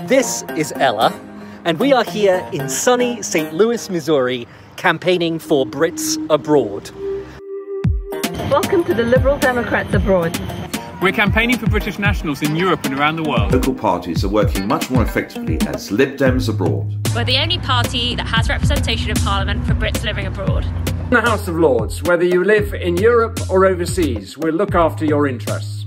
This is Ella, and we are here in sunny St. Louis, Missouri, campaigning for Brits abroad. Welcome to the Liberal Democrats abroad. We're campaigning for British nationals in Europe and around the world. Local parties are working much more effectively as Lib Dems abroad. We're the only party that has representation in Parliament for Brits living abroad. In the House of Lords, whether you live in Europe or overseas, we'll look after your interests.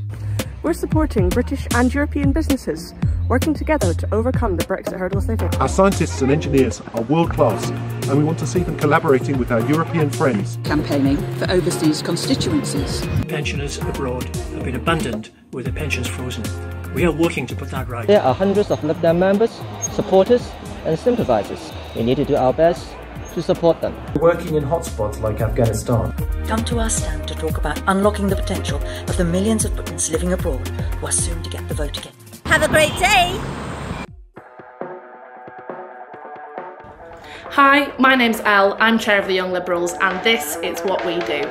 We're supporting British and European businesses, working together to overcome the Brexit hurdles they face. Our scientists and engineers are world class, and we want to see them collaborating with our European friends. Campaigning for overseas constituencies. Pensioners abroad have been abandoned with their pensions frozen. We are working to put that right. There are hundreds of Lib Dem members, supporters and sympathisers. We need to do our best to support them. Working in hotspots like Afghanistan. Come to our stand to talk about unlocking the potential of the millions of Britons living abroad who are soon to get the vote again. Have a great day! Hi, my name's Elle, I'm Chair of the Young Liberals, and this is what we do.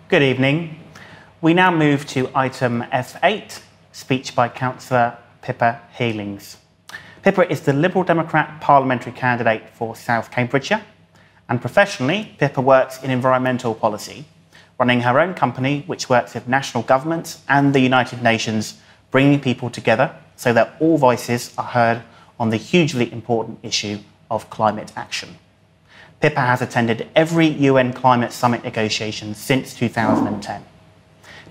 Good evening. We now move to item F8, speech by Councillor Pippa Healings. Pippa is the Liberal Democrat parliamentary candidate for South Cambridgeshire, and professionally, Pippa works in environmental policy, running her own company which works with national governments and the United Nations, bringing people together so that all voices are heard on the hugely important issue of climate action. Pippa has attended every UN climate summit negotiation since 2010.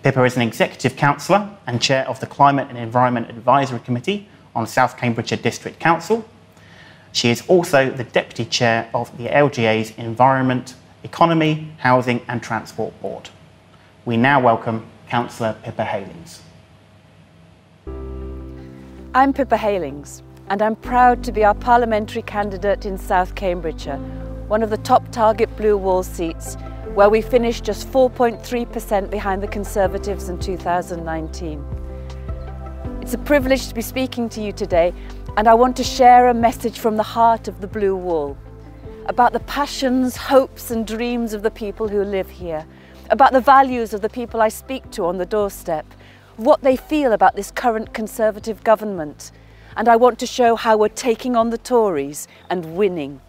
Pippa is an executive councillor and chair of the Climate and Environment Advisory Committee on South Cambridgeshire District Council. She is also the deputy chair of the LGA's Environment, Economy, Housing and Transport Board. We now welcome Councillor Pippa Healings. I'm Pippa Healings, and I'm proud to be our parliamentary candidate in South Cambridgeshire, one of the top target blue wall seats, where we finished just 4.3% behind the Conservatives in 2019. It's a privilege to be speaking to you today, and I want to share a message from the heart of the blue wall, about the passions, hopes and dreams of the people who live here, about the values of the people I speak to on the doorstep, what they feel about this current Conservative government, and I want to show how we're taking on the Tories and winning.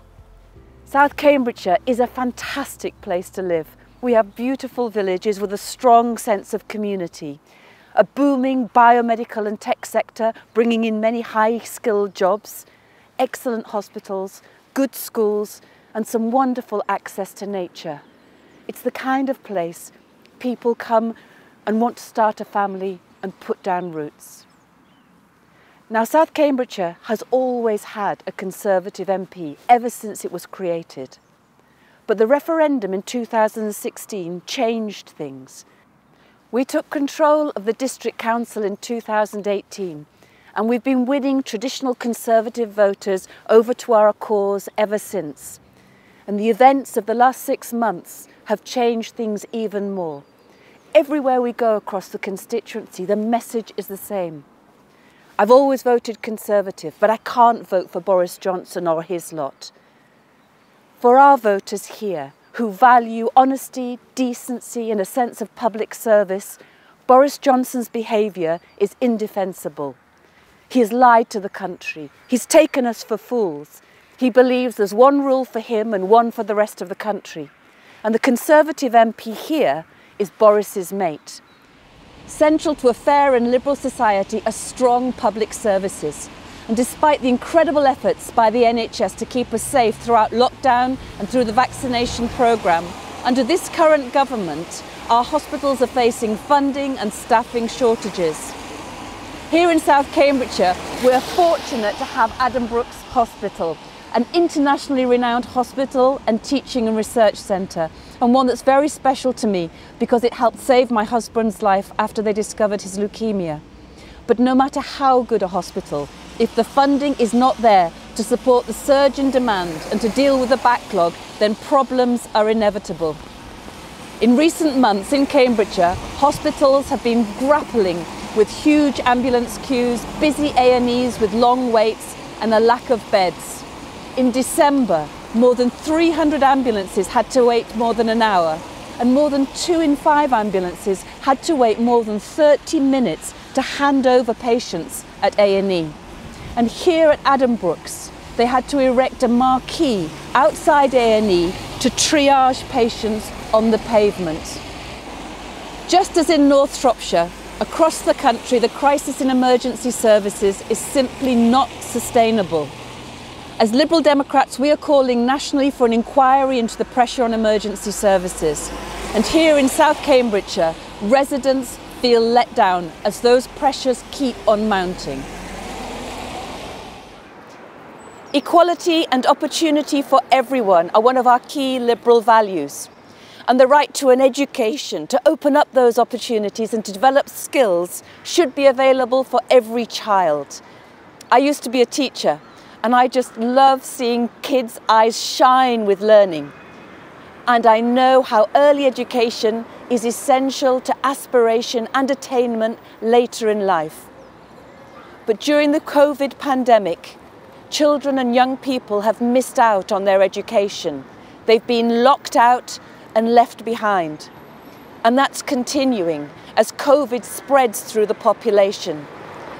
South Cambridgeshire is a fantastic place to live. We have beautiful villages with a strong sense of community, a booming biomedical and tech sector bringing in many high-skilled jobs, excellent hospitals, good schools and some wonderful access to nature. It's the kind of place people come and want to start a family and put down roots. Now, South Cambridgeshire has always had a Conservative MP ever since it was created. But the referendum in 2016 changed things. We took control of the District Council in 2018, and we've been winning traditional Conservative voters over to our cause ever since. And the events of the last 6 months have changed things even more. Everywhere we go across the constituency, the message is the same. I've always voted Conservative, but I can't vote for Boris Johnson or his lot. For our voters here, who value honesty, decency and a sense of public service, Boris Johnson's behaviour is indefensible. He has lied to the country. He's taken us for fools. He believes there's one rule for him and one for the rest of the country. And the Conservative MP here is Boris's mate. Central to a fair and liberal society are strong public services. And despite the incredible efforts by the NHS to keep us safe throughout lockdown and through the vaccination programme, under this current government, our hospitals are facing funding and staffing shortages. Here in South Cambridgeshire, we're fortunate to have Adam Brooks Hospital, an internationally renowned hospital and teaching and research centre, and one that's very special to me because it helped save my husband's life after they discovered his leukemia. But no matter how good a hospital, if the funding is not there to support the surge in demand and to deal with the backlog, then problems are inevitable. In recent months in Cambridgeshire, hospitals have been grappling with huge ambulance queues, busy A&Es with long waits and a lack of beds. In December, more than 300 ambulances had to wait more than an hour, and more than 2 in 5 ambulances had to wait more than 30 minutes to hand over patients at A&E. And here at Adam Brooks, they had to erect a marquee outside A&E to triage patients on the pavement. Just as in North Shropshire, across the country, the crisis in emergency services is simply not sustainable. As Liberal Democrats, we are calling nationally for an inquiry into the pressure on emergency services. And here in South Cambridgeshire, residents feel let down as those pressures keep on mounting. Equality and opportunity for everyone are one of our key Liberal values. And the right to an education, to open up those opportunities and to develop skills should be available for every child. I used to be a teacher, and I just love seeing kids' eyes shine with learning. And I know how early education is essential to aspiration and attainment later in life. But during the COVID pandemic, children and young people have missed out on their education. They've been locked out and left behind. And that's continuing as COVID spreads through the population.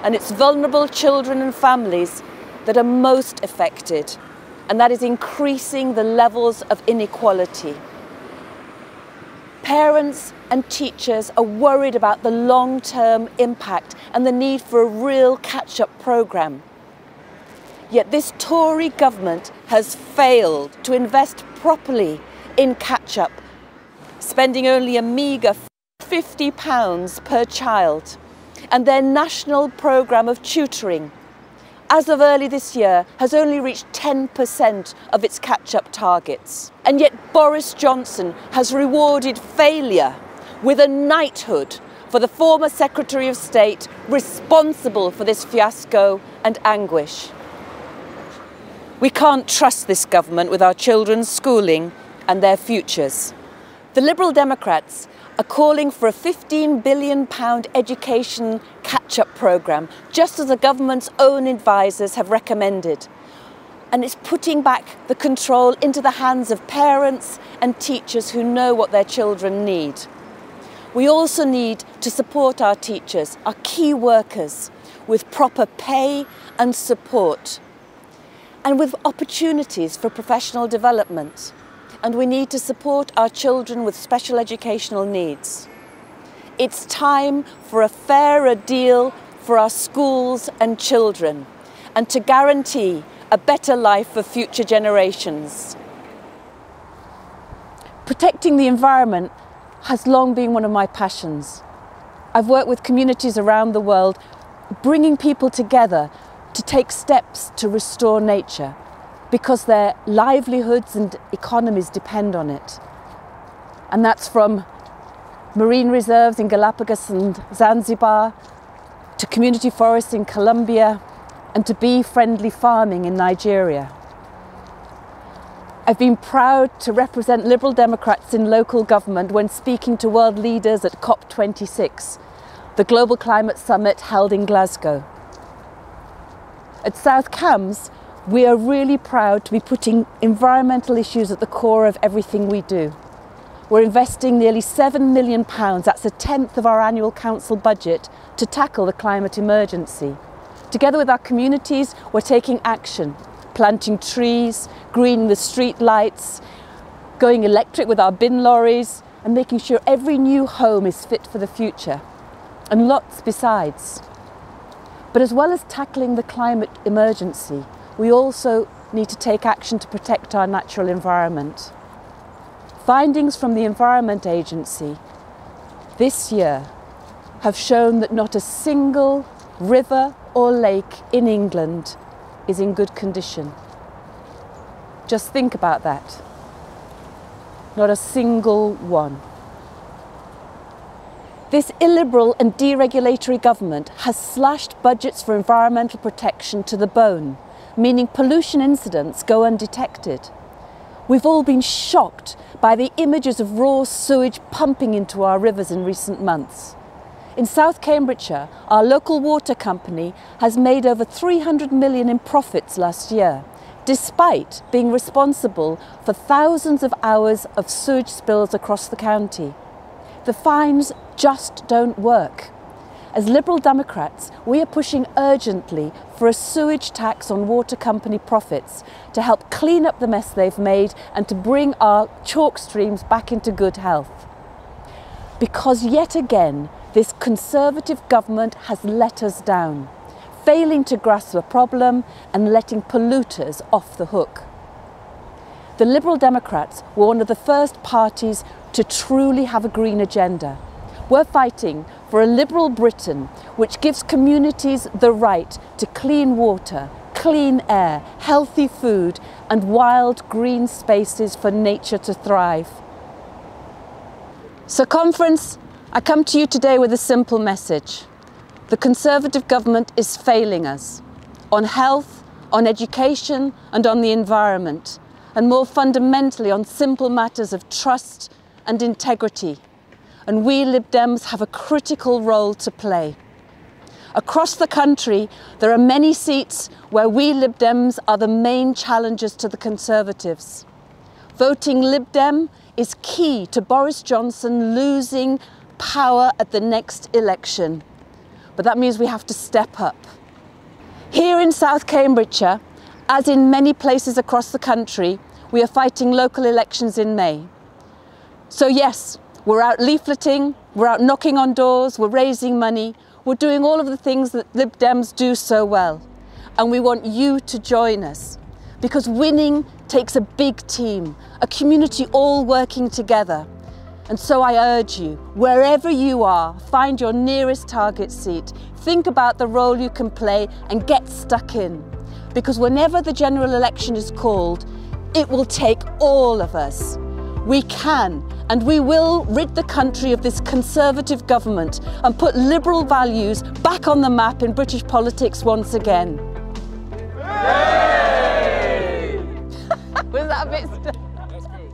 And it's vulnerable children and families that are most affected. And that is increasing the levels of inequality. Parents and teachers are worried about the long-term impact and the need for a real catch-up programme. Yet this Tory government has failed to invest properly in catch-up, spending only a meagre £50 per child, and their national programme of tutoring, as of early this year, has only reached 10% of its catch-up targets. And yet Boris Johnson has rewarded failure with a knighthood for the former Secretary of State responsible for this fiasco and anguish. We can't trust this government with our children's schooling and their futures. The Liberal Democrats are calling for a £15 billion education catch-up programme, just as the government's own advisers have recommended. And it's putting back the control into the hands of parents and teachers who know what their children need. We also need to support our teachers, our key workers, with proper pay and support, and with opportunities for professional development. And we need to support our children with special educational needs. It's time for a fairer deal for our schools and children, and to guarantee a better life for future generations. Protecting the environment has long been one of my passions. I've worked with communities around the world, bringing people together to take steps to restore nature, because their livelihoods and economies depend on it. And that's from marine reserves in Galapagos and Zanzibar, to community forests in Colombia, and to bee-friendly farming in Nigeria. I've been proud to represent Liberal Democrats in local government when speaking to world leaders at COP26, the Global Climate Summit held in Glasgow. At South Cambs, we are really proud to be putting environmental issues at the core of everything we do. We're investing nearly £7 million, that's a tenth of our annual council budget, to tackle the climate emergency. Together with our communities, we're taking action, planting trees, greening the street lights, going electric with our bin lorries, and making sure every new home is fit for the future, and lots besides. But as well as tackling the climate emergency, we also need to take action to protect our natural environment. Findings from the Environment Agency this year have shown that not a single river or lake in England is in good condition. Just think about that. Not a single one. This illiberal and deregulatory government has slashed budgets for environmental protection to the bone, meaning pollution incidents go undetected. We've all been shocked by the images of raw sewage pumping into our rivers in recent months. In South Cambridgeshire, our local water company has made over 300 million in profits last year, despite being responsible for thousands of hours of sewage spills across the county. The fines just don't work. As Liberal Democrats, we are pushing urgently for a sewage tax on water company profits to help clean up the mess they've made and to bring our chalk streams back into good health. Because yet again, this Conservative government has let us down, failing to grasp the problem and letting polluters off the hook. The Liberal Democrats were one of the first parties to truly have a green agenda. We're fighting for a liberal Britain which gives communities the right to clean water, clean air, healthy food and wild green spaces for nature to thrive. So conference, I come to you today with a simple message. The Conservative government is failing us on health, on education and on the environment, and more fundamentally on simple matters of trust and integrity. And we Lib Dems have a critical role to play. Across the country, there are many seats where we Lib Dems are the main challengers to the Conservatives. Voting Lib Dem is key to Boris Johnson losing power at the next election. But that means we have to step up. Here in South Cambridgeshire, as in many places across the country, we are fighting local elections in May. So yes, we're out leafleting, we're out knocking on doors, we're raising money, we're doing all of the things that Lib Dems do so well. And we want you to join us, because winning takes a big team, a community all working together. And so I urge you, wherever you are, find your nearest target seat, think about the role you can play and get stuck in. Because whenever the general election is called, it will take all of us. We can and we will rid the country of this Conservative government and put liberal values back on the map in British politics once again. Yay! Was that a bit stuck? That's good.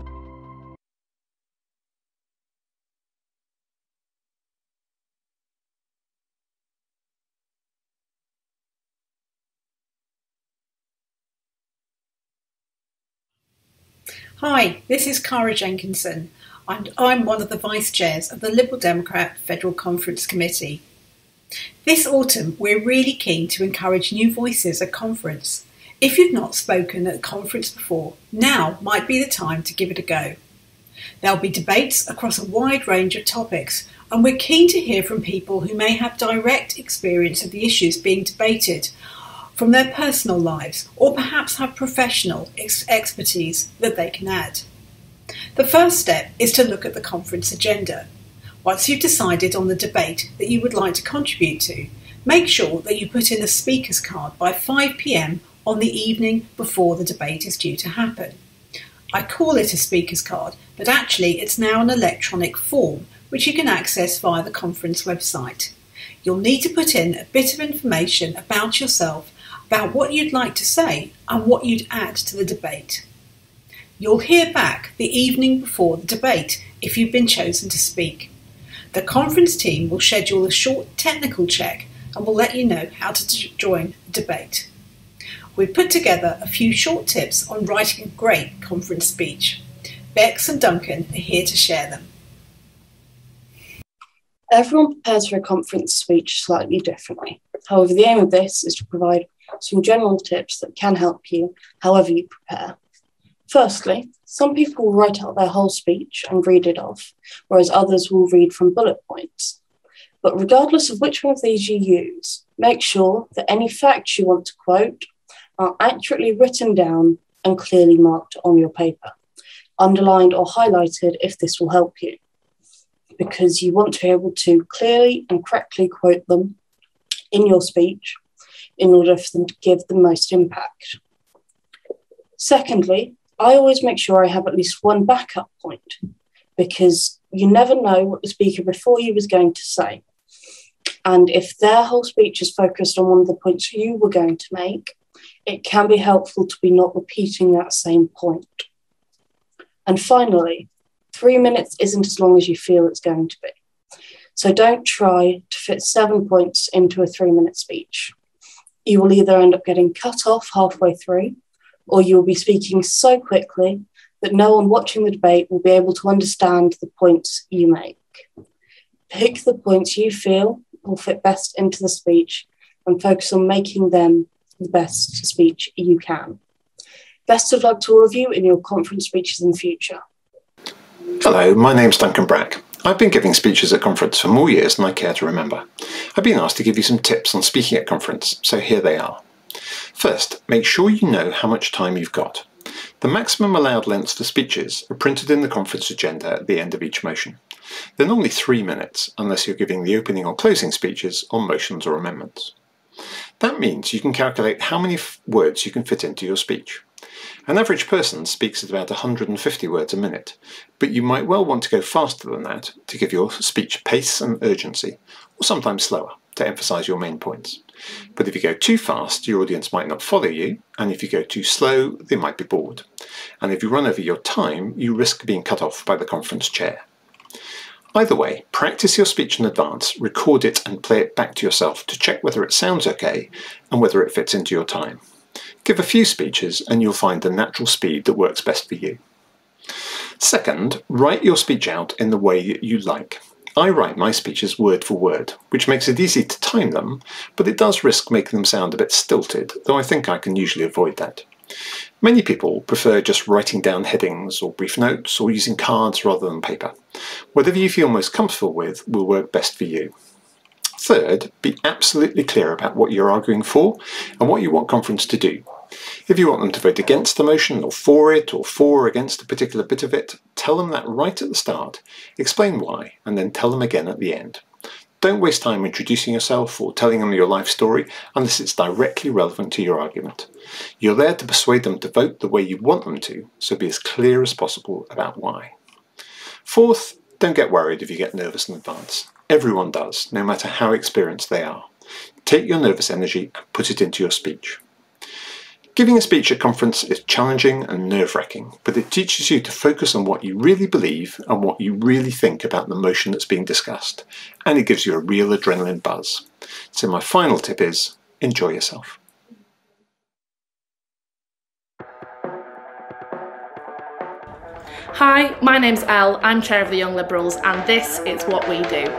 Hi, this is Cara Jenkinson, and I'm one of the Vice Chairs of the Liberal Democrat Federal Conference Committee. This autumn, we're really keen to encourage new voices at conference. If you've not spoken at a conference before, now might be the time to give it a go. There'll be debates across a wide range of topics, and we're keen to hear from people who may have direct experience of the issues being debated from their personal lives, or perhaps have professional expertise that they can add. The first step is to look at the conference agenda. Once you've decided on the debate that you would like to contribute to, make sure that you put in a speaker's card by 5 p.m. on the evening before the debate is due to happen. I call it a speaker's card, but actually it's now an electronic form which you can access via the conference website. You'll need to put in a bit of information about yourself, about what you'd like to say and what you'd add to the debate. You'll hear back the evening before the debate if you've been chosen to speak. The conference team will schedule a short technical check and will let you know how to join the debate. We've put together a few short tips on writing a great conference speech. Bex and Duncan are here to share them. Everyone prepares for a conference speech slightly differently. However, the aim of this is to provide some general tips that can help you however you prepare. Firstly, some people will write out their whole speech and read it off, whereas others will read from bullet points. But regardless of which one of these you use, make sure that any facts you want to quote are accurately written down and clearly marked on your paper, underlined or highlighted if this will help you, because you want to be able to clearly and correctly quote them in your speech in order for them to give the most impact. Secondly, I always make sure I have at least one backup point, because you never know what the speaker before you is going to say. And if their whole speech is focused on one of the points you were going to make, it can be helpful to be not repeating that same point. And finally, 3 minutes isn't as long as you feel it's going to be. So don't try to fit 7 points into a 3-minute speech. You will either end up getting cut off halfway through, or you'll be speaking so quickly that no one watching the debate will be able to understand the points you make. Pick the points you feel will fit best into the speech and focus on making them the best speech you can. Best of luck to all of you in your conference speeches in the future. Hello, my name's Duncan Brack. I've been giving speeches at conference for more years than I care to remember. I've been asked to give you some tips on speaking at conference, so here they are. First, make sure you know how much time you've got. The maximum allowed lengths for speeches are printed in the conference agenda at the end of each motion. They're normally 3 minutes, unless you're giving the opening or closing speeches on motions or amendments. That means you can calculate how many words you can fit into your speech. An average person speaks at about 150 words a minute, but you might well want to go faster than that to give your speech pace and urgency, or sometimes slower, to emphasise your main points. But if you go too fast, your audience might not follow you, and if you go too slow, they might be bored. And if you run over your time, you risk being cut off by the conference chair. Either way, practice your speech in advance, record it and play it back to yourself to check whether it sounds okay and whether it fits into your time. Give a few speeches and you'll find the natural speed that works best for you. Second, write your speech out in the way that you like. I write my speeches word for word, which makes it easy to time them, but it does risk making them sound a bit stilted, though I think I can usually avoid that. Many people prefer just writing down headings or brief notes or using cards rather than paper. Whatever you feel most comfortable with will work best for you. Third, be absolutely clear about what you're arguing for and what you want conference to do. If you want them to vote against the motion or for or against a particular bit of it, tell them that right at the start, explain why, and then tell them again at the end. Don't waste time introducing yourself or telling them your life story unless it's directly relevant to your argument. You're there to persuade them to vote the way you want them to, so be as clear as possible about why. Fourth, don't get worried if you get nervous in advance. Everyone does, no matter how experienced they are. Take your nervous energy and put it into your speech. Giving a speech at conference is challenging and nerve-wracking, but it teaches you to focus on what you really believe and what you really think about the motion that's being discussed, and it gives you a real adrenaline buzz. So my final tip is, enjoy yourself. Hi, my name's Elle, I'm Chair of the Young Liberals, and this is what we do.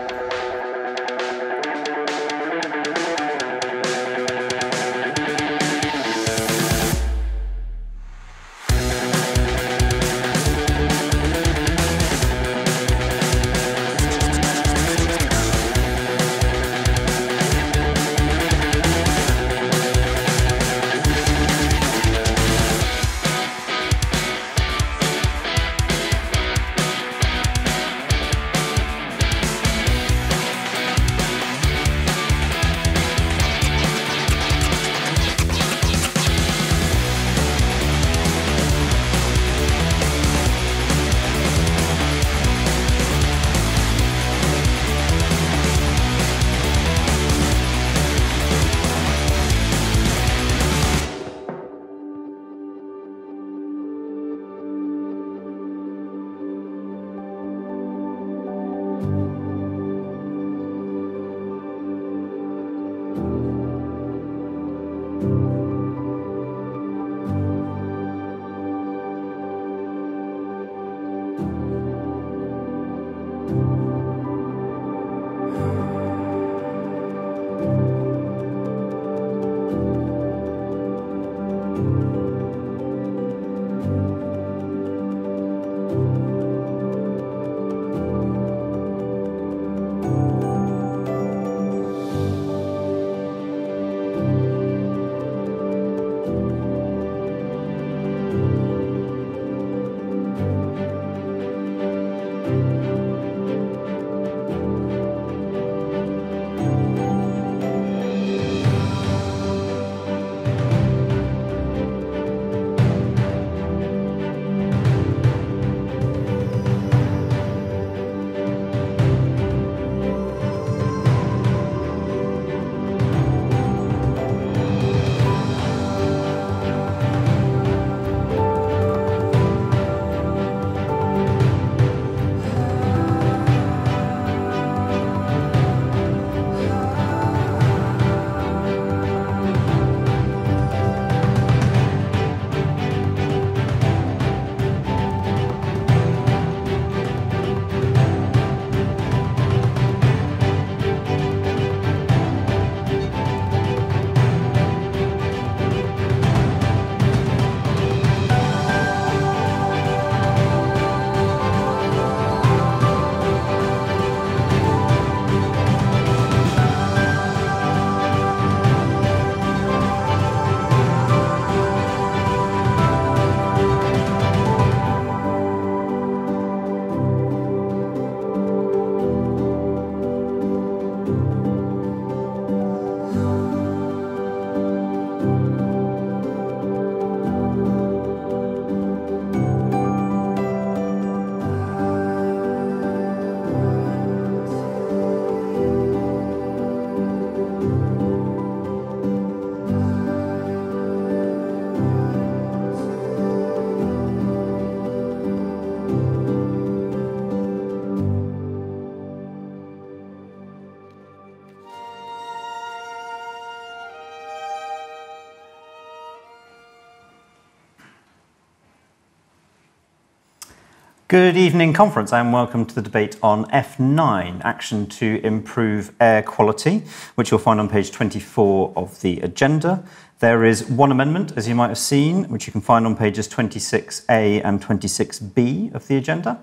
Good evening, conference, and welcome to the debate on F9, Action to Improve Air Quality, which you'll find on page 24 of the agenda. There is one amendment, as you might have seen, which you can find on pages 26A and 26B of the agenda.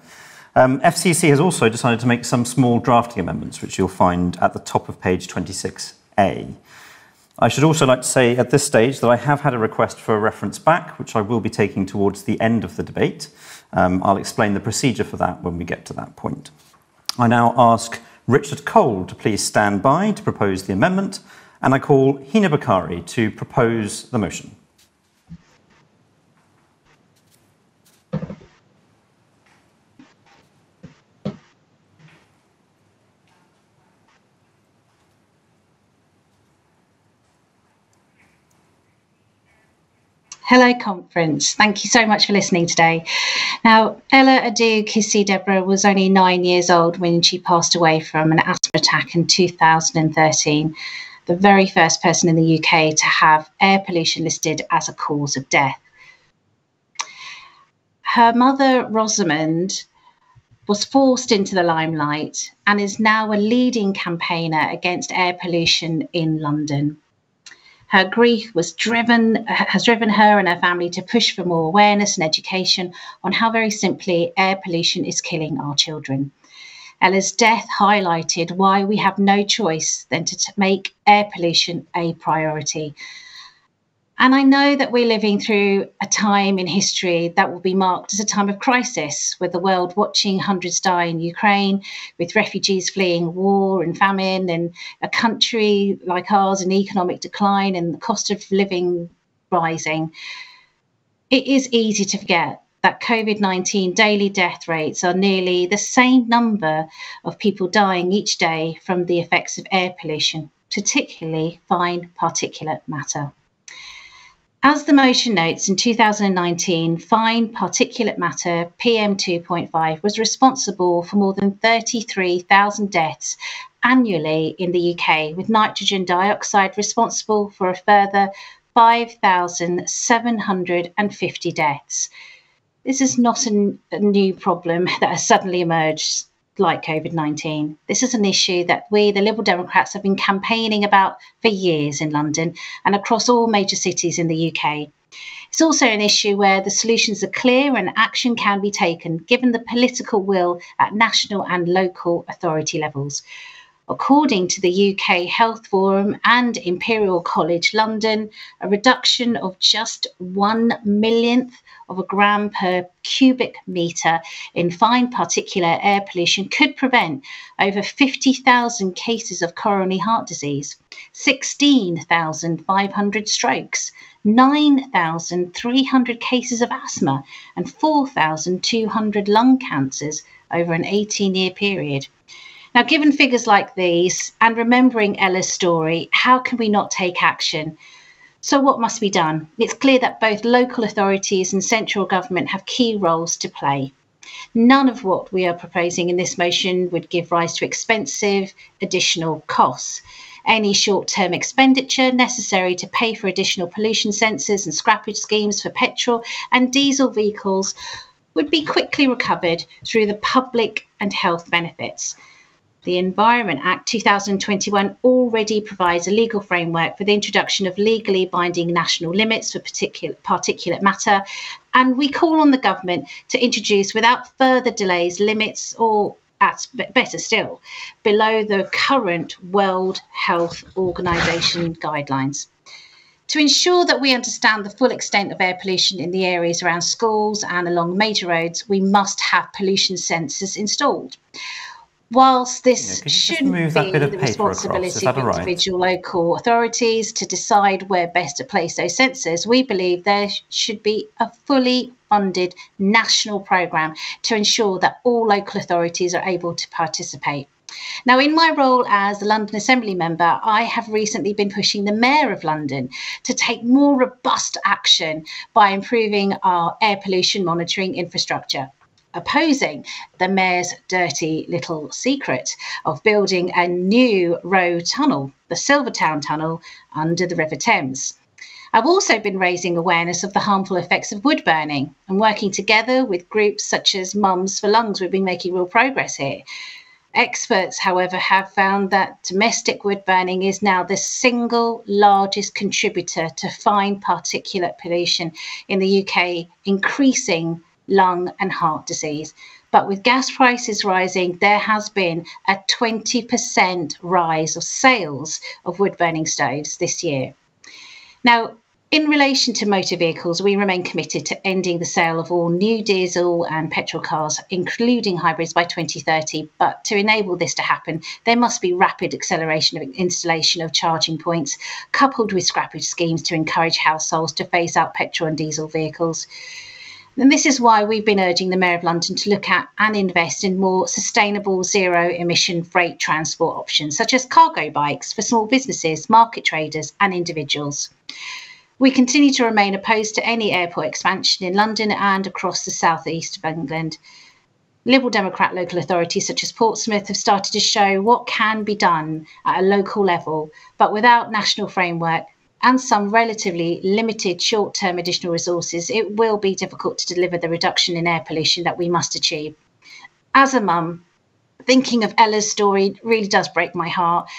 FCC has also decided to make some small drafting amendments, which you'll find at the top of page 26A. I should also like to say at this stage that I have had a request for a reference back, which I will be taking towards the end of the debate. I'll explain the procedure for that when we get to that point. I now ask Richard Cole to please stand by to propose the amendment, and I call Hina Bakari to propose the motion. Hello, conference. Thank you so much for listening today. Now, Ella Adu Kissy Deborah was only 9 years old when she passed away from an asthma attack in 2013, the very first person in the UK to have air pollution listed as a cause of death. Her mother, Rosamond, was forced into the limelight and is now a leading campaigner against air pollution in London. Her grief has driven her and her family to push for more awareness and education on how very simply air pollution is killing our children. Ella's death highlighted why we have no choice than to make air pollution a priority. And I know that we're living through a time in history that will be marked as a time of crisis, with the world watching hundreds die in Ukraine, with refugees fleeing war and famine, and a country like ours in economic decline and the cost of living rising. It is easy to forget that COVID-19 daily death rates are nearly the same number of people dying each day from the effects of air pollution, particularly fine particulate matter. As the motion notes, in 2019, fine particulate matter, PM2.5, was responsible for more than 33,000 deaths annually in the UK, with nitrogen dioxide responsible for a further 5,750 deaths. This is not a new problem that has suddenly emerged like COVID-19. This is an issue that we, the Liberal Democrats, have been campaigning about for years in London and across all major cities in the UK. It's also an issue where the solutions are clear and action can be taken, given the political will at national and local authority levels. According to the UK Health Forum and Imperial College London, a reduction of just 1/1,000,000th of a gram per cubic metre in fine particulate air pollution could prevent over 50,000 cases of coronary heart disease, 16,500 strokes, 9,300 cases of asthma, and 4,200 lung cancers over an 18-year period. Now, given figures like these and remembering Ella's story, how can we not take action? So what must be done? It's clear that both local authorities and central government have key roles to play. None of what we are proposing in this motion would give rise to expensive additional costs. Any short-term expenditure necessary to pay for additional pollution sensors and scrappage schemes for petrol and diesel vehicles would be quickly recovered through the public and health benefits. The Environment Act 2021 already provides a legal framework for the introduction of legally binding national limits for particulate matter, and we call on the government to introduce without further delays limits, or better still, below the current World Health Organization guidelines. To ensure that we understand the full extent of air pollution in the areas around schools and along major roads, we must have pollution sensors installed. Whilst this shouldn't be the responsibility of individual local authorities to decide where best to place those sensors, we believe there should be a fully funded national programme to ensure that all local authorities are able to participate. Now, in my role as the London Assembly member, I have recently been pushing the Mayor of London to take more robust action by improving our air pollution monitoring infrastructure, opposing the Mayor's dirty little secret of building a new road tunnel, the Silvertown Tunnel, under the River Thames. I've also been raising awareness of the harmful effects of wood burning, and working together with groups such as Mums for Lungs, we've been making real progress here. Experts, however, have found that domestic wood burning is now the single largest contributor to fine particulate pollution in the UK, increasing lung and heart disease. But with gas prices rising, there has been a 20% rise of sales of wood burning stoves this year. Now, in relation to motor vehicles, we remain committed to ending the sale of all new diesel and petrol cars, including hybrids, by 2030. But to enable this to happen, there must be rapid acceleration of installation of charging points, coupled with scrappage schemes to encourage households to phase out petrol and diesel vehicles. And this is why we've been urging the Mayor of London to look at and invest in more sustainable zero-emission freight transport options, such as cargo bikes for small businesses, market traders and individuals. We continue to remain opposed to any airport expansion in London and across the southeast of England. Liberal Democrat local authorities such as Portsmouth have started to show what can be done at a local level, but without national framework and some relatively limited short-term additional resources, it will be difficult to deliver the reduction in air pollution that we must achieve. As a mum, thinking of Ella's story really does break my heart.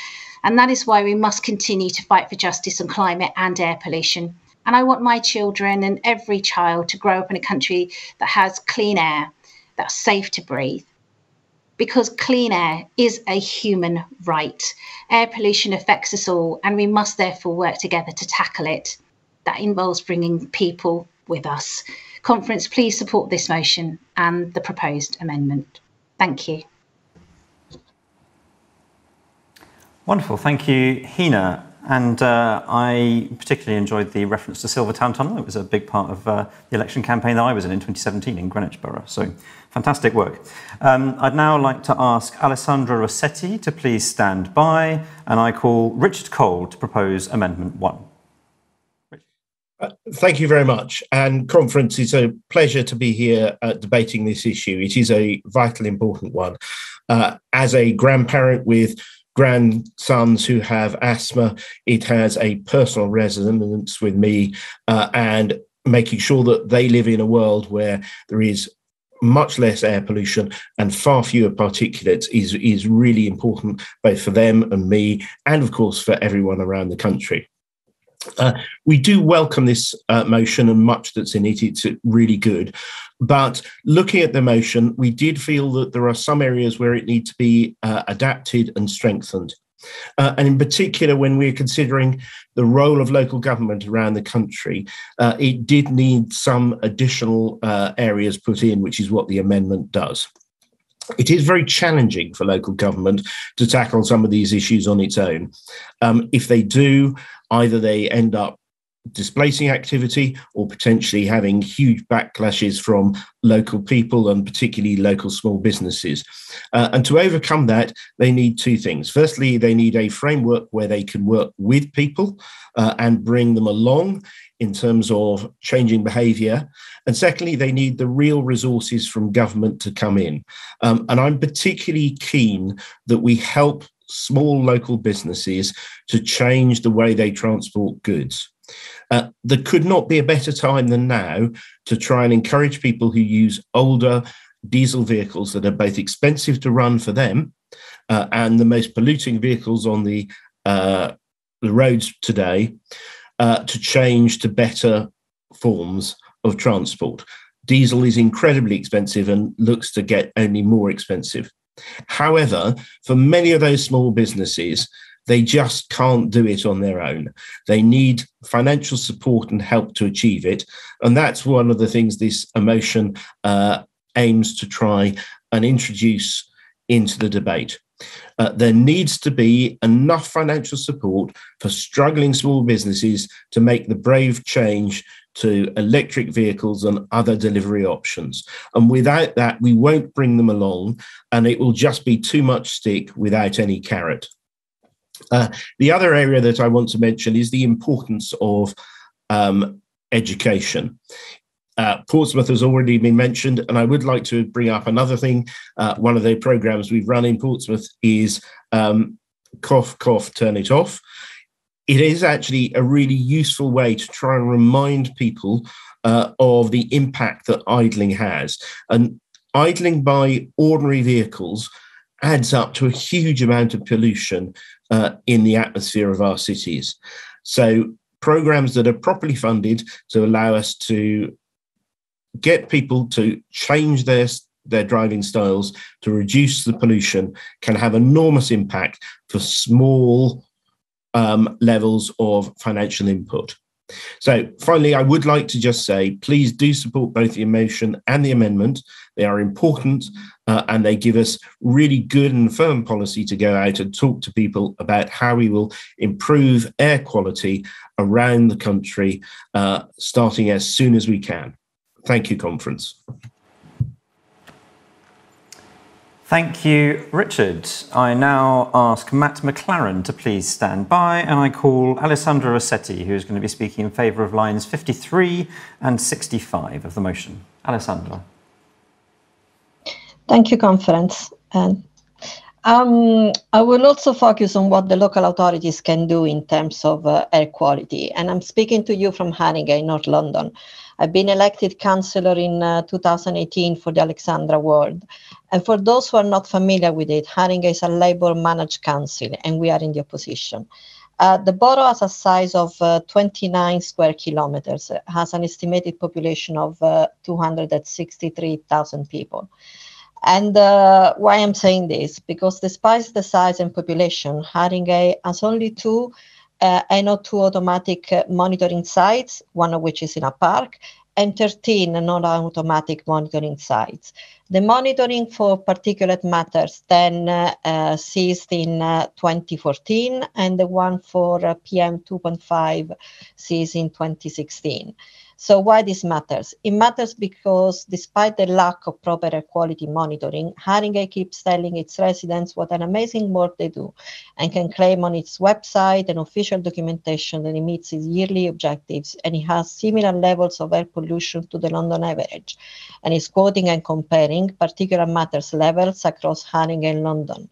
And that is why we must continue to fight for justice on climate and air pollution. And I want my children and every child to grow up in a country that has clean air, that's safe to breathe. Because clean air is a human right. Air pollution affects us all, and we must therefore work together to tackle it. That involves bringing people with us. Conference, please support this motion and the proposed amendment. Thank you. Wonderful, thank you, Hina. And I particularly enjoyed the reference to Silvertown Tunnel. It was a big part of the election campaign that I was in 2017 in Greenwich Borough. So fantastic work. I'd now like to ask Alessandra Rossetti to please stand by, and I call Richard Cole to propose Amendment 1. Thank you very much. And Conference, it's a pleasure to be here debating this issue. It is a vital, important one. As a grandparent with grandsons who have asthma, it has a personal resonance with me, and making sure that they live in a world where there is much less air pollution and far fewer particulates is really important, both for them and me, and of course for everyone around the country. We do welcome this motion and much that's in it. It's really good. But looking at the motion, we did feel that there are some areas where it needs to be adapted and strengthened. And in particular, when we're considering the role of local government around the country, it did need some additional areas put in, which is what the amendment does. It is very challenging for local government to tackle some of these issues on its own. If they do, either they end up displacing activity or potentially having huge backlashes from local people and particularly local small businesses. And to overcome that, they need two things. Firstly, they need a framework where they can work with people and bring them along in terms of changing behaviour. And secondly, they need the real resources from government to come in. And I'm particularly keen that we help small local businesses to change the way they transport goods. There could not be a better time than now to try and encourage people who use older diesel vehicles that are both expensive to run for them and the most polluting vehicles on the roads today to change to better forms of transport. Diesel is incredibly expensive and looks to get only more expensive. However, for many of those small businesses, they just can't do it on their own. They need financial support and help to achieve it. And that's one of the things this motion aims to try and introduce into the debate. There needs to be enough financial support for struggling small businesses to make the brave change to electric vehicles and other delivery options. And without that, we won't bring them along, and it will just be too much stick without any carrot. The other area that I want to mention is the importance of education. Portsmouth has already been mentioned, and I would like to bring up another thing. One of the programs we've run in Portsmouth is Cough, Cough, Turn It Off. it is actually a really useful way to try and remind people of the impact that idling has. And idling by ordinary vehicles adds up to a huge amount of pollution in the atmosphere of our cities. So programs that are properly funded to allow us to get people to change their driving styles to reduce the pollution can have enormous impact for small levels of financial input. So finally, I would like to just say, please do support both the motion and the amendment. They are important and they give us really good and firm policy to go out and talk to people about how we will improve air quality around the country, starting as soon as we can. Thank you, conference. Thank you, Richard. I now ask Matt McLaren to please stand by, and I call Alessandra Rossetti, who is going to be speaking in favour of lines 53 and 65 of the motion. Alessandra. Thank you, conference. And I will also focus on what the local authorities can do in terms of air quality. And I'm speaking to you from Haringey, North London. I've been elected councillor in 2018 for the Alexandra ward. And for those who are not familiar with it, Haringey is a Labour-managed council, and we are in the opposition. The borough has a size of 29 square kilometres, has an estimated population of 263,000 people. And why I'm saying this? Because despite the size and population, Haringey has only two NO2 automatic monitoring sites, one of which is in a park, and 13 non-automatic monitoring sites. The monitoring for particulate matters then ceased in 2014, and the one for PM 2.5 ceased in 2016. So why this matters? It matters because despite the lack of proper air quality monitoring, Haringey keeps telling its residents what an amazing work they do and can claim on its website and official documentation that it meets its yearly objectives and it has similar levels of air pollution to the London average, and is quoting and comparing particular matters levels across Haringey and London.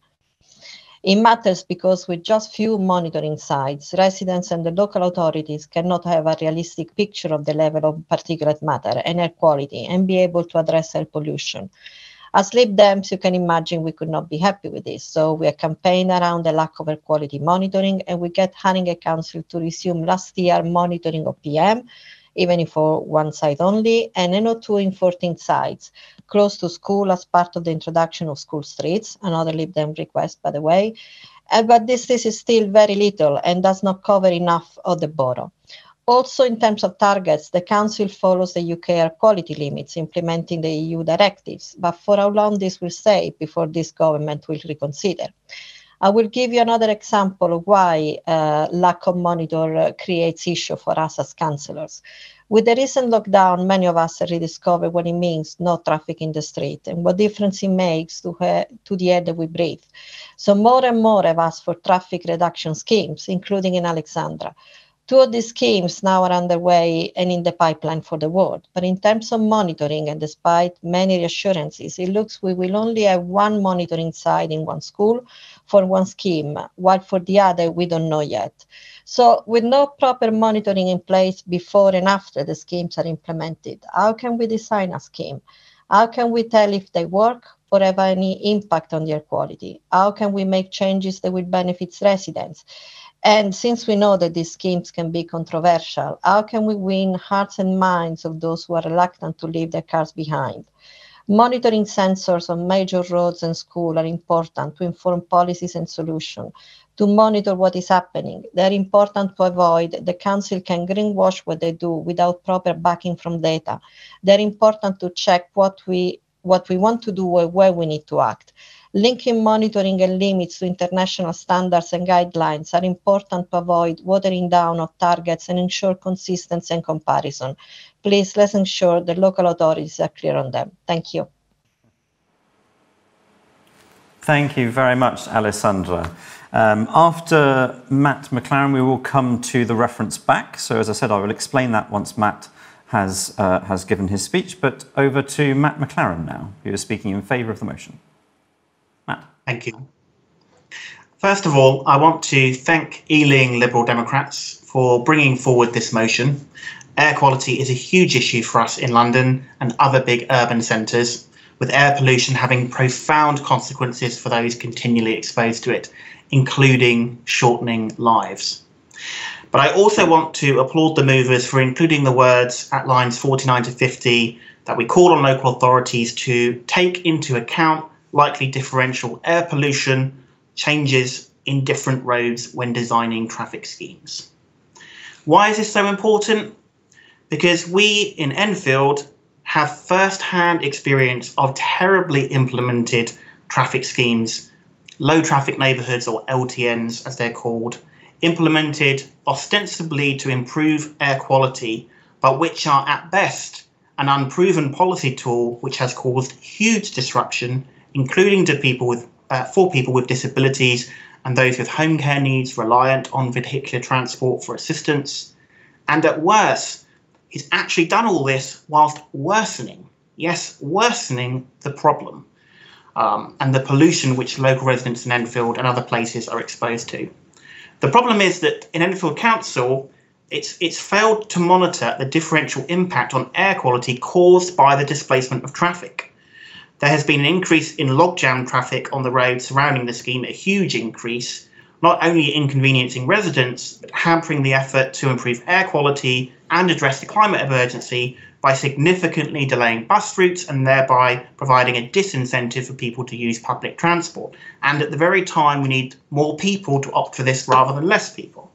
It matters because with just few monitoring sites, residents and the local authorities cannot have a realistic picture of the level of particulate matter and air quality and be able to address air pollution. As Lib Dems, you can imagine we could not be happy with this. So we are campaigning around the lack of air quality monitoring, and we get Haringey Council to resume last year monitoring of PM, even if for one site only, and NO2 in 14 sites, close to school as part of the introduction of school streets, another Lib Dem request, by the way. But this is still very little and does not cover enough of the borough. Also, in terms of targets, the Council follows the UK air quality limits, implementing the EU directives. But for how long this will stay before this government will reconsider? I will give you another example of why lack of monitor creates issue for us as councillors. With the recent lockdown, many of us have rediscovered what it means no traffic in the street and what difference it makes to the air that we breathe. So more and more have asked for traffic reduction schemes, including in Alexandra. Two of these schemes now are underway and in the pipeline for the ward. But in terms of monitoring, and despite many reassurances, it looks we will only have one monitoring site in one school for one scheme, while for the other, we don't know yet. So with no proper monitoring in place before and after the schemes are implemented, how can we design a scheme? How can we tell if they work or have any impact on the air quality? How can we make changes that will benefit residents? And since we know that these schemes can be controversial, how can we win hearts and minds of those who are reluctant to leave their cars behind? Monitoring sensors on major roads and schools are important to inform policies and solutions, to monitor what is happening. They're important to avoid the council can greenwash what they do without proper backing from data. They're important to check what we want to do or where we need to act. Linking monitoring and limits to international standards and guidelines are important to avoid watering down of targets and ensure consistency and comparison. Please, let's ensure the local authorities are clear on them. Thank you. Thank you very much, Alessandra. After Matt McLaren, we will come to the reference back. So as I said, I will explain that once Matt has given his speech. But over to Matt McLaren now, who is speaking in favour of the motion. Matt. Thank you. First of all, I want to thank Ealing Liberal Democrats for bringing forward this motion. Air quality is a huge issue for us in London and other big urban centres, with air pollution having profound consequences for those continually exposed to it, including shortening lives. But I also want to applaud the movers for including the words at lines 49 to 50 that we call on local authorities to take into account likely differential air pollution changes in different roads when designing traffic schemes. Why is this so important? Because we in Enfield have first-hand experience of terribly implemented traffic schemes, low traffic neighbourhoods, or LTNs as they're called, implemented ostensibly to improve air quality, but which are at best an unproven policy tool which has caused huge disruption, including to people with for people with disabilities and those with home care needs reliant on vehicular transport for assistance. And at worst, it's actually done all this whilst worsening, yes, worsening the problem and the pollution which local residents in Enfield and other places are exposed to. The problem is that in Enfield Council, it's failed to monitor the differential impact on air quality caused by the displacement of traffic. There has been an increase in logjam traffic on the road surrounding the scheme, a huge increase, not only inconveniencing residents, but hampering the effort to improve air quality and address the climate emergency by significantly delaying bus routes and thereby providing a disincentive for people to use public transport. And at the very time, we need more people to opt for this rather than less people.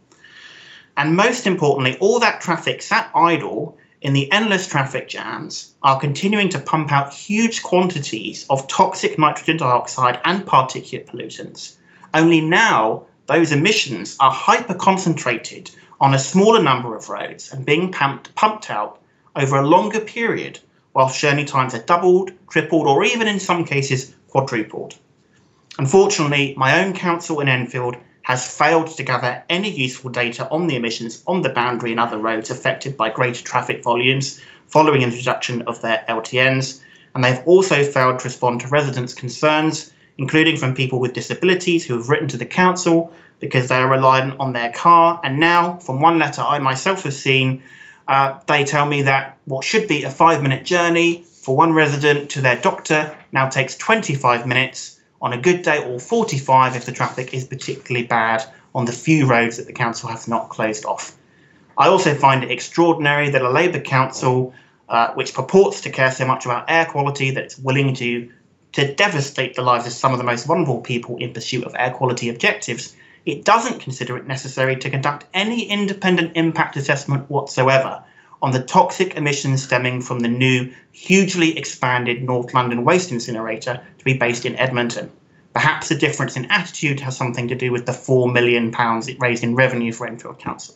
And most importantly, all that traffic sat idle in the endless traffic jams are continuing to pump out huge quantities of toxic nitrogen dioxide and particulate pollutants. Only now, those emissions are hyper-concentrated on a smaller number of roads and being pumped out over a longer period, while journey times are doubled, tripled, or even in some cases quadrupled. Unfortunately, my own council in Enfield has failed to gather any useful data on the emissions on the boundary and other roads affected by greater traffic volumes following introduction of their LTNs, and they've also failed to respond to residents' concerns, including from people with disabilities who have written to the council because they are reliant on their car. And now, from one letter I myself have seen, they tell me that what should be a 5-minute journey for one resident to their doctor now takes 25 minutes on a good day, or 45 if the traffic is particularly bad on the few roads that the council has not closed off. I also find it extraordinary that a Labour council, which purports to care so much about air quality that it's willing to devastate the lives of some of the most vulnerable people in pursuit of air quality objectives, it doesn't consider it necessary to conduct any independent impact assessment whatsoever on the toxic emissions stemming from the new, hugely expanded North London waste incinerator to be based in Edmonton. Perhaps the difference in attitude has something to do with the £4 million it raised in revenue for Enfield Council.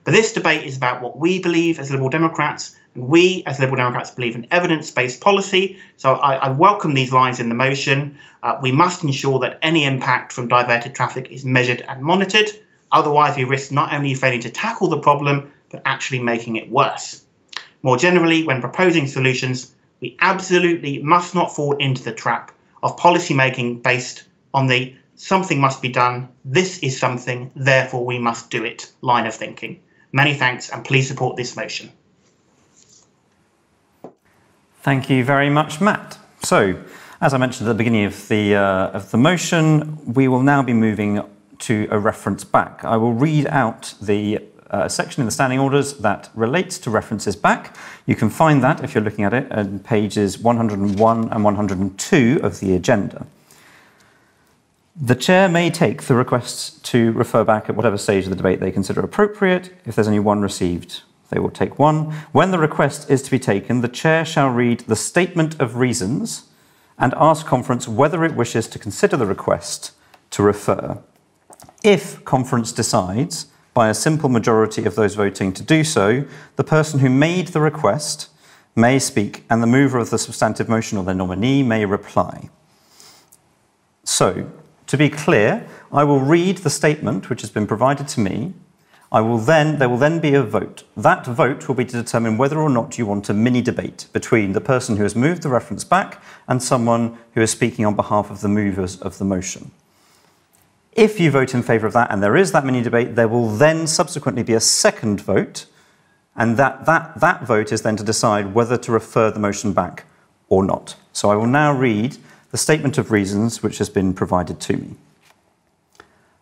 But this debate is about what we believe as Liberal Democrats, and we as Liberal Democrats believe in evidence-based policy, so I welcome these lines in the motion. We must ensure that any impact from diverted traffic is measured and monitored, otherwise we risk not only failing to tackle the problem, but actually making it worse. More generally, when proposing solutions, we absolutely must not fall into the trap of policy making based on the something must be done, this is something, therefore we must do it line of thinking. Many thanks, and please support this motion. Thank you very much, Matt. So, as I mentioned at the beginning of the motion, we will now be moving to a reference back. I will read out the section in the standing orders that relates to references back. You can find that, if you're looking at it, on pages 101 and 102 of the agenda. The Chair may take the requests to refer back at whatever stage of the debate they consider appropriate. If there's only one received, they will take one. When the request is to be taken, the Chair shall read the statement of reasons and ask Conference whether it wishes to consider the request to refer. If Conference decides, by a simple majority of those voting to do so, the person who made the request may speak and the mover of the substantive motion or their nominee may reply. So, to be clear, I will read the statement which has been provided to me. There will then be a vote. That vote will be to determine whether or not you want a mini debate between the person who has moved the reference back and someone who is speaking on behalf of the movers of the motion. If you vote in favour of that and there is that mini debate, there will then subsequently be a second vote, and that vote is then to decide whether to refer the motion back or not. So I will now read the statement of reasons which has been provided to me.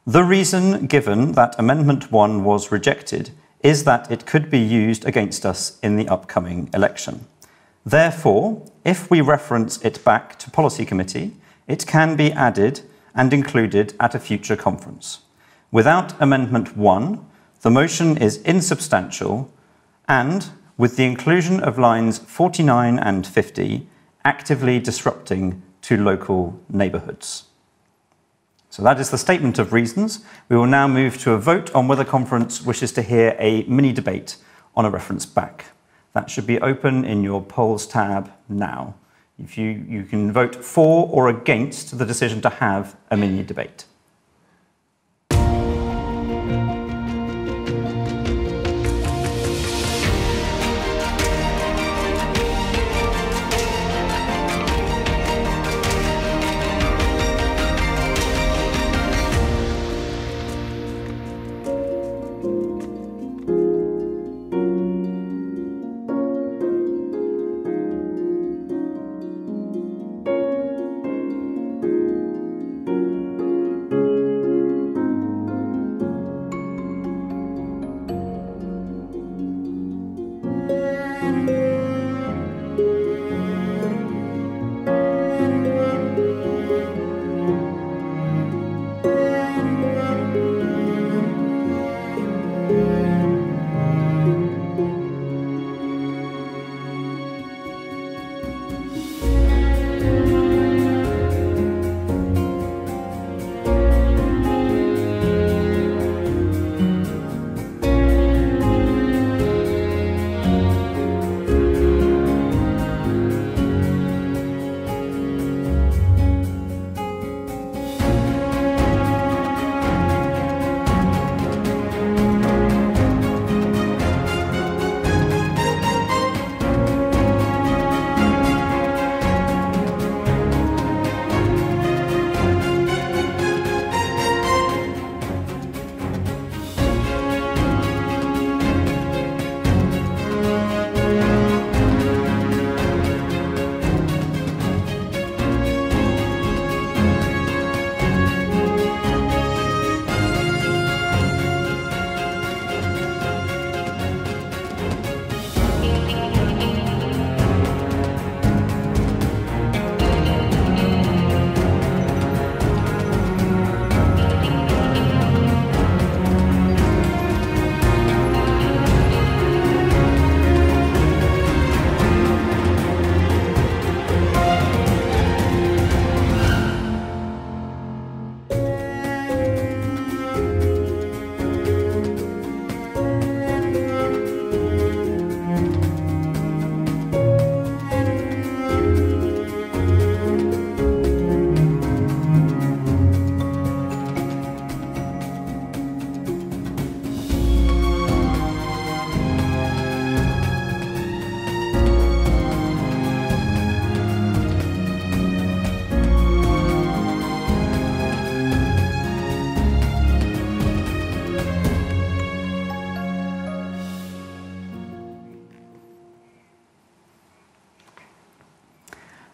The reason given that Amendment 1 was rejected is that it could be used against us in the upcoming election. Therefore, if we reference it back to Policy Committee, it can be added and included at a future conference. Without Amendment 1, the motion is insubstantial and, with the inclusion of lines 49 and 50, actively disrupting to local neighbourhoods. So that is the statement of reasons. We will now move to a vote on whether conference wishes to hear a mini debate on a reference back. That should be open in your polls tab now. If you can vote for or against the decision to have a mini debate.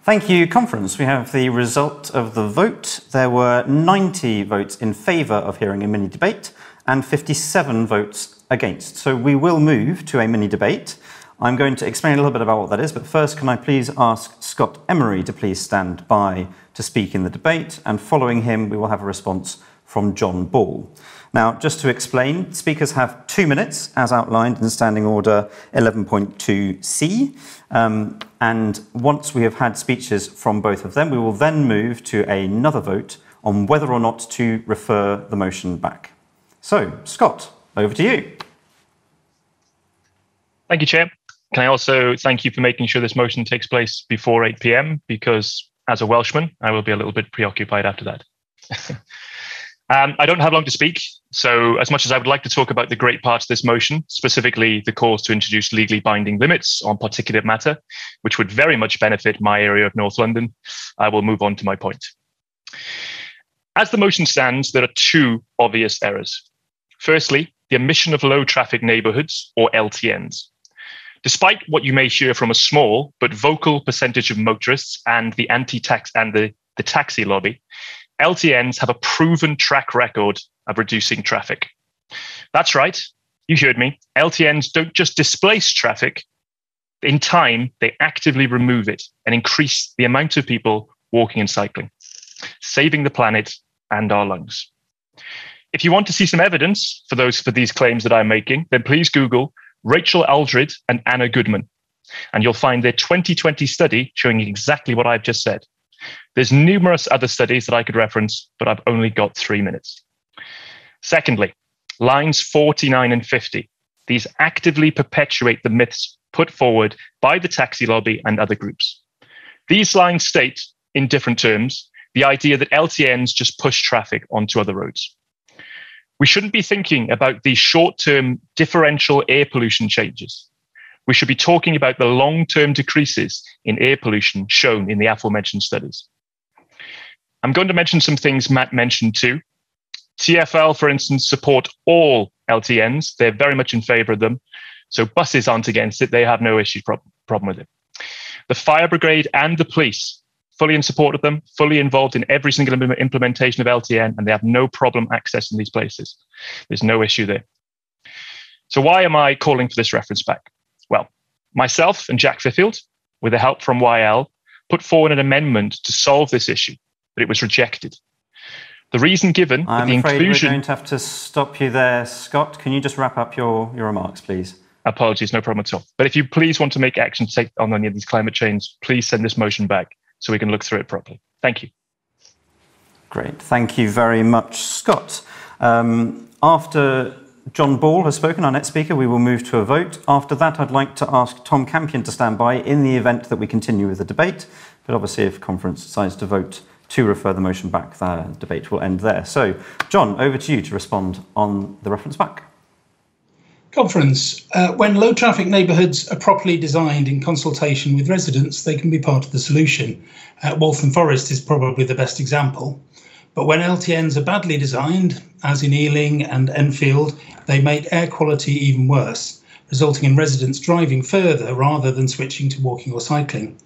Thank you, conference. We have the result of the vote. There were 90 votes in favour of hearing a mini debate and 57 votes against. So we will move to a mini debate. I'm going to explain a little bit about what that is, but first can I please ask Scott Emery to please stand by to speak in the debate, and following him we will have a response from John Ball. Now, just to explain, speakers have 2 minutes, as outlined in Standing Order 11.2c, and once we have had speeches from both of them, we will then move to another vote on whether or not to refer the motion back. So, Scott, over to you. Thank you, Chair. Can I also thank you for making sure this motion takes place before 8 p.m, because as a Welshman, I will be a little bit preoccupied after that. I don't have long to speak, so as much as I would like to talk about the great parts of this motion, specifically the calls to introduce legally binding limits on particulate matter, which would very much benefit my area of North London, I will move on to my point. As the motion stands, there are two obvious errors. Firstly, the omission of low traffic neighbourhoods, or LTNs. Despite what you may hear from a small but vocal percentage of motorists and the anti-tax and the taxi lobby, LTNs have a proven track record of reducing traffic. That's right, you heard me. LTNs don't just displace traffic. In time, they actively remove it and increase the amount of people walking and cycling, saving the planet and our lungs. If you want to see some evidence for these claims that I'm making, then please Google Rachel Aldred and Anna Goodman, and you'll find their 2020 study showing exactly what I've just said. There's numerous other studies that I could reference, but I've only got 3 minutes. Secondly, lines 49 and 50. These actively perpetuate the myths put forward by the taxi lobby and other groups. These lines state, in different terms, the idea that LTNs just push traffic onto other roads. We shouldn't be thinking about these short-term differential air pollution changes. We should be talking about the long-term decreases in air pollution shown in the aforementioned studies. I'm going to mention some things Matt mentioned too. TfL, for instance, support all LTNs. They're very much in favour of them. So buses aren't against it. They have no issue problem with it. The fire brigade and the police, fully in support of them, fully involved in every single implementation of LTN, and they have no problem accessing these places. There's no issue there. So why am I calling for this reference back? Well, myself and Jack Fiffield, with the help from YL, put forward an amendment to solve this issue, but it was rejected. The reason given with the inclusion... I'm afraid we're going to have to stop you there, Scott. Can you just wrap up your remarks, please? Apologies, no problem at all. But if you please want to make action to take on any of these climate change, please send this motion back so we can look through it properly. Thank you. Great. Thank you very much, Scott. After John Ball has spoken, our next speaker, we will move to a vote. After that, I'd like to ask Tom Campion to stand by in the event that we continue with the debate. But obviously, if conference decides to vote to refer the motion back, the debate will end there. So, John, over to you to respond on the reference back. Conference. When low traffic neighbourhoods are properly designed in consultation with residents, they can be part of the solution. Waltham Forest is probably the best example. But when LTNs are badly designed, as in Ealing and Enfield, they make air quality even worse, resulting in residents driving further rather than switching to walking or cycling.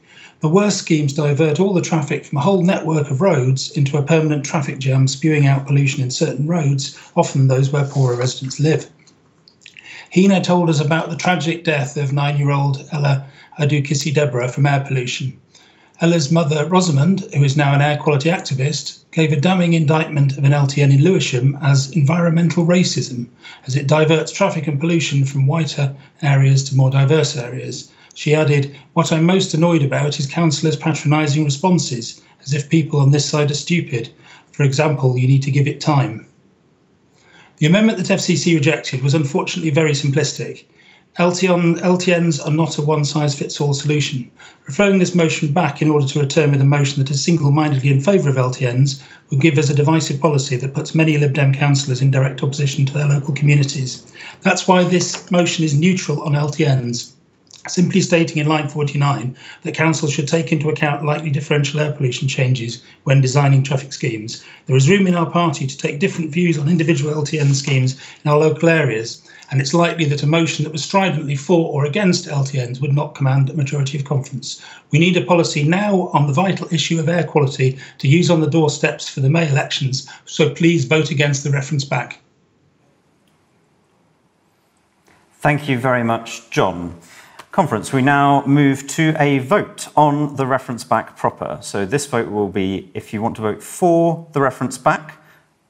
The worst schemes divert all the traffic from a whole network of roads into a permanent traffic jam, spewing out pollution in certain roads, often those where poorer residents live. Hina told us about the tragic death of 9-year-old Ella Adukisi Deborah from air pollution. Ella's mother, Rosamond, who is now an air quality activist, gave a damning indictment of an LTN in Lewisham as environmental racism, as it diverts traffic and pollution from whiter areas to more diverse areas. She added, "What I'm most annoyed about is councillors patronising responses, as if people on this side are stupid. For example, you need to give it time." The amendment that FCC rejected was unfortunately very simplistic. LTNs are not a one-size-fits-all solution. Referring this motion back in order to return with a motion that is single-mindedly in favour of LTNs would give us a divisive policy that puts many Lib Dem councillors in direct opposition to their local communities. That's why this motion is neutral on LTNs, simply stating in line 49 that councils should take into account likely differential air pollution changes when designing traffic schemes. There is room in our party to take different views on individual LTN schemes in our local areas, and it's likely that a motion that was stridently for or against LTNs would not command a majority of conference. We need a policy now on the vital issue of air quality to use on the doorsteps for the May elections, so please vote against the reference back. Thank you very much, John. Conference, we now move to a vote on the reference back proper. So this vote will be, if you want to vote for the reference back,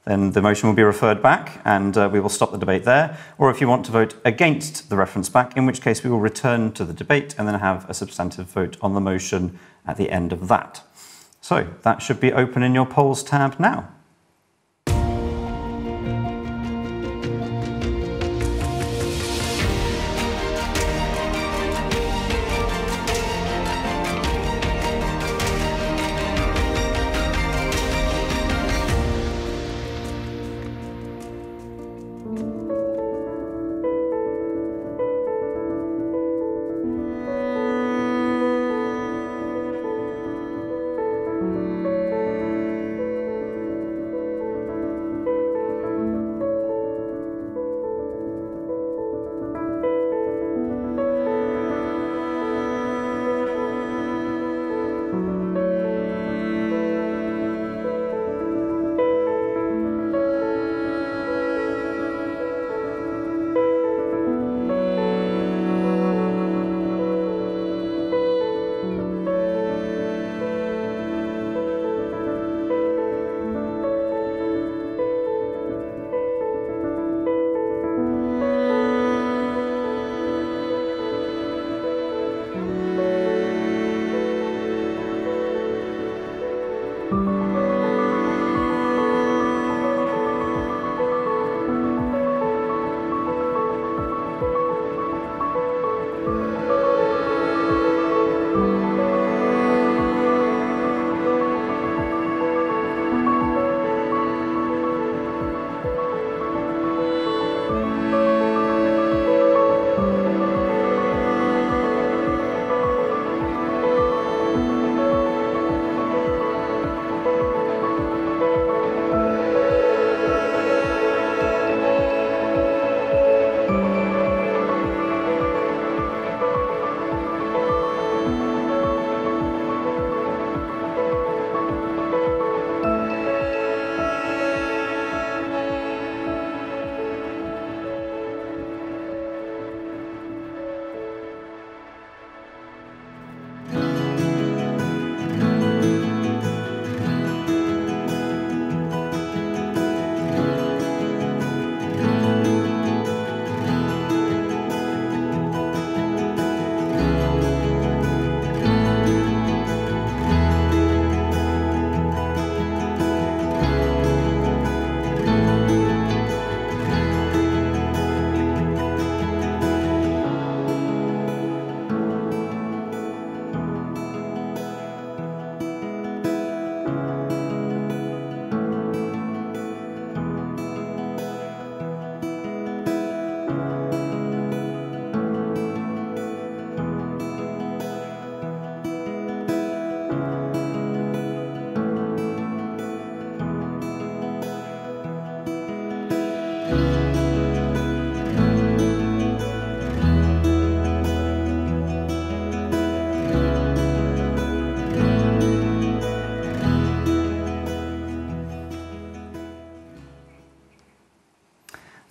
then the motion will be referred back and we will stop the debate there. Or if you want to vote against the reference back, in which case we will return to the debate and then have a substantive vote on the motion at the end of that. So that should be open in your polls tab now.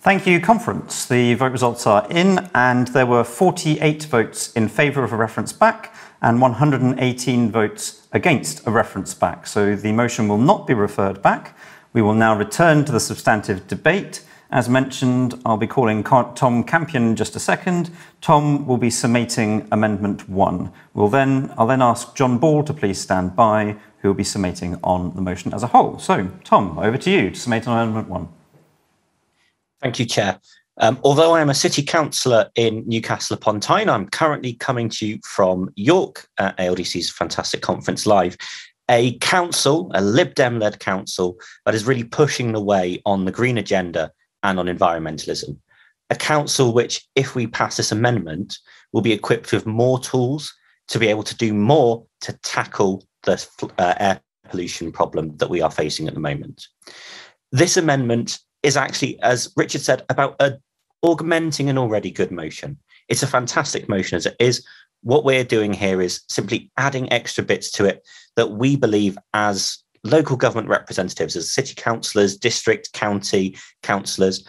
Thank you, conference. The vote results are in, and there were 48 votes in favour of a reference back and 118 votes against a reference back. So the motion will not be referred back. We will now return to the substantive debate. As mentioned, I'll be calling Tom Campion in just a second. Tom will be summating Amendment 1. I'll then ask John Ball to please stand by, who will be summating on the motion as a whole. So, Tom, over to you to summate on Amendment 1. Thank you, Chair. Although I am a city councillor in Newcastle upon Tyne, I'm currently coming to you from York at ALDC's fantastic conference live. A council, a Lib Dem-led council, that is really pushing the way on the green agenda and on environmentalism. A council which, if we pass this amendment, will be equipped with more tools to be able to do more to tackle the air pollution problem that we are facing at the moment. This amendment is actually, as Richard said, about augmenting an already good motion. It's a fantastic motion as it is. What we're doing here is simply adding extra bits to it that we believe as local government representatives, as city councillors, district, county councillors,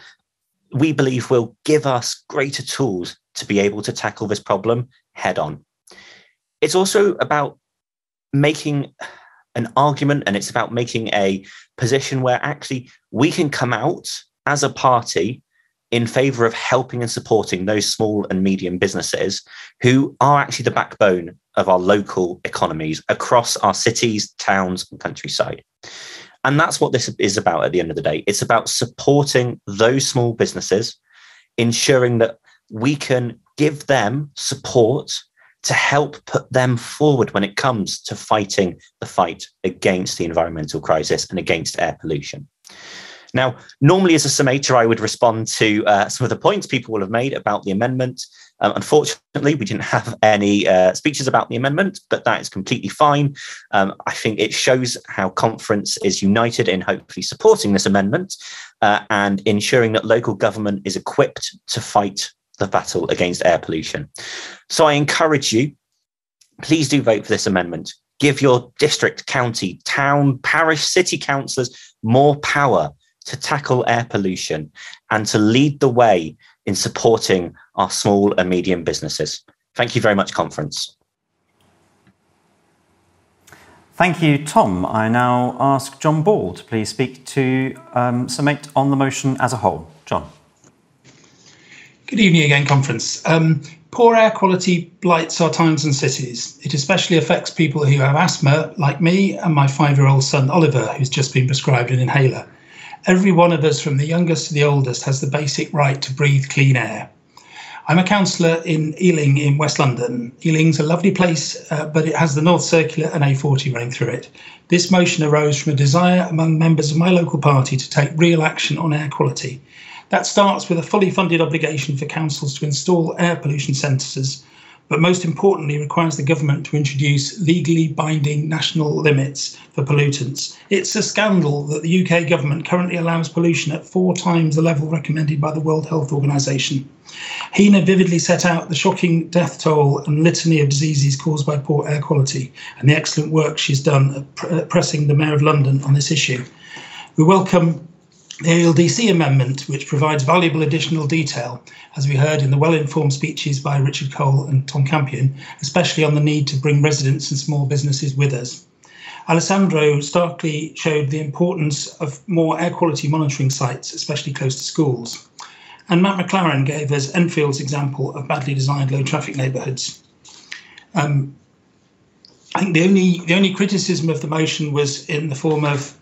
we believe will give us greater tools to be able to tackle this problem head on. It's also about making an argument, and it's about making a position where actually we can come out as a party in favour of helping and supporting those small and medium businesses who are actually the backbone of our local economies across our cities, towns and countryside. And that's what this is about at the end of the day. It's about supporting those small businesses, ensuring that we can give them support to help put them forward when it comes to fighting the fight against the environmental crisis and against air pollution. Now, normally as a summator, I would respond to some of the points people will have made about the amendment. Unfortunately, we didn't have any speeches about the amendment, but that is completely fine. I think it shows how conference is united in hopefully supporting this amendment and ensuring that local government is equipped to fight the battle against air pollution. So I encourage you, please do vote for this amendment. Give your district, county, town, parish, city councillors more power to tackle air pollution and to lead the way in supporting our small and medium businesses. Thank you very much, conference. Thank you, Tom. I now ask John Ball to please speak to summate on the motion as a whole. John. Good evening again, conference. Poor air quality blights our towns and cities. It especially affects people who have asthma, like me and my 5-year-old son Oliver, who's just been prescribed an inhaler. Every one of us, from the youngest to the oldest, has the basic right to breathe clean air. I'm a councillor in Ealing in West London. Ealing's a lovely place, but it has the North Circular and A40 running through it. This motion arose from a desire among members of my local party to take real action on air quality. That starts with a fully funded obligation for councils to install air pollution sensors, but most importantly requires the government to introduce legally binding national limits for pollutants. It's a scandal that the UK government currently allows pollution at 4 times the level recommended by the World Health Organization. Hina vividly set out the shocking death toll and litany of diseases caused by poor air quality and the excellent work she's done at pressing the Mayor of London on this issue. We welcome the ALDC amendment, which provides valuable additional detail, as we heard in the well-informed speeches by Richard Cole and Tom Campion, especially on the need to bring residents and small businesses with us. Alessandro starkly showed the importance of more air quality monitoring sites, especially close to schools. And Matt McLaren gave us Enfield's example of badly designed low traffic neighbourhoods. I think the only criticism of the motion was in the form of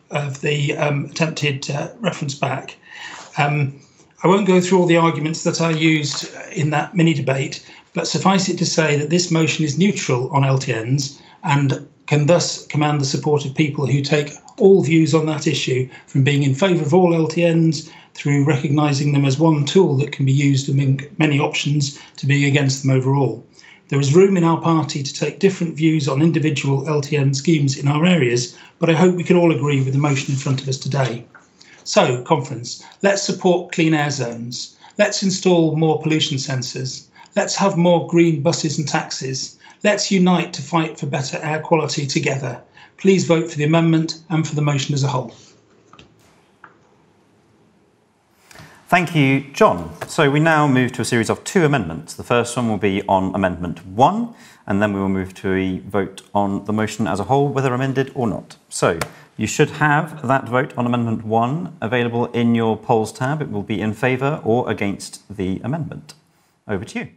the attempted reference back. I won't go through all the arguments that I used in that mini debate, but suffice it to say that this motion is neutral on LTNs and can thus command the support of people who take all views on that issue, from being in favour of all LTNs through recognising them as one tool that can be used among many options to being against them overall. There is room in our party to take different views on individual LTN schemes in our areas, but I hope we can all agree with the motion in front of us today. So, conference, let's support clean air zones. Let's install more pollution sensors. Let's have more green buses and taxis. Let's unite to fight for better air quality together. Please vote for the amendment and for the motion as a whole. Thank you, John. So we now move to a series of 2 amendments. The first one will be on Amendment 1, and then we will move to a vote on the motion as a whole, whether amended or not. So you should have that vote on Amendment 1 available in your polls tab. It will be in favour or against the amendment. Over to you.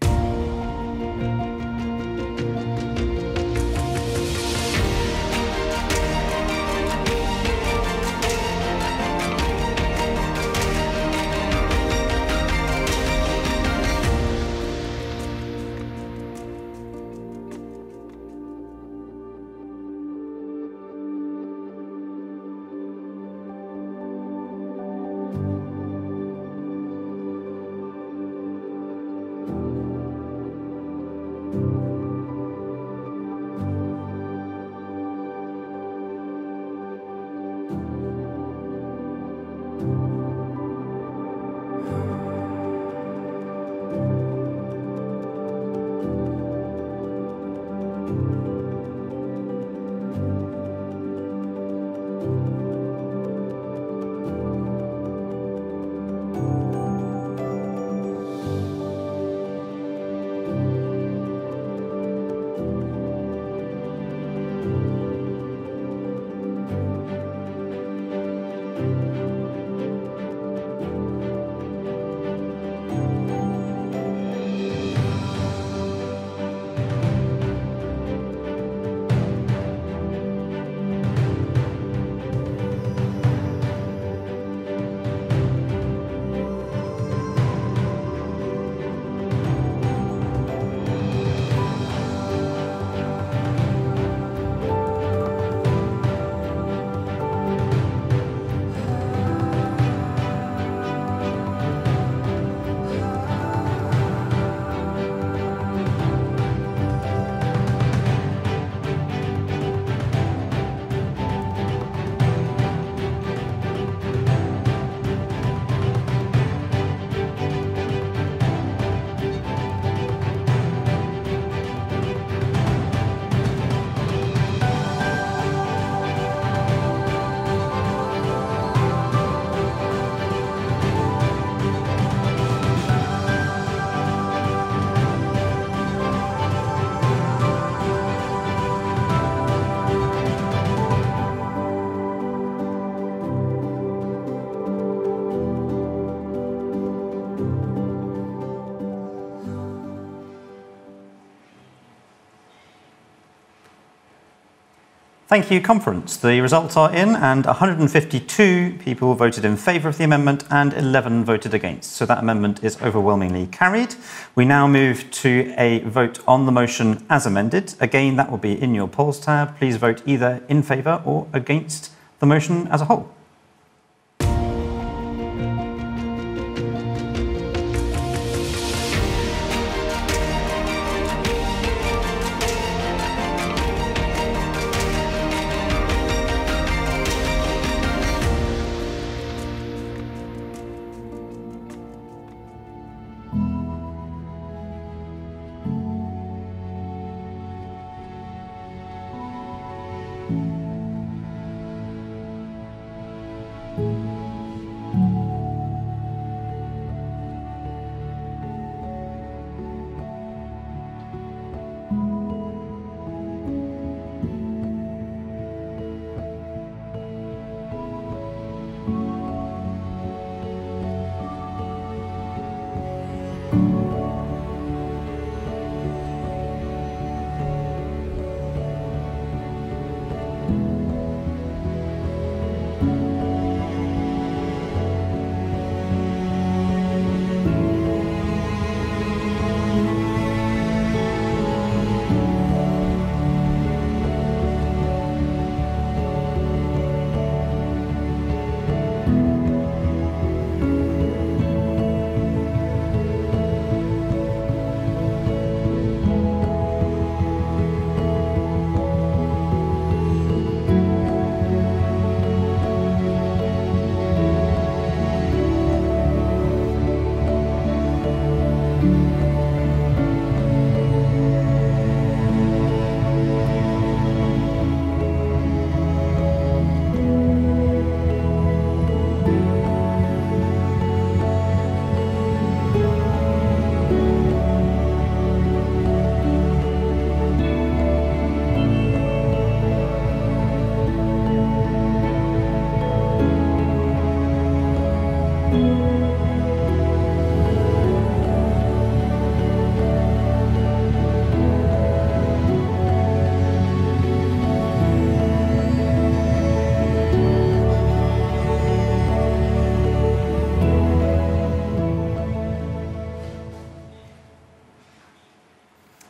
Thank you, conference. The results are in, and 152 people voted in favour of the amendment and 11 voted against. So that amendment is overwhelmingly carried. We now move to a vote on the motion as amended. Again, that will be in your polls tab. Please vote either in favour or against the motion as a whole.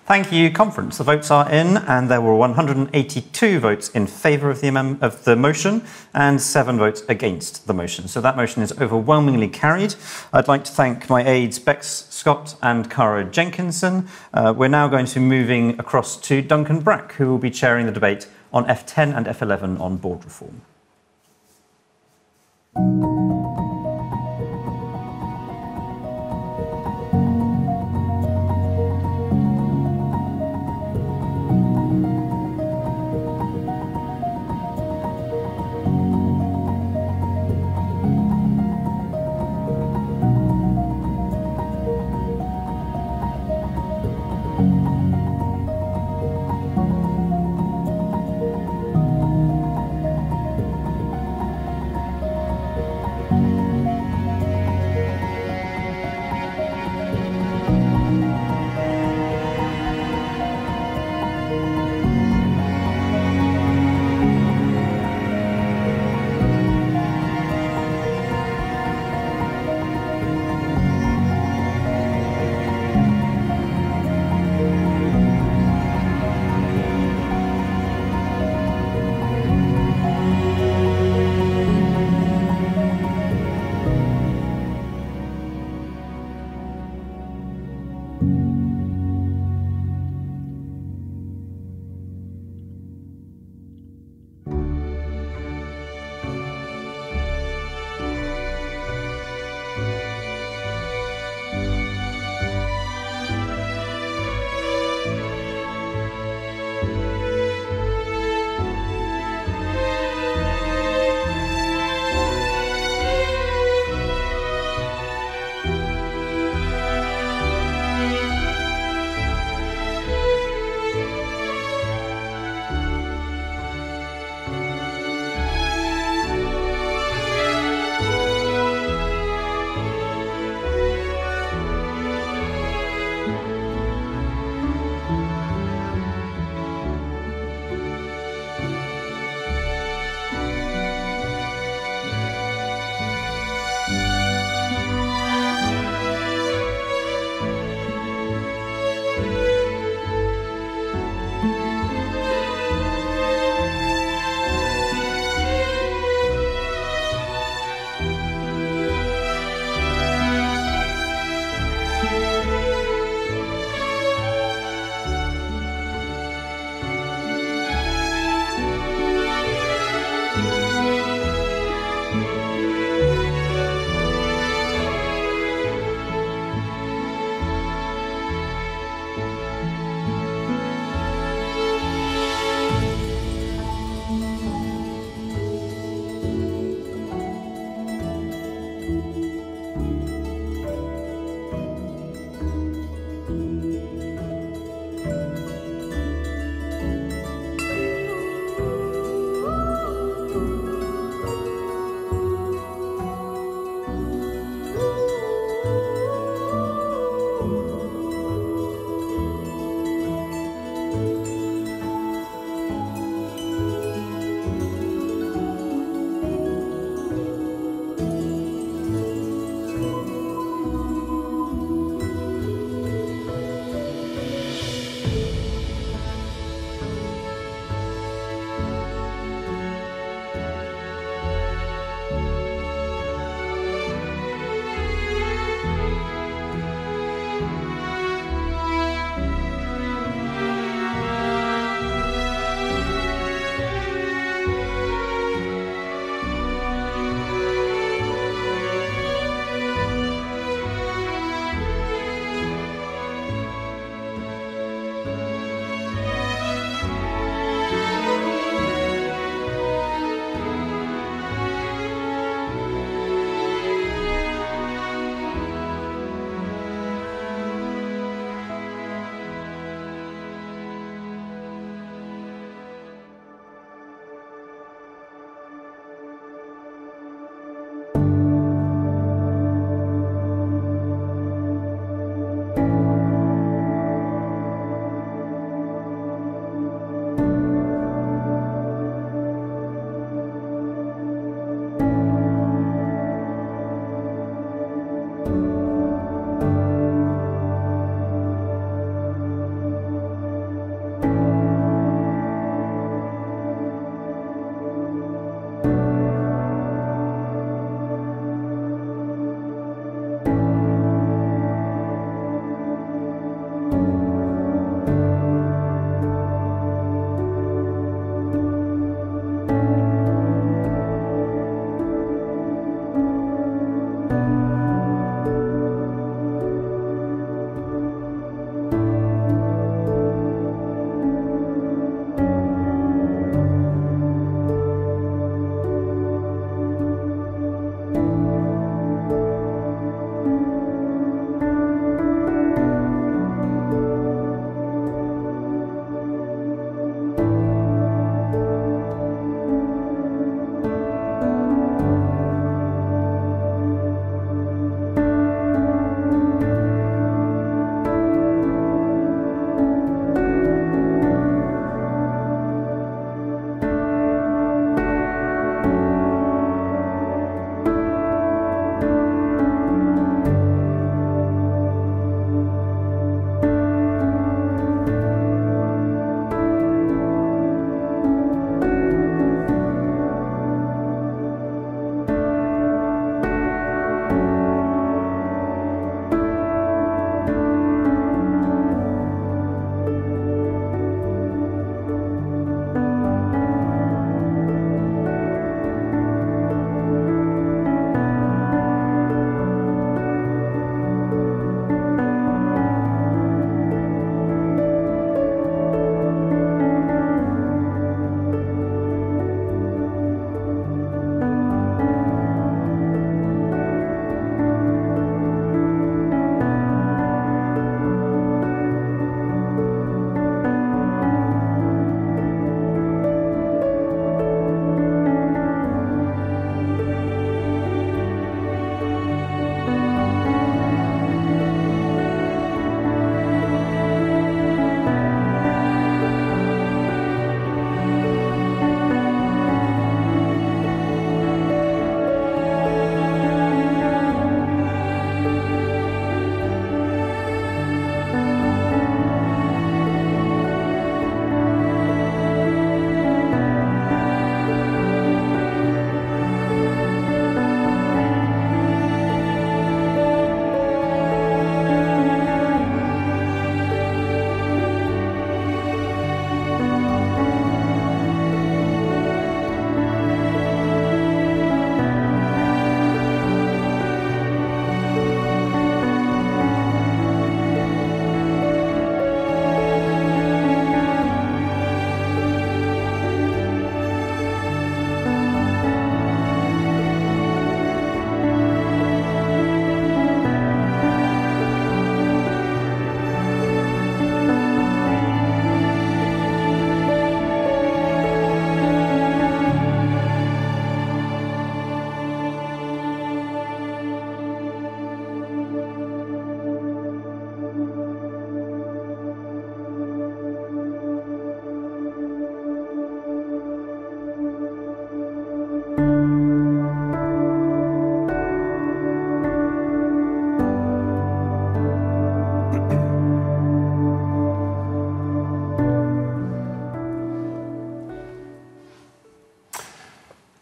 Thank you, conference. The votes are in, and there were 182 votes in favour of the motion and 7 votes against the motion. So that motion is overwhelmingly carried. I'd like to thank my aides Bex Scott and Cara Jenkinson. We're now going to be moving across to Duncan Brack, who will be chairing the debate on F10 and F11 on board reform.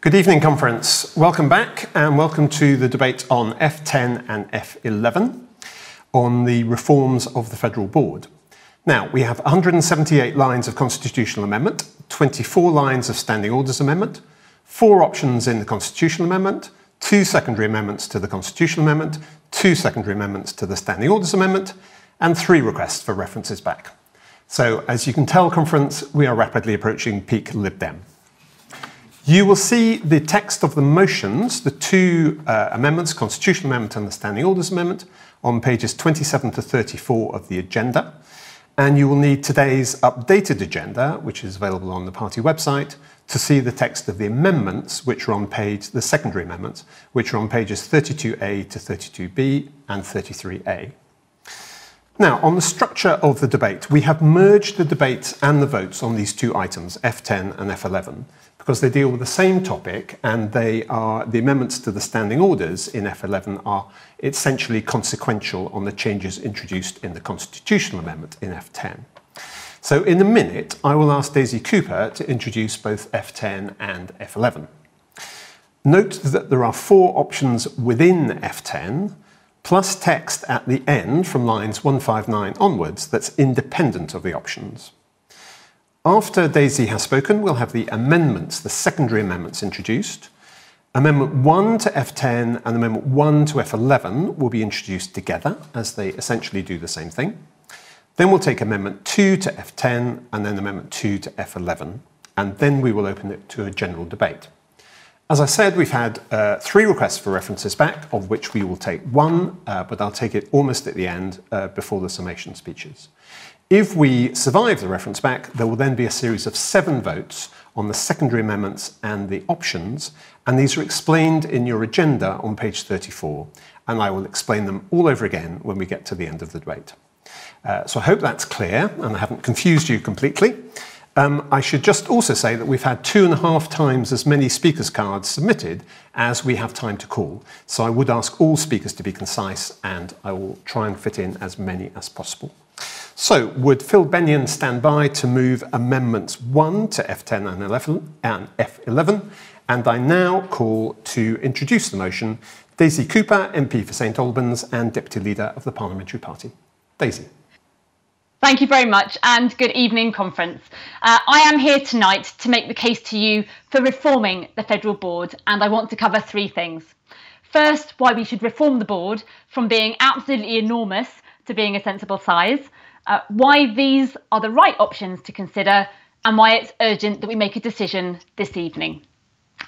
Good evening, conference. Welcome back and welcome to the debate on F10 and F11 on the reforms of the Federal Board. Now, we have 178 lines of constitutional amendment, 24 lines of standing orders amendment, 4 options in the constitutional amendment, 2 secondary amendments to the constitutional amendment, 2 secondary amendments to the standing orders amendment, and 3 requests for references back. So, as you can tell, conference, we are rapidly approaching peak Lib Dem. You will see the text of the motions, the 2 amendments, Constitutional Amendment and the Standing Orders Amendment, on pages 27 to 34 of the agenda. And you will need today's updated agenda, which is available on the party website, to see the text of the amendments, which are on the secondary amendments, which are on pages 32A to 32B and 33A. Now, on the structure of the debate, we have merged the debates and the votes on these 2 items, F10 and F11, because they deal with the same topic, and they are the amendments to the standing orders in F11 are essentially consequential on the changes introduced in the constitutional amendment in F10. So in a minute, I will ask Daisy Cooper to introduce both F10 and F11. Note that there are 4 options within F10, plus text at the end from lines 159 onwards that's independent of the options. After Daisy has spoken, we'll have the amendments, the secondary amendments introduced. Amendment 1 to F10 and Amendment 1 to F11 will be introduced together, as they essentially do the same thing. Then we'll take Amendment 2 to F10 and then Amendment 2 to F11, and then we will open it to a general debate. As I said, we've had 3 requests for references back, of which we will take 1, but I'll take it almost at the end before the summation speeches. If we survive the reference back, there will then be a series of 7 votes on the secondary amendments and the options, and these are explained in your agenda on page 34, and I will explain them all over again when we get to the end of the debate. So I hope that's clear, and I haven't confused you completely. I should just also say that we've had 2.5 times as many speakers' cards submitted as we have time to call, so I would ask all speakers to be concise, and I will try and fit in as many as possible. So, would Phil Bennion stand by to move amendments 1 to F10 and F11? And I now call to introduce the motion Daisy Cooper, MP for St Albans and Deputy Leader of the Parliamentary Party. Daisy. Thank you very much, and good evening, conference. I am here tonight to make the case to you for reforming the Federal Board, and I want to cover 3 things. First, why we should reform the board from being absolutely enormous to being a sensible size, why these are the right options to consider, and why it's urgent that we make a decision this evening.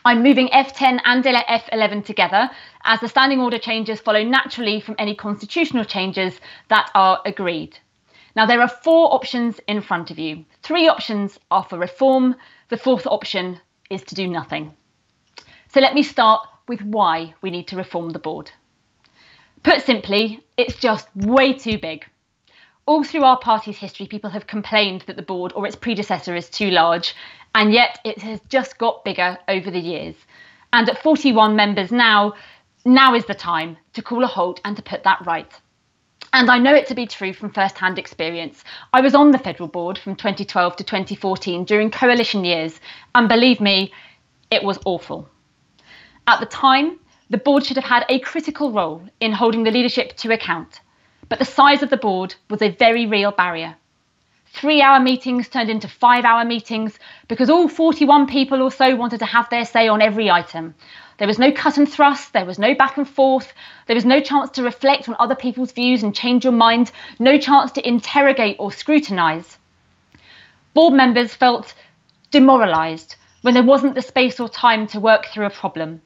I'm moving F10 and F11 together, as the standing order changes follow naturally from any constitutional changes that are agreed. Now, there are 4 options in front of you. 3 options are for reform. The 4th option is to do nothing. So let me start with why we need to reform the board. Put simply, it's just way too big. All through our party's history, people have complained that the board or its predecessor is too large, and yet it has just got bigger over the years. And at 41 members now is the time to call a halt and to put that right. And I know it to be true from first-hand experience. I was on the Federal Board from 2012 to 2014 during coalition years, and believe me, it was awful. At the time, the board should have had a critical role in holding the leadership to account, but the size of the board was a very real barrier. 3-hour meetings turned into 5-hour meetings because all 41 people or so wanted to have their say on every item. There was no cut and thrust, there was no back and forth, there was no chance to reflect on other people's views and change your mind, no chance to interrogate or scrutinise. Board members felt demoralised when there wasn't the space or time to work through a problem.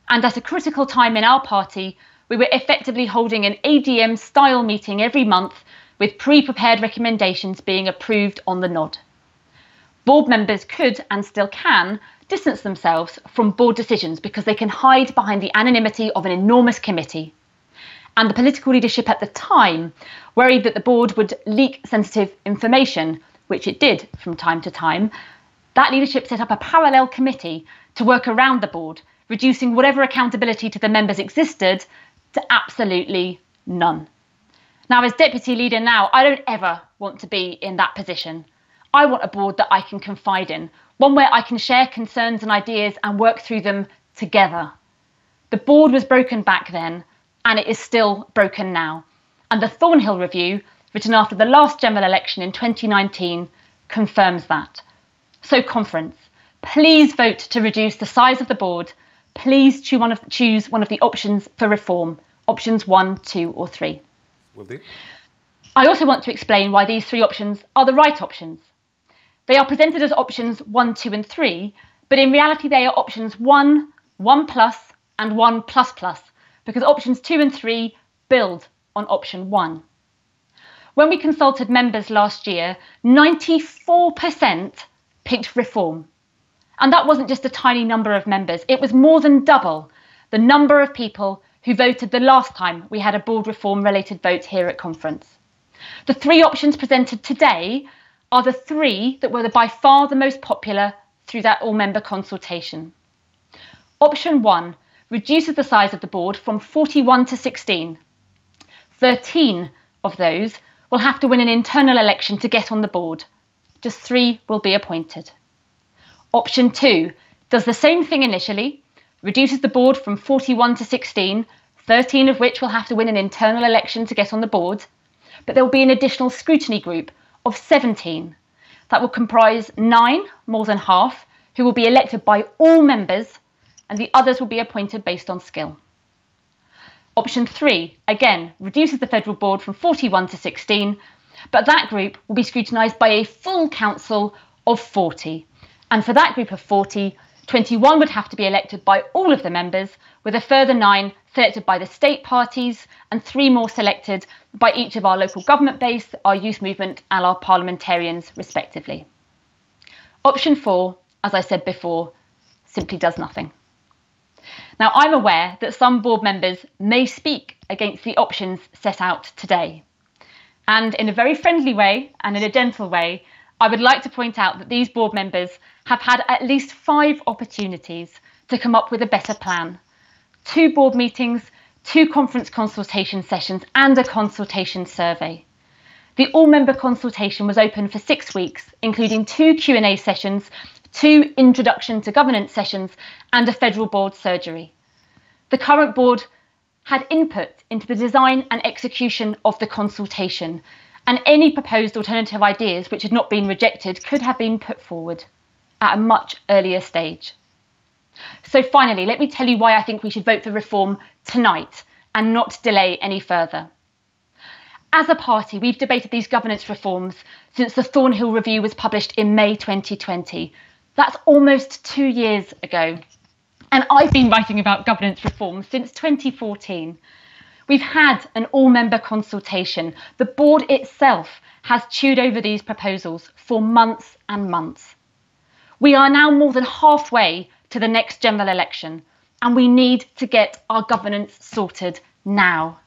And at a critical time in our party, we were effectively holding an ADM-style meeting every month with pre-prepared recommendations being approved on the nod. Board members could, and still can, distance themselves from board decisions because they can hide behind the anonymity of an enormous committee. And the political leadership at the time worried that the board would leak sensitive information, which it did from time to time. That leadership set up a parallel committee to work around the board, reducing whatever accountability to the members existed to absolutely none. Now, as deputy leader now, I don't ever want to be in that position. I want a board that I can confide in, one where I can share concerns and ideas and work through them together. The board was broken back then, and it is still broken now. And the Thornhill Review, written after the last general election in 2019, confirms that. So, conference, please vote to reduce the size of the board. Please choose one of the options for reform, options 1, 2 or 3. Will do. I also want to explain why these 3 options are the right options. They are presented as options 1, 2 and 3, but in reality they are options 1, 1 plus and 1 plus plus, because options 2 and 3 build on option 1. When we consulted members last year, 94% picked reform. And that wasn't just a tiny number of members, it was more than double the number of people who voted the last time we had a board reform related vote here at conference. The 3 options presented today are the 3 that were by far the most popular through that all-member consultation. Option 1 reduces the size of the board from 41 to 16. 13 of those will have to win an internal election to get on the board. Just 3 will be appointed. Option 2 does the same thing initially, reduces the board from 41 to 16, 13 of which will have to win an internal election to get on the board, but there will be an additional scrutiny group of 17. That will comprise 9, more than half, who will be elected by all members, and the others will be appointed based on skill. Option 3, again, reduces the federal board from 41 to 16, but that group will be scrutinised by a full council of 40. And for that group of 40, 21 would have to be elected by all of the members, with a further 9 selected by the state parties and 3 more selected by each of our local government base, our youth movement and our parliamentarians respectively. Option 4, as I said before, simply does nothing. Now, I'm aware that some board members may speak against the options set out today. And in a very friendly way and in a gentle way, I would like to point out that these board members have had at least 5 opportunities to come up with a better plan. 2 board meetings, 2 conference consultation sessions and a consultation survey. The all-member consultation was open for 6 weeks, including 2 Q&A sessions, 2 introduction to governance sessions and a federal board surgery. The current board had input into the design and execution of the consultation, and any proposed alternative ideas which had not been rejected could have been put forward at a much earlier stage. So finally, let me tell you why I think we should vote for reform tonight and not delay any further. As a party, we've debated these governance reforms since the Thornhill Review was published in May 2020. That's almost 2 years ago. And I've been writing about governance reform since 2014. We've had an all-member consultation. The board itself has chewed over these proposals for months and months. We are now more than halfway to the next general election, and we need to get our governance sorted now.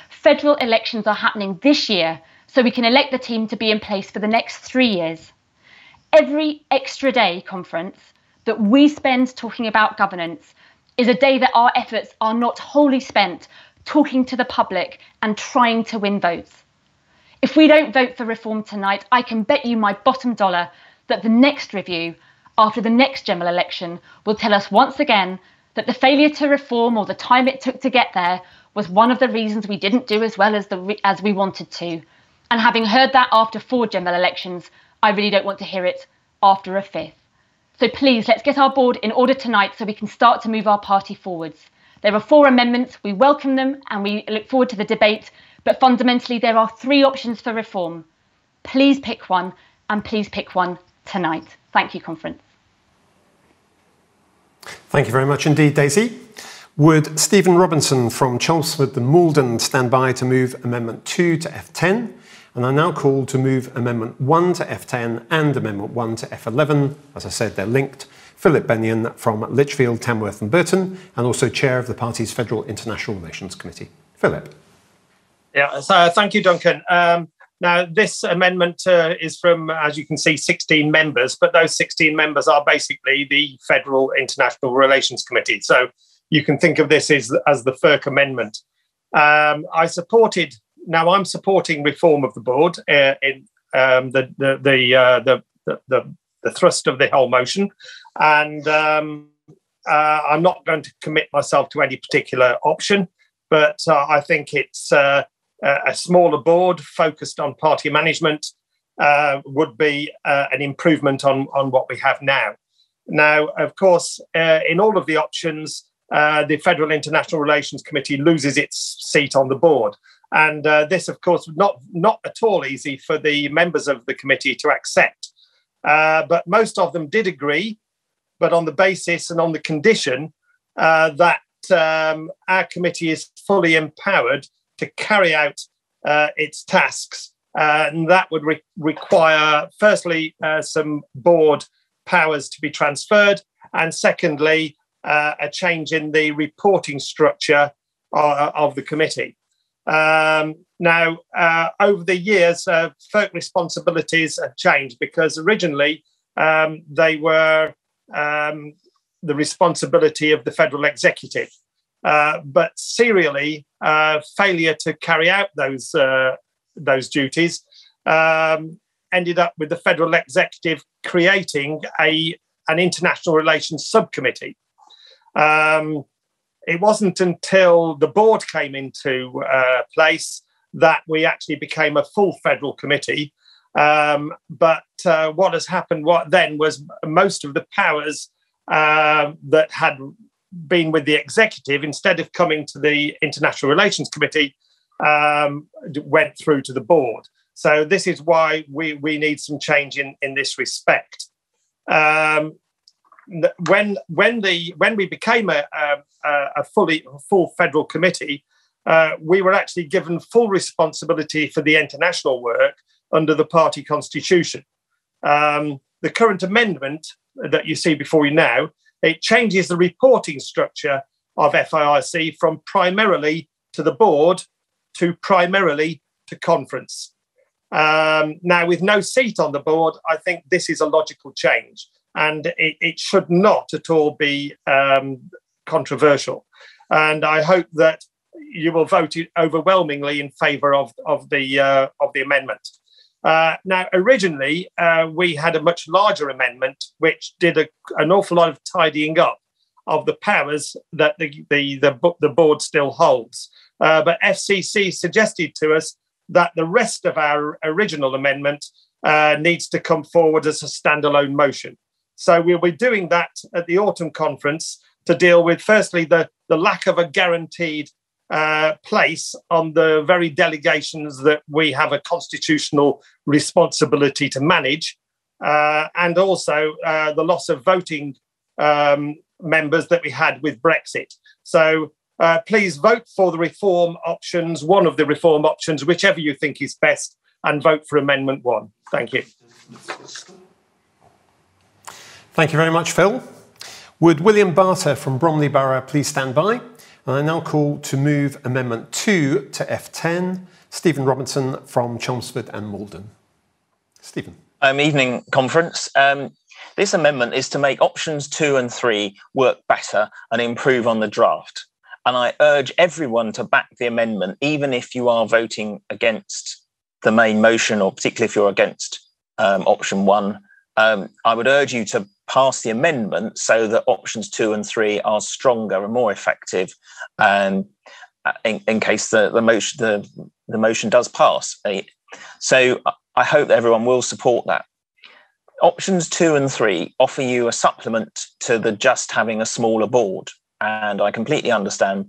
Federal elections are happening this year, so we can elect the team to be in place for the next 3 years. Every extra day conference that we spend talking about governance is a day that our efforts are not wholly spent talking to the public and trying to win votes. If we don't vote for reform tonight, I can bet you my bottom dollar that the next review, after the next general election, will tell us once again that the failure to reform or the time it took to get there was one of the reasons we didn't do as well as we wanted to. And having heard that after 4 general elections, I really don't want to hear it after a 5th. So please, let's get our board in order tonight so we can start to move our party forwards. There are 4 amendments, we welcome them and we look forward to the debate, but fundamentally there are 3 options for reform. Please pick one, and please pick one tonight. Thank you, conference. Thank you very much indeed, Daisy. Would Stephen Robinson from Chelmsford and Malden stand by to move Amendment 2 to F10? And I now call to move Amendment 1 to F10 and Amendment 1 to F11. As I said, they're linked. Philip Bennion from Lichfield, Tamworth and Burton, and also Chair of the party's Federal International Relations Committee. Philip. Yeah, so thank you, Duncan. Now, this amendment is from, as you can see, 16 members, but those 16 members are basically the Federal International Relations Committee. So you can think of this as the FERC amendment. I'm supporting reform of the board in the thrust of the whole motion, and I'm not going to commit myself to any particular option, but I think it's a smaller board focused on party management would be an improvement on what we have now. Now, of course, in all of the options, the Federal International Relations Committee loses its seat on the board. And this, of course, not at all easy for the members of the committee to accept. But most of them did agree, but on the basis and on the condition that our committee is fully empowered to carry out its tasks. And that would require, firstly, some board powers to be transferred, and secondly, a change in the reporting structure of the committee. Now, over the years, FERC responsibilities have changed, because originally they were the responsibility of the federal executive. But serially, failure to carry out those duties ended up with the federal executive creating an international relations subcommittee. It wasn't until the board came into place that we actually became a full federal committee. But what has happened then was most of the powers that had been with the executive, instead of coming to the International Relations Committee, went through to the board. So this is why we need some change in this respect. When we became a full federal committee, we were actually given full responsibility for the international work under the party constitution. The current amendment that you see before you now, it changes the reporting structure of FIRC from primarily to the board to primarily to conference. Now, with no seat on the board, I think this is a logical change, and it should not at all be controversial. And I hope that you will vote overwhelmingly in favour of the amendment. Now, originally, we had a much larger amendment, which did an awful lot of tidying up of the powers that the board still holds. But FCC suggested to us that the rest of our original amendment needs to come forward as a standalone motion. So we'll be doing that at the autumn conference to deal with, firstly, the lack of a guaranteed place on the very delegations that we have a constitutional responsibility to manage, and also the loss of voting members that we had with Brexit. So please vote for the reform options, one of the reform options, whichever you think is best, and vote for Amendment 1. Thank you. Thank you very much, Phil. Would William Barter from Bromley Borough please stand by? And I now call to move Amendment 2 to F10, Stephen Robinson from Chelmsford and Malden. Stephen. Evening, conference. This amendment is to make options 2 and 3 work better and improve on the draft. And I urge everyone to back the amendment, even if you are voting against the main motion, or particularly if you're against option 1. I would urge you to pass the amendment so that options 2 and 3 are stronger and more effective, in case the motion does pass. So I hope that everyone will support that. Options 2 and 3 offer you a supplement to the just having a smaller board, and I completely understand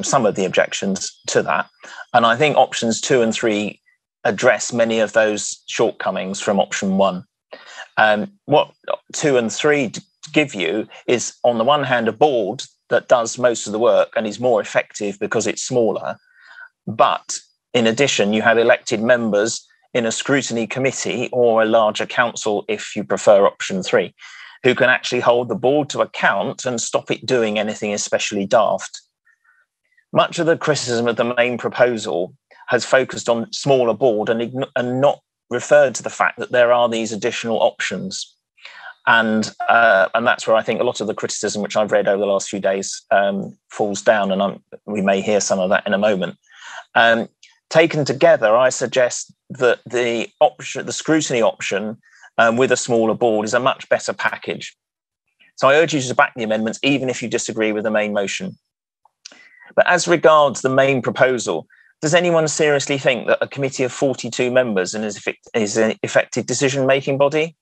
some of the objections to that. And I think options 2 and 3 address many of those shortcomings from option 1. What 2 and 3 give you is, on the one hand, a board that does most of the work and is more effective because it's smaller. But in addition, you have elected members in a scrutiny committee or a larger council, if you prefer option 3, who can actually hold the board to account and stop it doing anything especially daft. Much of the criticism of the main proposal has focused on smaller board and not referred to the fact that there are these additional options. And that's where I think a lot of the criticism, which I've read over the last few days, falls down, and we may hear some of that in a moment. Taken together, I suggest that the scrutiny option with a smaller board is a much better package. So I urge you to back the amendments, even if you disagree with the main motion. But as regards the main proposal, does anyone seriously think that a committee of 42 members is an effective decision-making body?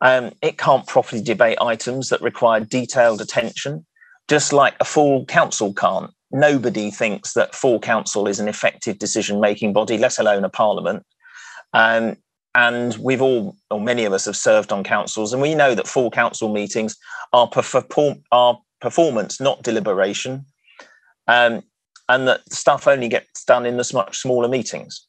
It can't properly debate items that require detailed attention, just like a full council can't. Nobody thinks that full council is an effective decision-making body, let alone a parliament. And we've all, or many of us, have served on councils, and we know that full council meetings are performance, not deliberation. And that stuff only gets done in the much smaller meetings.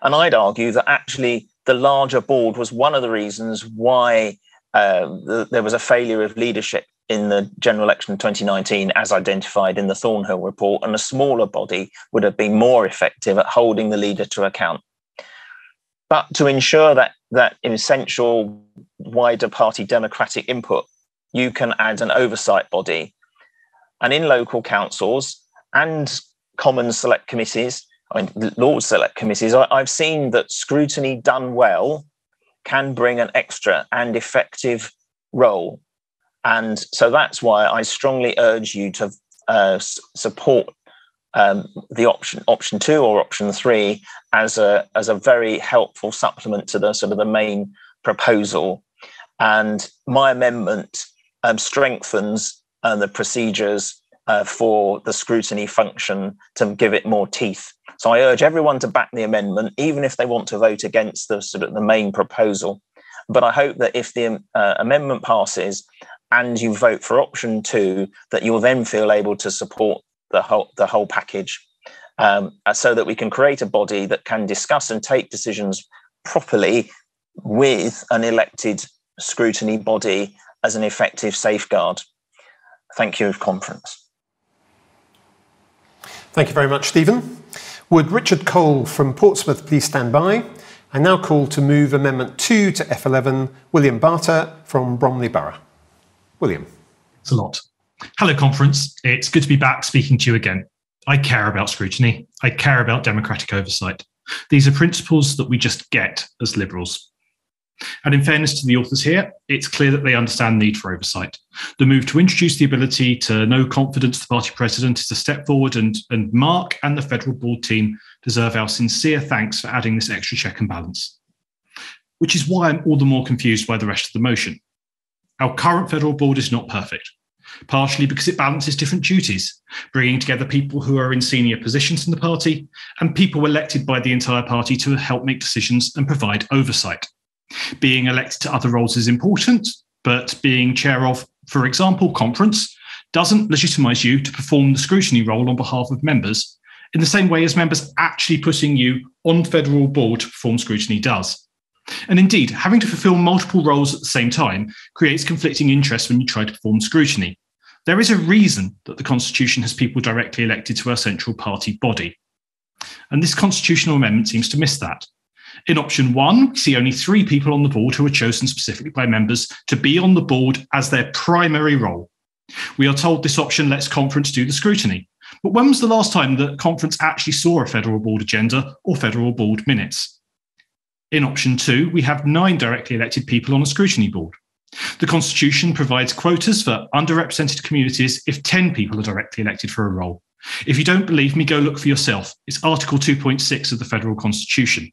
And I'd argue that actually the larger board was one of the reasons why there was a failure of leadership in the general election of 2019, as identified in the Thornhill report, and a smaller body would have been more effective at holding the leader to account. But to ensure that essential wider party democratic input you can add an oversight body. And in local councils and common select committees, Lord select committees, I've seen that scrutiny done well can bring an extra and effective role. And so that's why I strongly urge you to support the option 2 or option 3 as a very helpful supplement to the sort of the main proposal. And my amendment strengthens the procedures for the scrutiny function to give it more teeth. So I urge everyone to back the amendment, even if they want to vote against the sort of the main proposal. But I hope that if the amendment passes and you vote for option 2, that you'll then feel able to support the whole package, so that we can create a body that can discuss and take decisions properly with an elected scrutiny body as an effective safeguard. Thank you, conference. Thank you very much, Stephen. Would Richard Cole from Portsmouth please stand by? I now call to move Amendment 2 to F11, William Barter from Bromley Borough. William. Thanks a lot. Hello, conference. It's good to be back speaking to you again. I care about scrutiny. I care about democratic oversight. These are principles that we just get as Liberals. And in fairness to the authors here, it's clear that they understand the need for oversight. The move to introduce the ability to know confidence the party president is a step forward, and Mark and the federal board team deserve our sincere thanks for adding this extra check and balance. Which is why I'm all the more confused by the rest of the motion. Our current federal board is not perfect, partially because it balances different duties, bringing together people who are in senior positions in the party and people elected by the entire party to help make decisions and provide oversight. Being elected to other roles is important, but being chair of, for example, conference, doesn't legitimise you to perform the scrutiny role on behalf of members in the same way as members actually putting you on federal board to perform scrutiny does. And indeed, having to fulfil multiple roles at the same time creates conflicting interests when you try to perform scrutiny. There is a reason that the Constitution has people directly elected to our central party body. And this constitutional amendment seems to miss that. In option 1, we see only 3 people on the board who are chosen specifically by members to be on the board as their primary role. We are told this option lets conference do the scrutiny. But when was the last time that conference actually saw a federal board agenda or federal board minutes? In option 2, we have 9 directly elected people on a scrutiny board. The Constitution provides quotas for underrepresented communities if 10 people are directly elected for a role. If you don't believe me, go look for yourself. It's Article 2.6 of the Federal Constitution.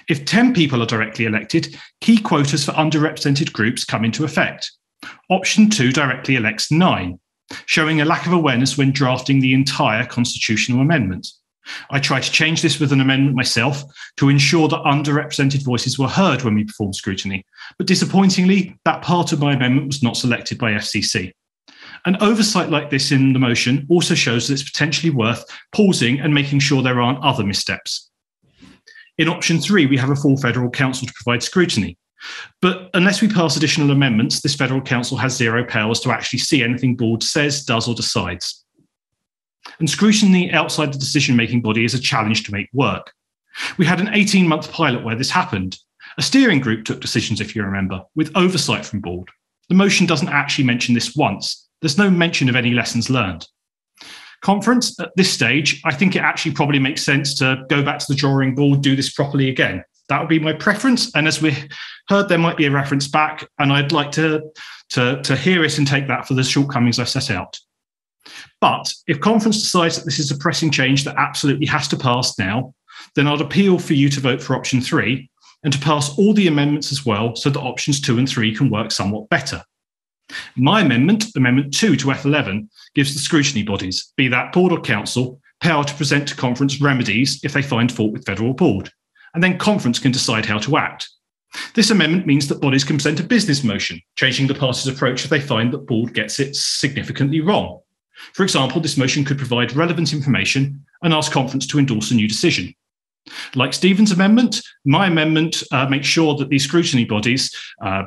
If 10 people are directly elected, key quotas for underrepresented groups come into effect. Option 2 directly elects 9, showing a lack of awareness when drafting the entire constitutional amendment. I tried to change this with an amendment myself to ensure that underrepresented voices were heard when we performed scrutiny, but disappointingly, that part of my amendment was not selected by FCC. An oversight like this in the motion also shows that it's potentially worth pausing and making sure there aren't other missteps. In option 3, we have a full federal council to provide scrutiny. But unless we pass additional amendments, this federal council has zero powers to actually see anything board says, does, or decides. And scrutiny outside the decision-making body is a challenge to make work. We had an 18-month pilot where this happened. A steering group took decisions, if you remember, with oversight from board. The motion doesn't actually mention this once. There's no mention of any lessons learned. Conference, at this stage, I think it actually probably makes sense to go back to the drawing board, do this properly again. That would be my preference. And as we heard, there might be a reference back, and I'd like to hear it and take that for the shortcomings I set out. But if conference decides that this is a pressing change that absolutely has to pass now, then I'd appeal for you to vote for option 3 and to pass all the amendments as well so that options 2 and 3 can work somewhat better. My amendment, Amendment 2 to F11, gives the scrutiny bodies, be that board or council, power to present to conference remedies if they find fault with federal board, and then conference can decide how to act. This amendment means that bodies can present a business motion, changing the party's approach if they find that board gets it significantly wrong. For example, this motion could provide relevant information and ask conference to endorse a new decision. Like Stephen's amendment, my amendment makes sure that these scrutiny bodies,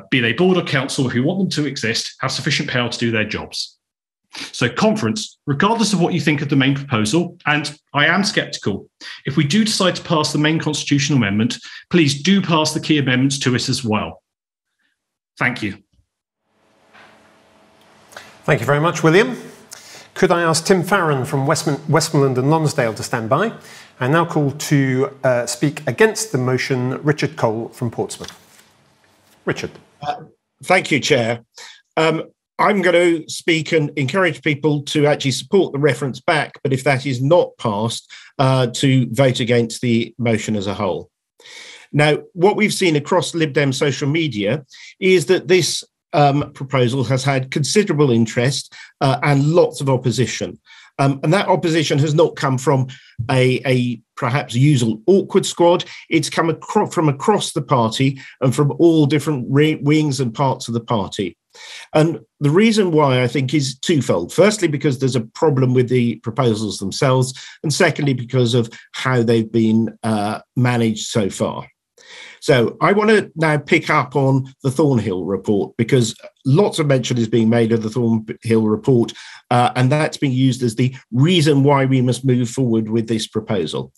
be they board or council, who want them to exist, have sufficient power to do their jobs. So conference, regardless of what you think of the main proposal, and I am sceptical, if we do decide to pass the main constitutional amendment, please do pass the key amendments to it as well. Thank you. Thank you very much, William. Could I ask Tim Farron from Westmoreland and Lonsdale to stand by? I now call to speak against the motion Richard Cole from Portsmouth. Richard. Thank you, Chair. I'm going to speak and encourage people to actually support the reference back, but if that is not passed, to vote against the motion as a whole. Now, what we've seen across Lib Dem social media is that this proposal has had considerable interest and lots of opposition. And that opposition has not come from a perhaps usual awkward squad. It's come from across the party and from all different wings and parts of the party. And the reason why I think is twofold. Firstly, because there's a problem with the proposals themselves. And secondly, because of how they've been managed so far. So I want to now pick up on the Thornhill report, because lots of mention is being made of the Thornhill report, and that's being used as the reason why we must move forward with this proposal.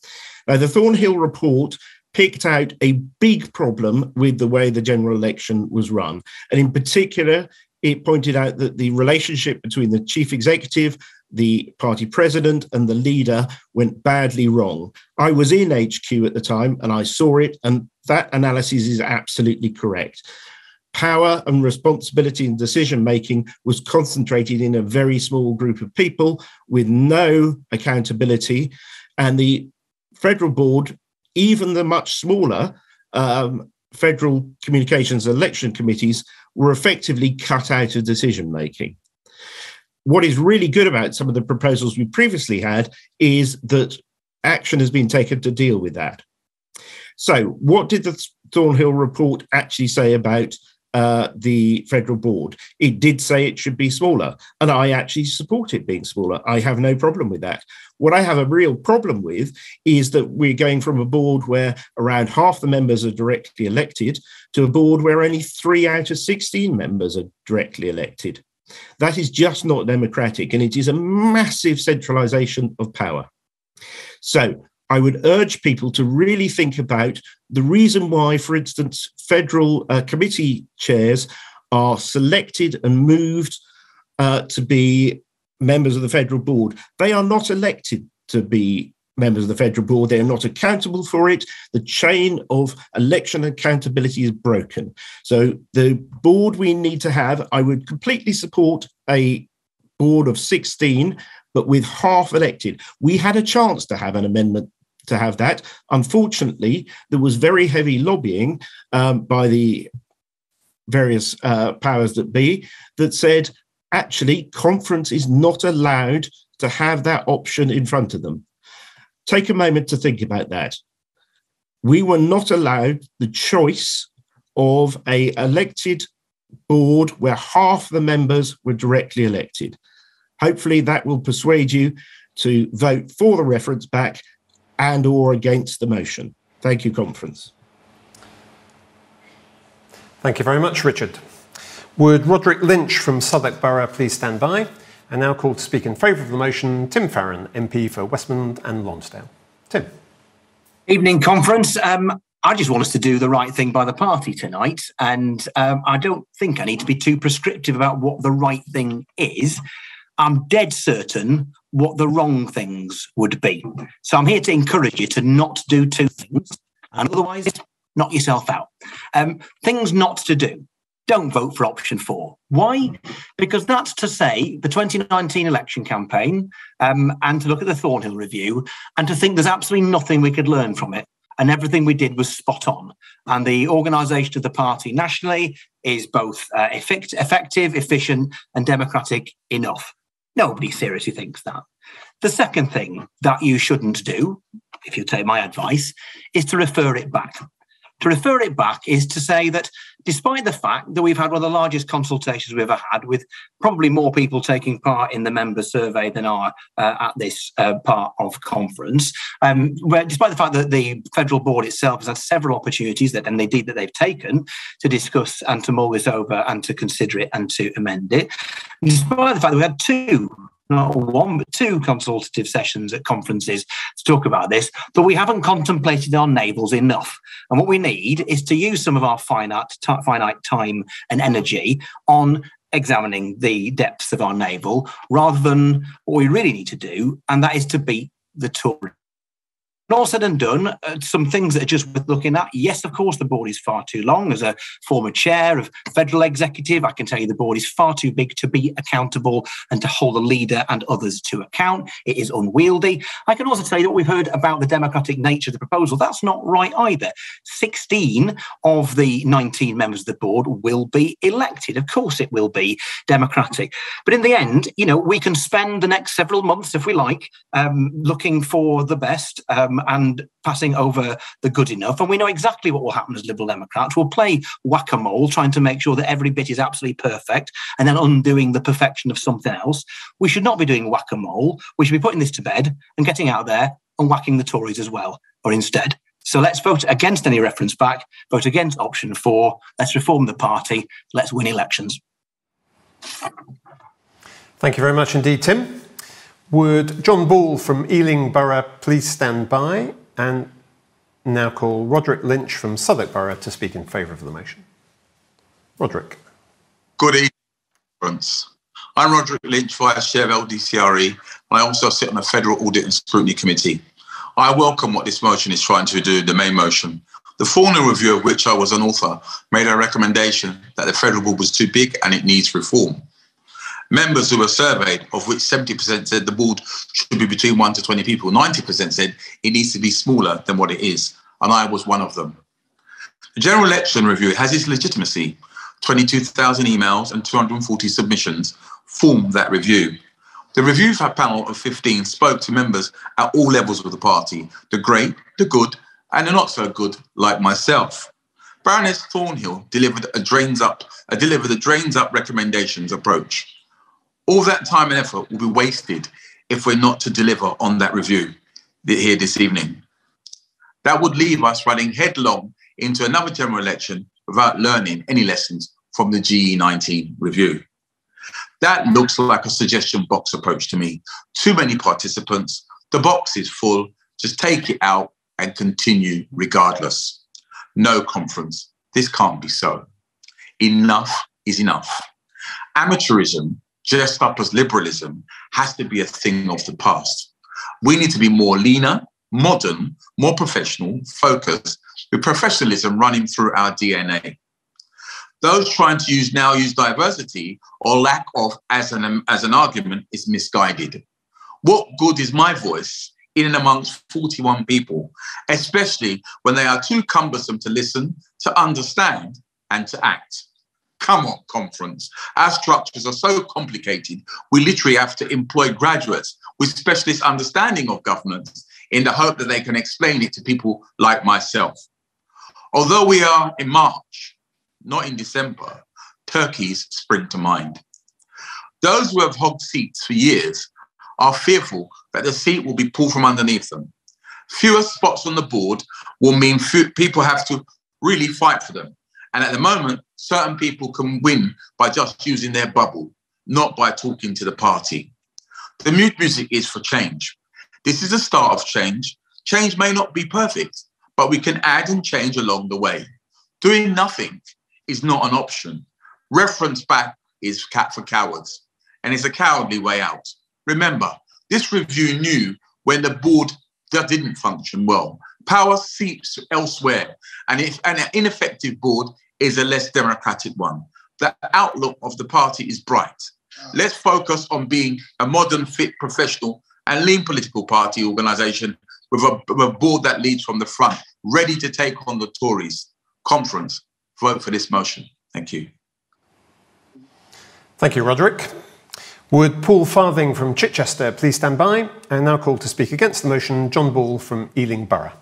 Now, the Thornhill report picked out a big problem with the way the general election was run. And in particular, it pointed out that the relationship between the chief executive, the party president and the leader went badly wrong. I was in HQ at the time and I saw it, and that analysis is absolutely correct. Power and responsibility and decision-making was concentrated in a very small group of people with no accountability. And the federal board, even the much smaller federal communications and election committees, were effectively cut out of decision-making. What is really good about some of the proposals we previously had is that action has been taken to deal with that. So what did the Thornhill report actually say about the federal board? It did say it should be smaller, and I actually support it being smaller. I have no problem with that. What I have a real problem with is that we're going from a board where around half the members are directly elected to a board where only 3 out of 16 members are directly elected. That is just not democratic, and it is a massive centralisation of power. So I would urge people to really think about the reason why, for instance, federal committee chairs are selected and moved to be members of the federal board. They are not elected to be members of the federal board. They are not accountable for it. The chain of election accountability is broken. So the board we need to have, I would completely support a board of 16, but with half elected. We had a chance to have an amendment to have that. Unfortunately, there was very heavy lobbying by the various powers that be that said, actually, conference is not allowed to have that option in front of them. Take a moment to think about that. We were not allowed the choice of an elected board where half the members were directly elected. Hopefully that will persuade you to vote for the reference back and or against the motion. Thank you, conference. Thank you very much, Richard. Would Roderick Lynch from Southwark Borough please stand by? And now called to speak in favour of the motion, Tim Farron, MP for Westmoreland and Lonsdale. Tim. Evening, conference. I just want us to do the right thing by the party tonight, and I don't think I need to be too prescriptive about what the right thing is. I'm dead certain what the wrong things would be. So I'm here to encourage you to not do two things, and otherwise knock yourself out. Things not to do. Don't vote for option 4. Why? Because that's to say the 2019 election campaign and to look at the Thornhill review and to think there's absolutely nothing we could learn from it. And everything we did was spot on. And the organisation of the party nationally is both effective, efficient and democratic enough. Nobody seriously thinks that. The second thing that you shouldn't do, if you take my advice, is to refer it back. To refer it back is to say that despite the fact that we've had one of the largest consultations we've ever had, with probably more people taking part in the member survey than are at this part of conference, where despite the fact that the federal board itself has had several opportunities that they've taken to discuss and to mull this over and to consider it and to amend it, despite the fact that we had not one, but 2 consultative sessions at conferences to talk about this, but we haven't contemplated our navels enough. And what we need is to use some of our finite time and energy on examining the depths of our navel rather than what we really need to do, and that is to beat the Tories. And all said and done, some things that are just worth looking at. Yes, of course, the board is far too long. As a former chair of federal executive, I can tell you the board is far too big to be accountable and to hold the leader and others to account. It is unwieldy. I can also tell you what we've heard about the democratic nature of the proposal. That's not right either. 16 of the 19 members of the board will be elected. Of course, it will be democratic. But in the end, we can spend the next several months, if we like, looking for the best, and passing over the good enough. And we know exactly what will happen as Liberal Democrats. We'll play whack-a-mole, trying to make sure that every bit is absolutely perfect and then undoing the perfection of something else. We should not be doing whack-a-mole. We should be putting this to bed and getting out there and whacking the Tories as well, or instead. So let's vote against any reference back, vote against option 4. Let's reform the party. Let's win elections. Thank you very much indeed, Tim. Would John Ball from Ealing Borough please stand by, and now call Roderick Lynch from Southwark Borough to speak in favour of the motion. Roderick. Good evening. I'm Roderick Lynch, Vice Chair of LDCRE, and I also sit on the Federal Audit and Scrutiny Committee. I welcome what this motion is trying to do, the main motion. The formal review of which I was an author made a recommendation that the Federal Board was too big and it needs reform. Members who were surveyed, of which 70% said the board should be between 1 to 20 people, 90% said it needs to be smaller than what it is, and I was one of them. The General Election Review has its legitimacy. 22,000 emails and 240 submissions form that review. The review panel of 15 spoke to members at all levels of the party, the great, the good, and the not so good, like myself. Baroness Thornhill delivered a drains up recommendations approach. All that time and effort will be wasted if we're not to deliver on that review here this evening. That would leave us running headlong into another general election without learning any lessons from the GE19 review. That looks like a suggestion box approach to me. Too many participants, the box is full, just take it out and continue regardless. No conference, this can't be so. Enough is enough. Amateurism, dressed up as liberalism, has to be a thing of the past. We need to be more leaner, modern, more professional, focused, with professionalism running through our DNA. Those trying to use diversity or lack of as an argument is misguided. What good is my voice in and amongst 41 people, especially when they are too cumbersome to listen, to understand, and to act? Come on, conference. Our structures are so complicated, we literally have to employ graduates with specialist understanding of governance in the hope that they can explain it to people like myself. Although we are in March, not in December, turkeys spring to mind. Those who have hogged seats for years are fearful that the seat will be pulled from underneath them. Fewer spots on the board will mean people have to really fight for them. And at the moment, certain people can win by just using their bubble, not by talking to the party. The mood music is for change. This is the start of change. Change may not be perfect, but we can add and change along the way. Doing nothing is not an option. Reference back is for cowards, and it's a cowardly way out. Remember, this review knew when the board didn't function well. Power seeps elsewhere, and an ineffective board is a less democratic one. The outlook of the party is bright. Let's focus on being a modern, fit, professional, and lean political party organisation with a board that leads from the front, ready to take on the Tories. Conference, vote for this motion. Thank you. Thank you, Roderick. Would Paul Farthing from Chichester please stand by, and now call to speak against the motion John Ball from Ealing Borough.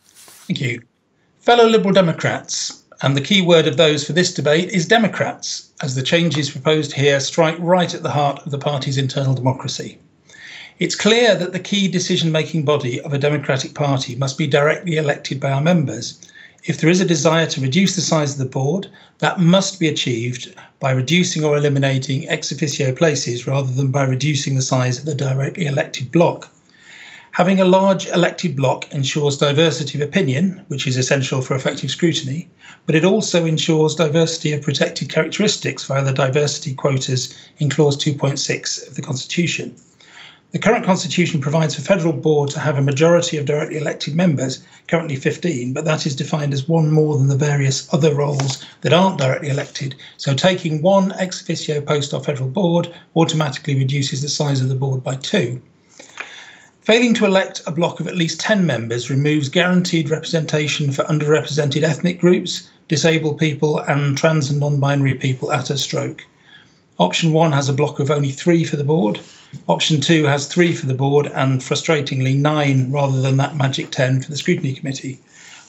Thank you. Fellow Liberal Democrats, and the key word of those for this debate is Democrats, as the changes proposed here strike right at the heart of the party's internal democracy. It's clear that the key decision-making body of a democratic party must be directly elected by our members. If there is a desire to reduce the size of the board, that must be achieved by reducing or eliminating ex officio places rather than by reducing the size of the directly elected block. Having a large elected block ensures diversity of opinion, which is essential for effective scrutiny, but it also ensures diversity of protected characteristics via the diversity quotas in clause 2.6 of the Constitution. The current Constitution provides for Federal Board to have a majority of directly elected members, currently 15, but that is defined as one more than the various other roles that aren't directly elected. So taking one ex officio post off Federal Board automatically reduces the size of the board by 2. Failing to elect a block of at least 10 members removes guaranteed representation for underrepresented ethnic groups, disabled people, and trans and non-binary people at a stroke. Option 1 has a block of only 3 for the board. Option 2 has 3 for the board and, frustratingly, 9 rather than that magic 10 for the Scrutiny Committee.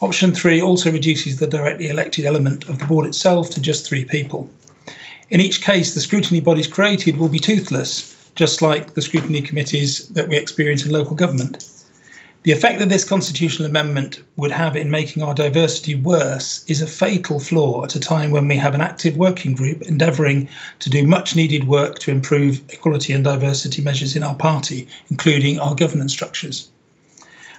Option 3 also reduces the directly elected element of the board itself to just 3 people. In each case, the scrutiny bodies created will be toothless, just like the scrutiny committees that we experience in local government. The effect that this constitutional amendment would have in making our diversity worse is a fatal flaw at a time when we have an active working group endeavouring to do much needed work to improve equality and diversity measures in our party, including our governance structures.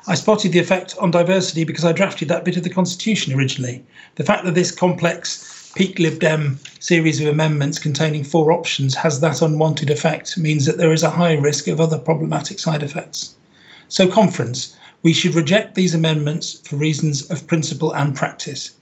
I spotted the effect on diversity because I drafted that bit of the Constitution originally. The fact that this complex peak Lib Dem series of amendments containing 4 options has that unwanted effect means that there is a high risk of other problematic side effects. So, Conference, we should reject these amendments for reasons of principle and practice.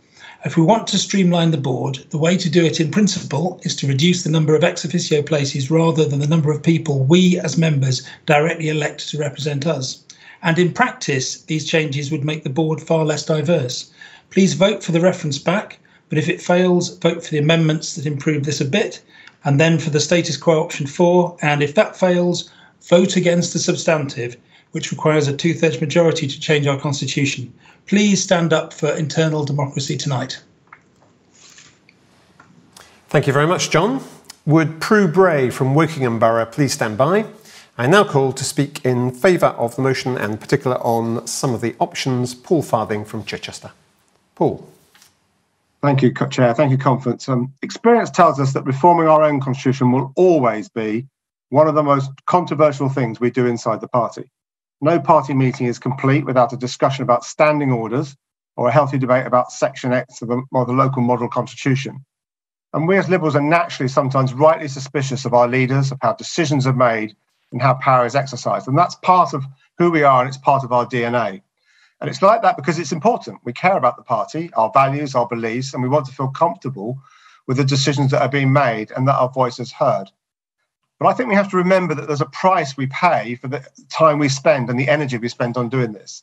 If we want to streamline the board, the way to do it in principle is to reduce the number of ex officio places rather than the number of people we as members directly elect to represent us. And in practice, these changes would make the board far less diverse. Please vote for the reference back, but if it fails, vote for the amendments that improve this a bit, and then for the status quo option 4, and if that fails, vote against the substantive, which requires a 2/3 majority to change our constitution. Please stand up for internal democracy tonight. Thank you very much, John. Would Prue Bray from Wokingham Borough please stand by? I now call to speak in favour of the motion and in particular on some of the options, Paul Farthing from Chichester. Paul. Thank you, Chair. Thank you, Conference. Experience tells us that reforming our own constitution will always be one of the most controversial things we do inside the party. No party meeting is complete without a discussion about standing orders or a healthy debate about Section X of the local model constitution. And we as Liberals are naturally sometimes rightly suspicious of our leaders, of how decisions are made and how power is exercised. And that's part of who we are and it's part of our DNA. And it's like that because it's important. We care about the party, our values, our beliefs, and we want to feel comfortable with the decisions that are being made and that our voice is heard. But I think we have to remember that there's a price we pay for the time we spend and the energy we spend on doing this.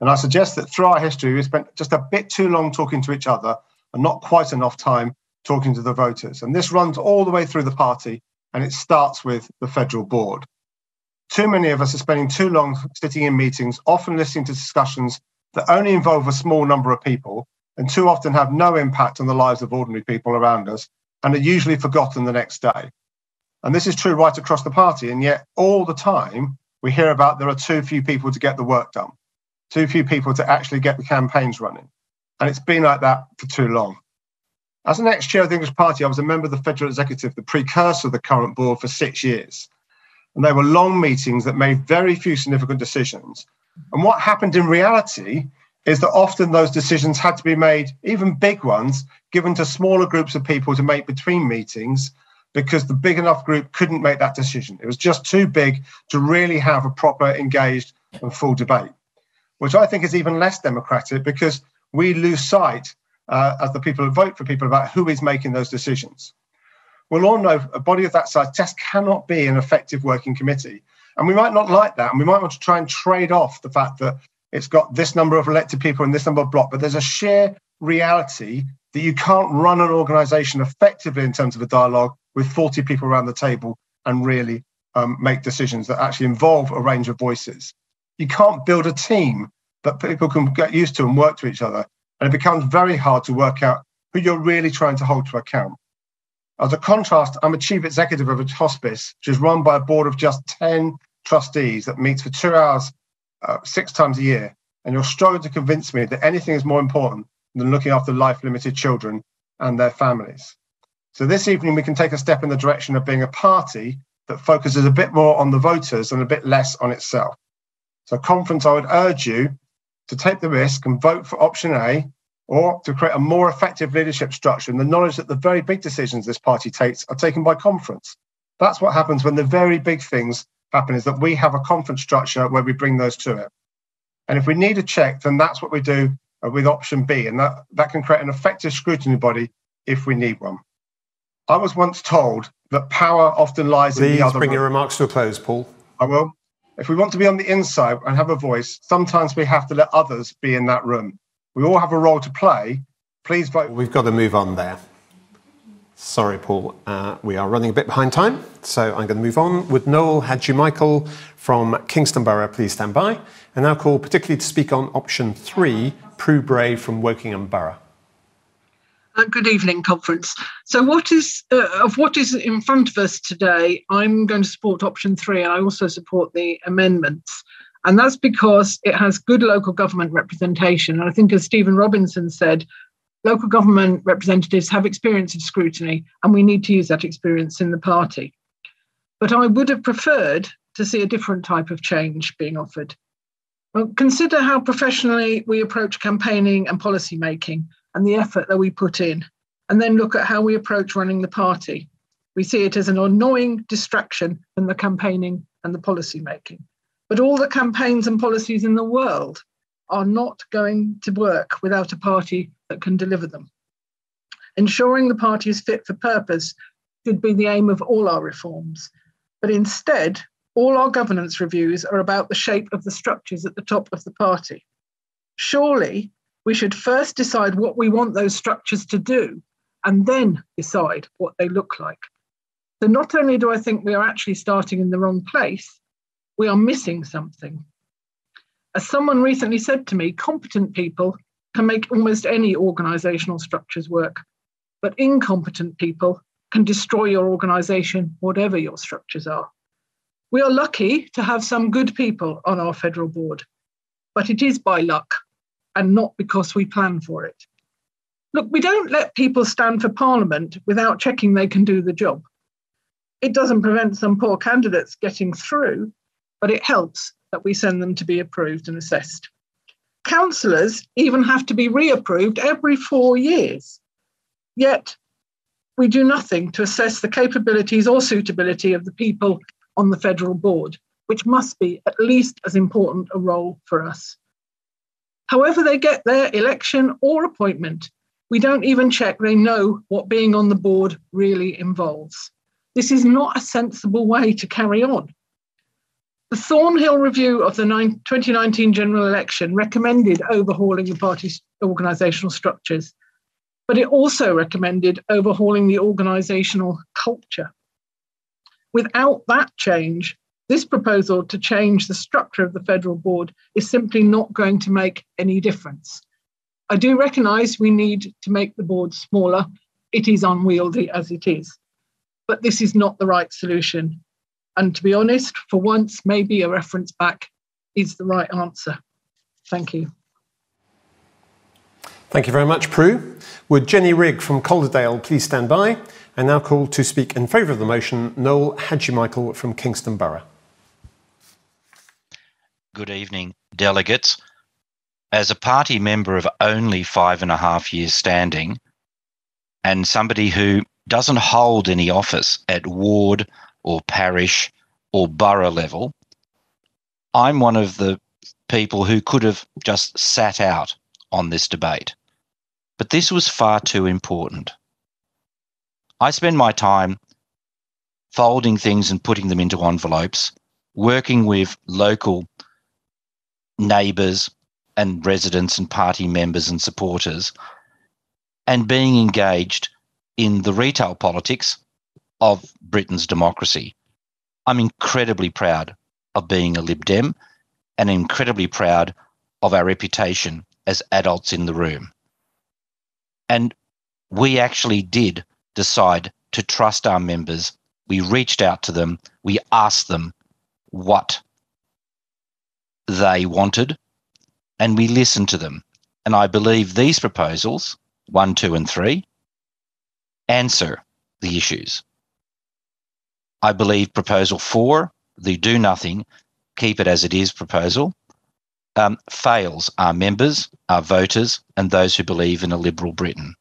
And I suggest that through our history, we spent just a bit too long talking to each other and not quite enough time talking to the voters. And this runs all the way through the party, and it starts with the federal board. Too many of us are spending too long sitting in meetings, often listening to discussions that only involve a small number of people and too often have no impact on the lives of ordinary people around us and are usually forgotten the next day. And this is true right across the party. And yet all the time we hear about there are too few people to get the work done, too few people to actually get the campaigns running. And it's been like that for too long. As an ex-chair of the English Party, I was a member of the Federal Executive, the precursor of the current board, for 6 years. And they were long meetings that made very few significant decisions. And what happened in reality is that often those decisions had to be made, even big ones, given to smaller groups of people to make between meetings, because the big enough group couldn't make that decision. It was just too big to really have a proper, engaged and full debate, which I think is even less democratic because we lose sight as the people who vote for people about who is making those decisions. We'll all know a body of that size just cannot be an effective working committee. And we might not like that. And we might want to try and trade off the fact that it's got this number of elected people and this number of block. But there's a sheer reality that you can't run an organisation effectively in terms of a dialogue with 40 people around the table and really make decisions that actually involve a range of voices. You can't build a team that people can get used to and work to each other. And it becomes very hard to work out who you're really trying to hold to account. As a contrast, I'm a chief executive of a hospice, which is run by a board of just 10 trustees that meets for 2 hours, 6 times a year. And you're struggling to convince me that anything is more important than looking after life-limited children and their families. So this evening, we can take a step in the direction of being a party that focuses a bit more on the voters and a bit less on itself. So conference, I would urge you to take the risk and vote for option A, or to create a more effective leadership structure and the knowledge that the very big decisions this party takes are taken by conference. That's what happens when the very big things happen, is that we have a conference structure where we bring those to it. And if we need a check, then that's what we do with option B, and that can create an effective scrutiny body if we need one. I was once told that power often lies in the other room. Please bring your remarks to a close, Paul. I will. If we want to be on the inside and have a voice, sometimes we have to let others be in that room. We all have a role to play. Please vote. We've got to move on there. Sorry, Paul. We are running a bit behind time, so I'm going to move on. Would Noel Hadji-Michael from Kingston Borough please stand by? And now call particularly to speak on option 3, Prue Bray from Wokingham Borough. Good evening, conference. So of what is in front of us today, I'm going to support option 3, and I also support the amendments. And that's because it has good local government representation. And I think, as Stephen Robinson said, local government representatives have experience of scrutiny, and we need to use that experience in the party. But I would have preferred to see a different type of change being offered. Well, consider how professionally we approach campaigning and policy making and the effort that we put in, and then look at how we approach running the party. We see it as an annoying distraction from the campaigning and the policy making. But all the campaigns and policies in the world are not going to work without a party that can deliver them. Ensuring the party is fit for purpose should be the aim of all our reforms. But instead, all our governance reviews are about the shape of the structures at the top of the party. Surely, we should first decide what we want those structures to do, and then decide what they look like. So not only do I think we are actually starting in the wrong place, we are missing something. As someone recently said to me, competent people can make almost any organisational structures work, but incompetent people can destroy your organisation, whatever your structures are. We are lucky to have some good people on our federal board, but it is by luck and not because we plan for it. Look, we don't let people stand for Parliament without checking they can do the job. It doesn't prevent some poor candidates getting through, but it helps that we send them to be approved and assessed. Councillors even have to be reapproved every 4 years. Yet we do nothing to assess the capabilities or suitability of the people on the federal board, which must be at least as important a role for us. However they get their election or appointment, we don't even check they know what being on the board really involves. This is not a sensible way to carry on. The Thornhill review of the 2019 general election recommended overhauling the party's organisational structures, but it also recommended overhauling the organisational culture. Without that change, this proposal to change the structure of the federal board is simply not going to make any difference. I do recognise we need to make the board smaller. It is unwieldy as it is, but this is not the right solution. And to be honest, for once, maybe a reference back is the right answer. Thank you. Thank you very much, Prue. Would Jenny Rigg from Calderdale please stand by? And now call to speak in favour of the motion, Noel Hadji-Michael from Kingston Borough. Good evening, delegates. As a party member of only 5.5 years standing, and somebody who doesn't hold any office at ward or parish or borough level, I'm one of the people who could have just sat out on this debate. But this was far too important. I spend my time folding things and putting them into envelopes, working with local neighbours and residents and party members and supporters, and being engaged in the retail politics of Britain's democracy. I'm incredibly proud of being a Lib Dem and incredibly proud of our reputation as adults in the room. And we actually did decide to trust our members. We reached out to them. We asked them what they wanted, and we listened to them. And I believe these proposals, 1, 2, and 3, answer the issues. I believe proposal 4, the do nothing, keep it as it is proposal fails our members, our voters, and those who believe in a liberal Britain.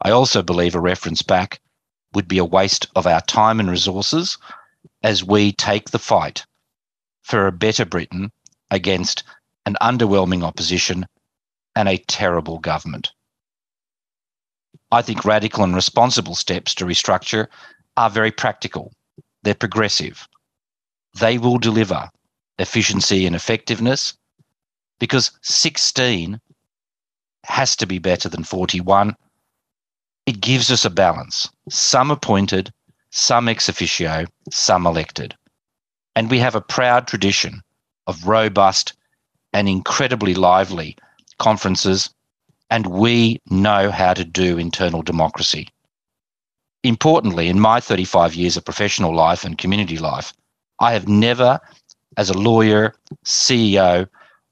I also believe a reference back would be a waste of our time and resources as we take the fight for a better Britain against an underwhelming opposition and a terrible government. I think radical and responsible steps to restructure are very practical. They're progressive. They will deliver efficiency and effectiveness, because 16 has to be better than 41. It gives us a balance. Some appointed, some ex officio, some elected. And we have a proud tradition of robust and incredibly lively conferences, and we know how to do internal democracy. Importantly, in my 35 years of professional life and community life, I have never, as a lawyer, CEO,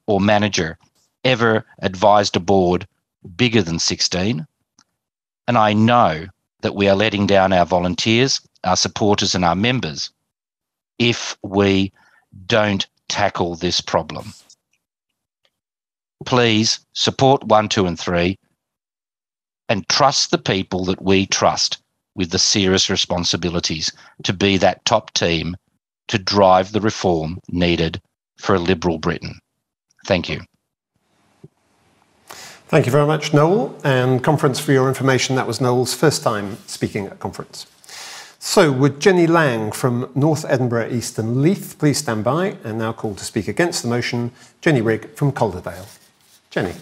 or manager, ever advised a board bigger than 16. And I know that we are letting down our volunteers, our supporters, and our members if we don't tackle this problem. Please support 1, 2, and 3 and trust the people that we trust with the serious responsibilities to be that top team to drive the reform needed for a liberal Britain. Thank you. Thank you very much, Noel. And conference, for your information, that was Noel's first time speaking at conference. So would Jenny Lang from North Edinburgh East and Leith please stand by, and now called to speak against the motion, Jenny Rigg from Calderdale. Jenny.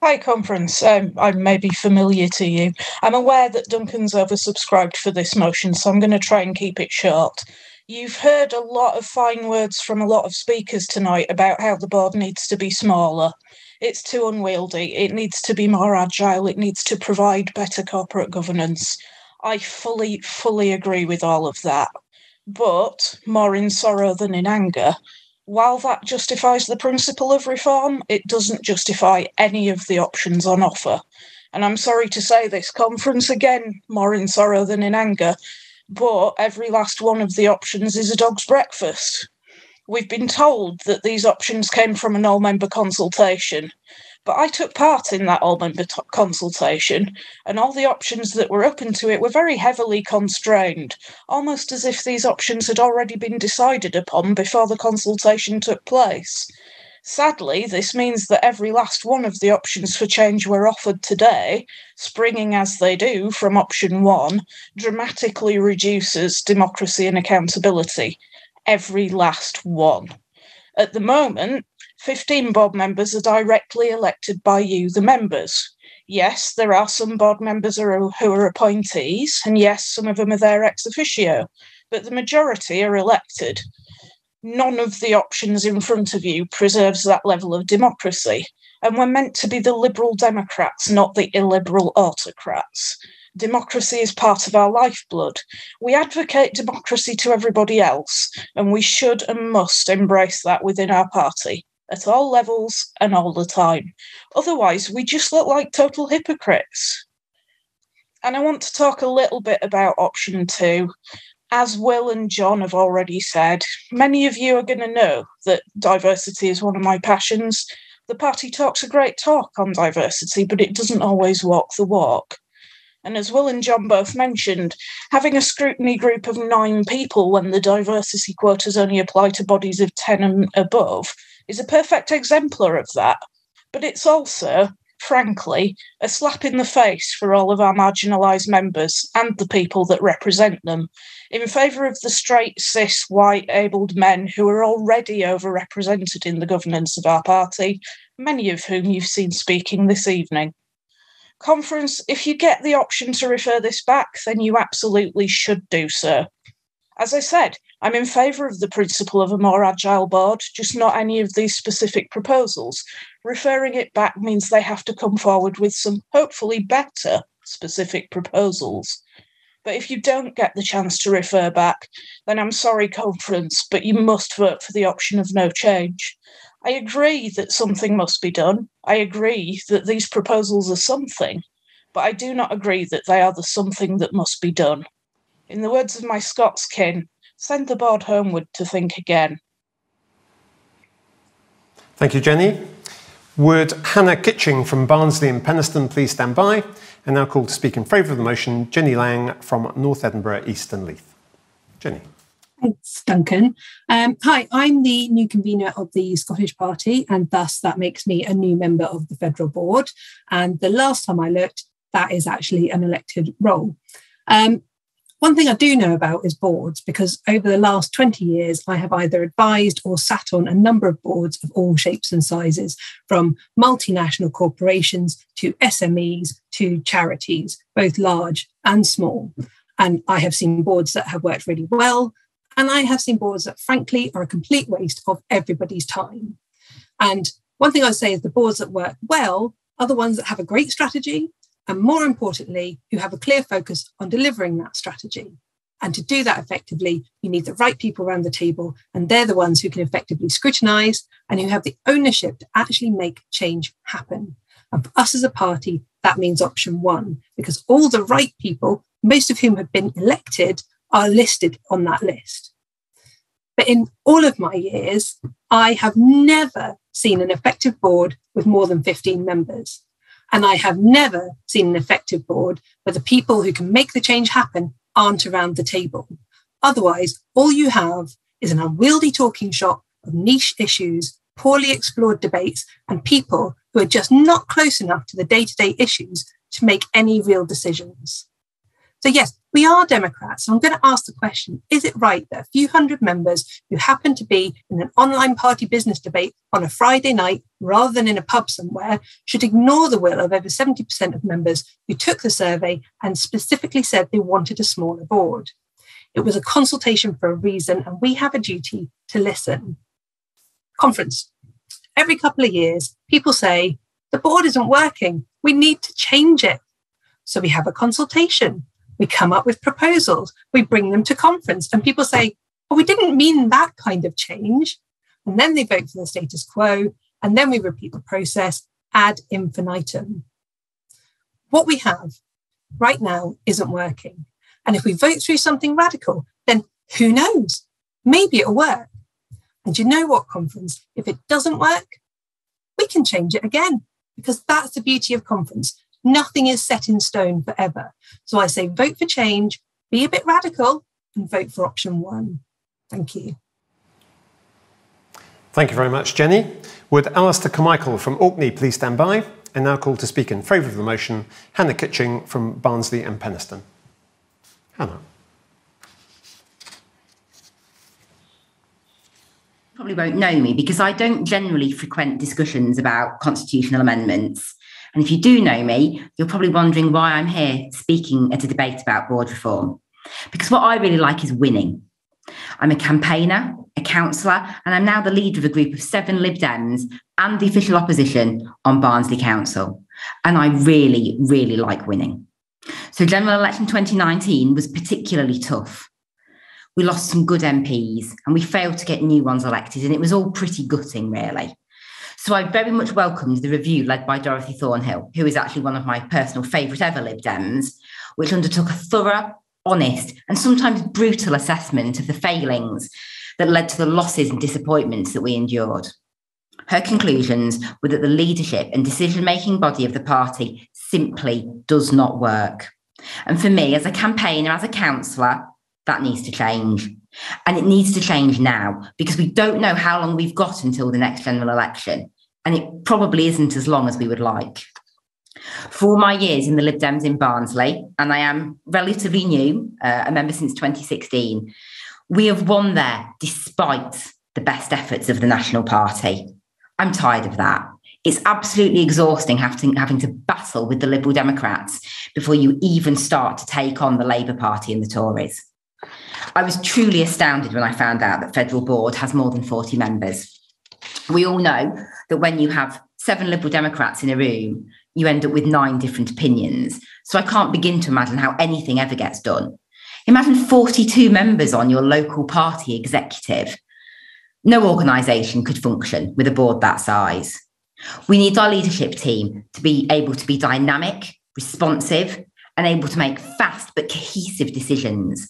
Hi, conference. I may be familiar to you. I'm aware that Duncan's oversubscribed for this motion, so I'm going to try and keep it short. You've heard a lot of fine words from a lot of speakers tonight about how the board needs to be smaller. It's too unwieldy. It needs to be more agile. It needs to provide better corporate governance. I fully agree with all of that. But more in sorrow than in anger, while that justifies the principle of reform, it doesn't justify any of the options on offer. And I'm sorry to say this, conference, again, more in sorrow than in anger, but every last one of the options is a dog's breakfast. We've been told that these options came from an all-member consultation, but I took part in that all-member consultation, and all the options that were open to it were very heavily constrained, almost as if these options had already been decided upon before the consultation took place. Sadly, this means that every last one of the options for change we're offered today, springing as they do from option 1, dramatically reduces democracy and accountability. Every last one. At the moment, 15 board members are directly elected by you, the members. Yes, there are some board members who are appointees, and yes, some of them are there ex officio, but the majority are elected. None of the options in front of you preserves that level of democracy, and we're meant to be the Liberal Democrats, not the illiberal autocrats. Democracy is part of our lifeblood. We advocate democracy to everybody else, and we should and must embrace that within our party, at all levels and all the time. Otherwise, we just look like total hypocrites. And I want to talk a little bit about option 2. As Will and John have already said, many of you are going to know that diversity is one of my passions. The party talks a great talk on diversity, but it doesn't always walk the walk. And as Will and John both mentioned, having a scrutiny group of 9 people when the diversity quotas only apply to bodies of 10 and above is a perfect exemplar of that. But it's also, frankly, a slap in the face for all of our marginalised members and the people that represent them, in favour of the straight, cis, white, abled men who are already overrepresented in the governance of our party, many of whom you've seen speaking this evening. Conference, if you get the option to refer this back, then you absolutely should do so. As I said, I'm in favour of the principle of a more agile board, just not any of these specific proposals. Referring it back means they have to come forward with some hopefully better specific proposals. But if you don't get the chance to refer back, then I'm sorry, conference, but you must vote for the option of no change. I agree that something must be done. I agree that these proposals are something, but I do not agree that they are the something that must be done. In the words of my Scots kin, send the board homeward to think again. Thank you, Jenny. Would Hannah Kitching from Barnsley and Penistone please stand by? And now called to speak in favour of the motion, Jenny Lang from North Edinburgh, Easton Leith. Jenny. Thanks, Duncan. Hi, I'm the new convener of the Scottish Party, and thus that makes me a new member of the Federal Board. And the last time I looked, that is actually an elected role. One thing I do know about is boards, because over the last 20 years, I have either advised or sat on a number of boards of all shapes and sizes, from multinational corporations to SMEs to charities, both large and small. And I have seen boards that have worked really well, and I have seen boards that, frankly, are a complete waste of everybody's time. And one thing I say is the boards that work well are the ones that have a great strategy, and more importantly, who have a clear focus on delivering that strategy. And to do that effectively, you need the right people around the table, and they're the ones who can effectively scrutinise and who have the ownership to actually make change happen. And for us as a party, that means option one, because all the right people, most of whom have been elected, are listed on that list. But in all of my years, I have never seen an effective board with more than 15 members. And I have never seen an effective board where the people who can make the change happen aren't around the table. Otherwise, all you have is an unwieldy talking shop of niche issues, poorly explored debates, and people who are just not close enough to the day-to-day issues to make any real decisions. So yes, we are Democrats. So I'm going to ask the question, is it right that a few hundred members who happen to be in an online party business debate on a Friday night rather than in a pub somewhere should ignore the will of over 70% of members who took the survey and specifically said they wanted a smaller board? It was a consultation for a reason, and we have a duty to listen. Conference. Every couple of years, people say, the board isn't working. We need to change it. So we have a consultation. We come up with proposals, we bring them to conference, and people say, oh, we didn't mean that kind of change. And then they vote for the status quo, and then we repeat the process ad infinitum. What we have right now isn't working. And if we vote through something radical, then who knows? Maybe it'll work. And you know what, conference? If it doesn't work, we can change it again, because that's the beauty of conference. Nothing is set in stone forever. So I say vote for change, be a bit radical, and vote for option one. Thank you. Thank you very much, Jenny. Would Alistair Carmichael from Orkney please stand by? And now called to speak in favour of the motion, Hannah Kitching from Barnsley and Penistone. Hannah. Probably won't know me because I don't generally frequent discussions about constitutional amendments. And if you do know me, you're probably wondering why I'm here speaking at a debate about board reform. Because what I really like is winning. I'm a campaigner, a councillor, and I'm now the leader of a group of 7 Lib Dems and the official opposition on Barnsley Council. And I really, really like winning. So general election 2019 was particularly tough. We lost some good MPs and we failed to get new ones elected, and it was all pretty gutting, really. So I very much welcomed the review led by Dorothy Thornhill, who is actually one of my personal favourite ever Lib Dems, which undertook a thorough, honest and sometimes brutal assessment of the failings that led to the losses and disappointments that we endured. Her conclusions were that the leadership and decision-making body of the party simply does not work. And for me, as a campaigner, as a councillor, that needs to change. And it needs to change now, because we don't know how long we've got until the next general election. And it probably isn't as long as we would like. For all my years in the Lib Dems in Barnsley, and I am relatively new, a member since 2016, we have won there despite the best efforts of the National Party. I'm tired of that. It's absolutely exhausting having to battle with the Liberal Democrats before you even start to take on the Labour Party and the Tories. I was truly astounded when I found out that Federal Board has more than 40 members. We all know that when you have 7 Liberal Democrats in a room, you end up with 9 different opinions. So I can't begin to imagine how anything ever gets done. Imagine 42 members on your local party executive. No organisation could function with a board that size. We need our leadership team to be able to be dynamic, responsive, and able to make fast but cohesive decisions.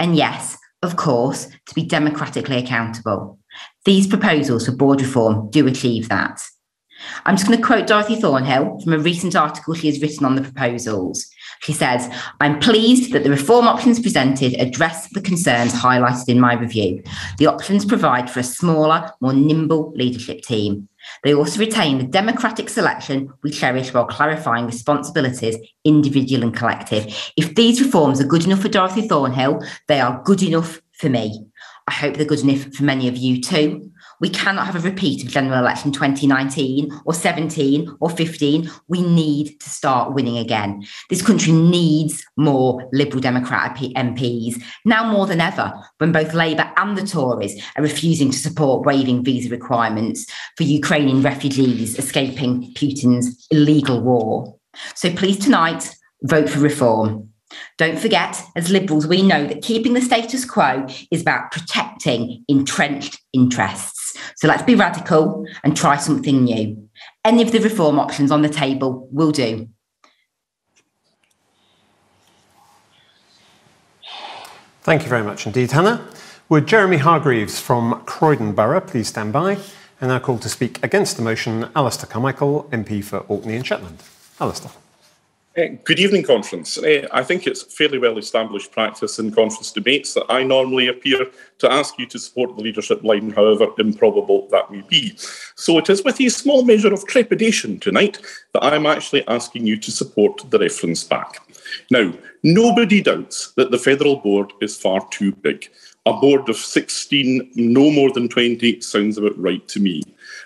And yes, of course, to be democratically accountable. These proposals for board reform do achieve that. I'm just going to quote Dorothy Thornhill from a recent article she has written on the proposals. She says, "I'm pleased that the reform options presented address the concerns highlighted in my review. The options provide for a smaller, more nimble leadership team. They also retain the democratic selection we cherish while clarifying responsibilities, individual and collective. If these reforms are good enough for Dorothy Thornhill, they are good enough for me. I hope they're good enough for many of you too. We cannot have a repeat of general election 2019 or 17 or 15. We need to start winning again. This country needs more Liberal Democrat MPs, now more than ever, when both Labour and the Tories are refusing to support waiving visa requirements for Ukrainian refugees escaping Putin's illegal war. So please tonight, vote for reform. Don't forget, as Liberals, we know that keeping the status quo is about protecting entrenched interests. So let's be radical and try something new. Any of the reform options on the table will do. Thank you very much indeed, Hannah. Would Jeremy Hargreaves from Croydon Borough please stand by? And now called to speak against the motion, Alistair Carmichael, MP for Orkney and Shetland. Alistair. Good evening, Conference. I think it's fairly well-established practice in conference debates that I normally appear to ask you to support the leadership line, however improbable that may be. So it is with a small measure of trepidation tonight that I'm actually asking you to support the reference back. Now, nobody doubts that the Federal Board is far too big. A board of 16, no more than 20, sounds about right to me.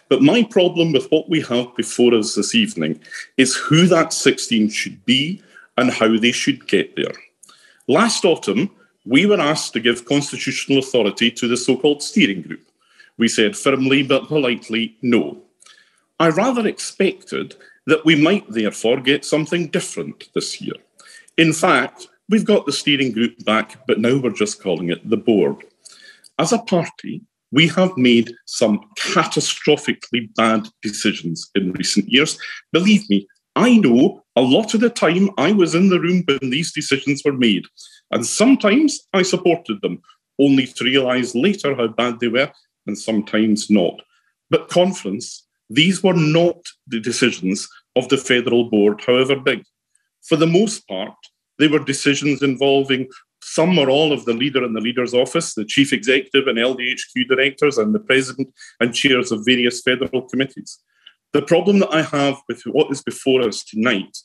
But my problem with what we have before us this evening is who that 16 should be and how they should get there. Last autumn, we were asked to give constitutional authority to the so-called steering group. We said firmly but politely no. I rather expected that we might therefore get something different this year. In fact, we've got the steering group back, but now we're just calling it the board. As a party, we have made some catastrophically bad decisions in recent years. Believe me, I know a lot of the time I was in the room when these decisions were made, and sometimes I supported them, only to realise later how bad they were, and sometimes not. But Conference, these were not the decisions of the Federal Board, however big. For the most part, they were decisions involving some or all of the leader in the leader's office, the chief executive and LDHQ directors, and the president and chairs of various federal committees. The problem that I have with what is before us tonight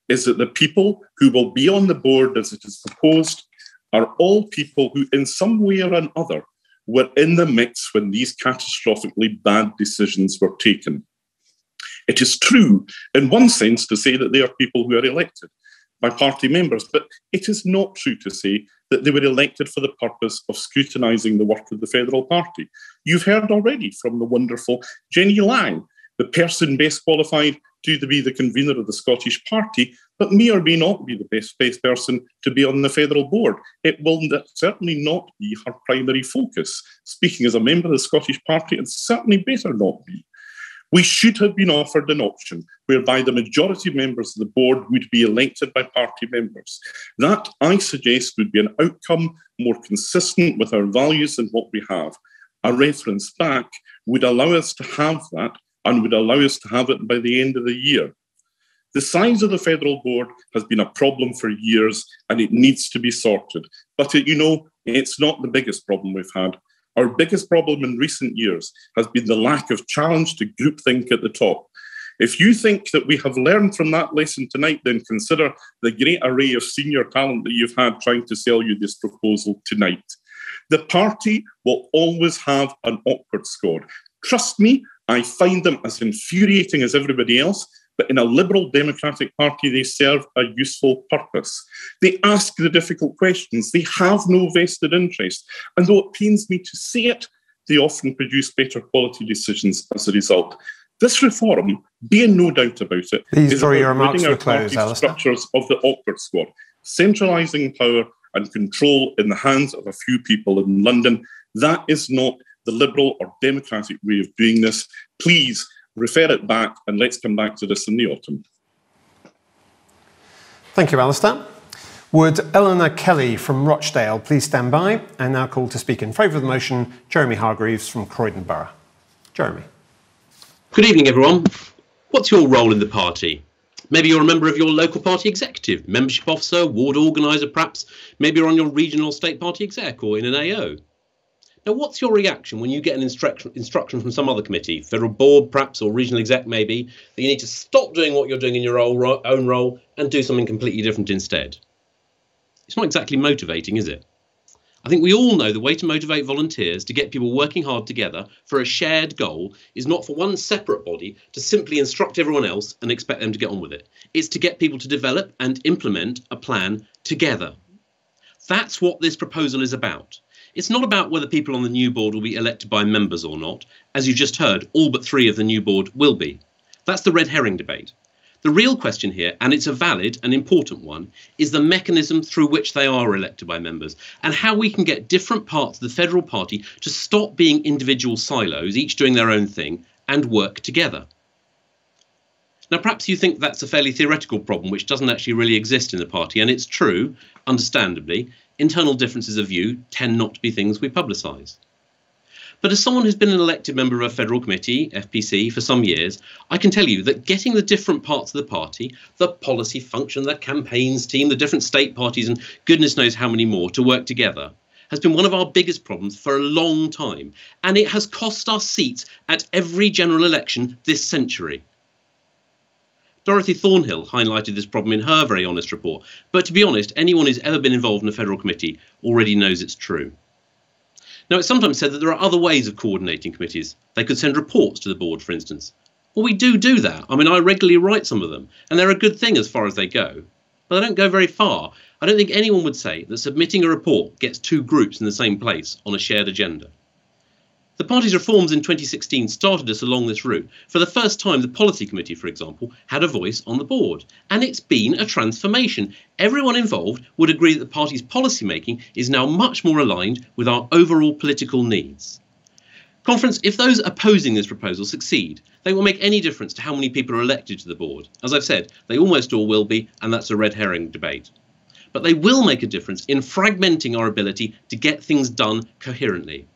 is that the people who will be on the board as it is proposed are all people who in some way or another were in the mix when these catastrophically bad decisions were taken. It is true in one sense to say that they are people who are elected by party members, but it is not true to say that they were elected for the purpose of scrutinising the work of the Federal Party. You've heard already from the wonderful Jenny Lang, the person best qualified to be the convener of the Scottish Party, but may or may not be the best person to be on the Federal Board. It will certainly not be her primary focus. Speaking as a member of the Scottish Party, it certainly better not be. We should have been offered an option whereby the majority of members of the board would be elected by party members. That, I suggest, would be an outcome more consistent with our values than what we have. A reference back would allow us to have that and would allow us to have it by the end of the year. The size of the Federal Board has been a problem for years and it needs to be sorted. But, it's not the biggest problem we've had. Our biggest problem in recent years has been the lack of challenge to groupthink at the top. If you think that we have learned from that lesson tonight, then consider the great array of senior talent that you've had trying to sell you this proposal tonight. The party will always have an awkward squad. Trust me, I find them as infuriating as everybody else, but in a Liberal Democratic Party, they serve a useful purpose. They ask the difficult questions. They have no vested interest. And though it pains me to say it, they often produce better quality decisions as a result. This reform, be in no doubt about it, is about ridding our party structures of the awkward squad, centralising power and control in the hands of a few people in London. That is not the Liberal or Democratic way of doing this. Please, refer it back and let's come back to this in the autumn. Thank you, Alistair. Would Eleanor Kelly from Rochdale please stand by? And now call to speak in favour of the motion, Jeremy Hargreaves from Croydon Borough. Jeremy. Good evening, everyone. What's your role in the party? Maybe you're a member of your local party executive, membership officer, ward organiser perhaps. Maybe you're on your regional or state party exec or in an AO. Now, what's your reaction when you get an instruction from some other committee, federal board perhaps, or regional exec maybe, that you need to stop doing what you're doing in your own role and do something completely different instead? It's not exactly motivating, is it? I think we all know the way to motivate volunteers to get people working hard together for a shared goal is not for one separate body to simply instruct everyone else and expect them to get on with it. It's to get people to develop and implement a plan together. That's what this proposal is about. It's not about whether people on the new board will be elected by members or not. As you just heard, all but 3 of the new board will be. That's the red herring debate. The real question here, and it's a valid and important one, is the mechanism through which they are elected by members and how we can get different parts of the federal party to stop being individual silos, each doing their own thing, and work together. Now, perhaps you think that's a fairly theoretical problem which doesn't actually really exist in the party, and it's true, understandably, internal differences of view tend not to be things we publicise. But as someone who's been an elected member of a federal committee, FPC, for some years, I can tell you that getting the different parts of the party, the policy function, the campaigns team, the different state parties, and goodness knows how many more to work together has been one of our biggest problems for a long time. And it has cost us seats at every general election this century. Dorothy Thornhill highlighted this problem in her very honest report. But to be honest, anyone who's ever been involved in a federal committee already knows it's true. Now, it's sometimes said that there are other ways of coordinating committees. They could send reports to the board, for instance. Well, we do that. I mean, I regularly write some of them, and they're a good thing as far as they go. But they don't go very far. I don't think anyone would say that submitting a report gets 2 groups in the same place on a shared agenda. The party's reforms in 2016 started us along this route. For the first time, the Policy Committee, for example, had a voice on the board. And it's been a transformation. Everyone involved would agree that the party's policy making is now much more aligned with our overall political needs. Conference, if those opposing this proposal succeed, they will make any difference to how many people are elected to the board. As I've said, they almost all will be, and that's a red herring debate. But they will make a difference in fragmenting our ability to get things done coherently.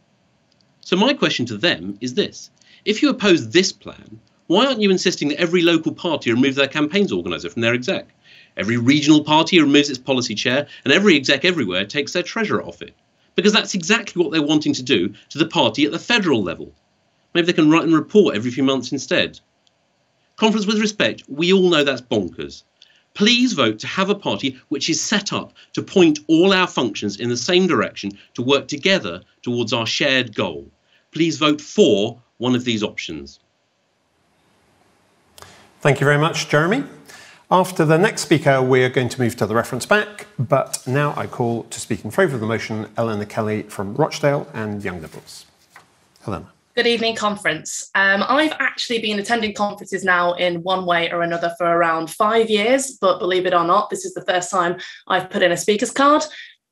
So my question to them is this. If you oppose this plan, why aren't you insisting that every local party remove their campaigns organiser from their exec? Every regional party removes its policy chair, and every exec everywhere takes their treasurer off it. Because that's exactly what they're wanting to do to the party at the federal level. Maybe they can write and report every few months instead. Conference, with respect, we all know that's bonkers. Please vote to have a party which is set up to point all our functions in the same direction to work together towards our shared goal. Please vote for one of these options. Thank you very much, Jeremy. After the next speaker, we're going to move to the reference back, but now I call to speak in favour of the motion Eleanor Kelly from Rochdale and Young Liberals. Helena. Good evening, conference. I've actually been attending conferences now in one way or another for around 5 years, but believe it or not, this is the first time I've put in a speaker's card.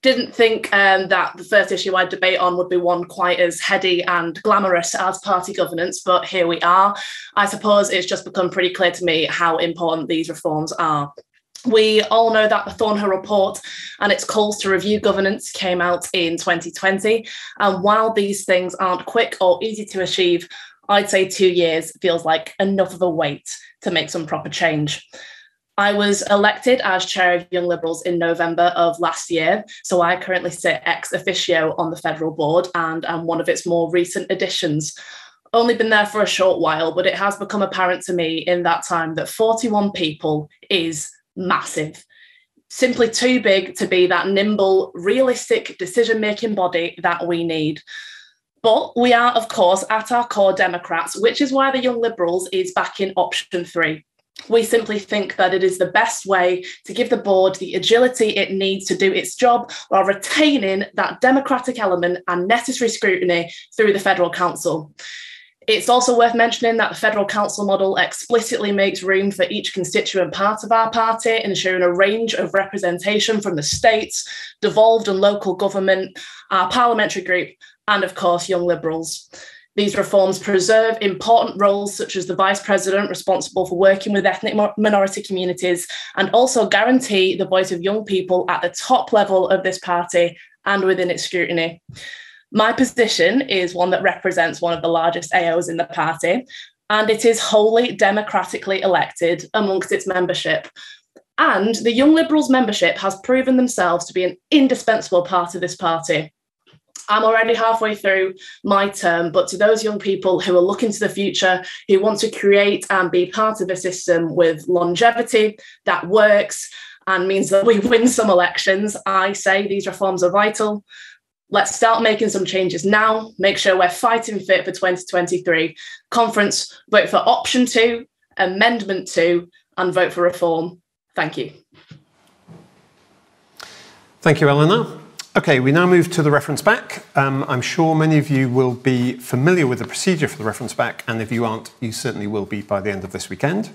Didn't think that the first issue I'd debate on would be one quite as heady and glamorous as party governance, but here we are. I suppose it's just become pretty clear to me how important these reforms are. We all know that the Thornhill report and its calls to review governance came out in 2020. And while these things aren't quick or easy to achieve, I'd say 2 years feels like enough of a wait to make some proper change. I was elected as chair of Young Liberals in November of last year, so I currently sit ex officio on the federal board and am one of its more recent additions. Only been there for a short while, but it has become apparent to me in that time that 41 people is massive. Simply too big to be that nimble, realistic decision-making body that we need. But we are, of course, at our core Democrats, which is why the Young Liberals is backing option 3. We simply think that it is the best way to give the board the agility it needs to do its job while retaining that democratic element and necessary scrutiny through the Federal Council. It's also worth mentioning that the Federal Council model explicitly makes room for each constituent part of our party, ensuring a range of representation from the states, devolved and local government, our parliamentary group, and of course, Young Liberals. These reforms preserve important roles such as the Vice President responsible for working with ethnic minority communities, and also guarantee the voice of young people at the top level of this party and within its scrutiny. My position is one that represents one of the largest AOs in the party, and it is wholly democratically elected amongst its membership. And the Young Liberals membership has proven themselves to be an indispensable part of this party. I'm already halfway through my term, but to those young people who are looking to the future, who want to create and be part of a system with longevity that works and means that we win some elections, I say these reforms are vital. Let's start making some changes now, make sure we're fighting fit for 2023. Conference, vote for option 2, amendment 2, and vote for reform. Thank you. Thank you, Eleanor. Okay, we now move to the reference back. I'm sure many of you will be familiar with the procedure for the reference back, and if you aren't, you certainly will be by the end of this weekend.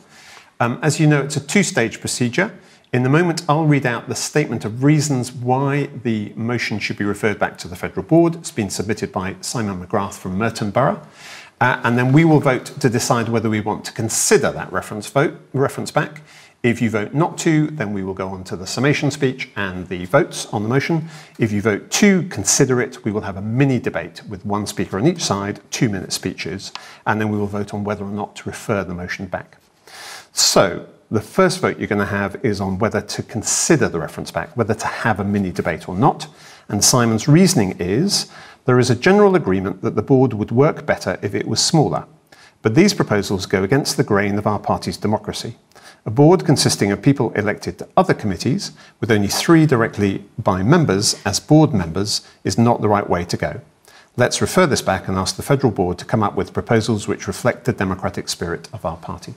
As you know, it's a two-stage procedure. In a moment, I'll read out the statement of reasons why the motion should be referred back to the Federal Board. It's been submitted by Simon McGrath from Merton Borough. And then we will vote to decide whether we want to consider that reference back. If you vote not to, then we will go on to the summation speech and the votes on the motion. If you vote to consider it, we will have a mini debate with one speaker on each side, 2-minute speeches, and then we will vote on whether or not to refer the motion back. So the first vote you're going to have is on whether to consider the reference back, whether to have a mini debate or not. And Simon's reasoning is there is a general agreement that the board would work better if it was smaller. But these proposals go against the grain of our party's democracy. A board consisting of people elected to other committees, with only 3 directly by members as board members, is not the right way to go. Let's refer this back and ask the Federal Board to come up with proposals which reflect the democratic spirit of our party.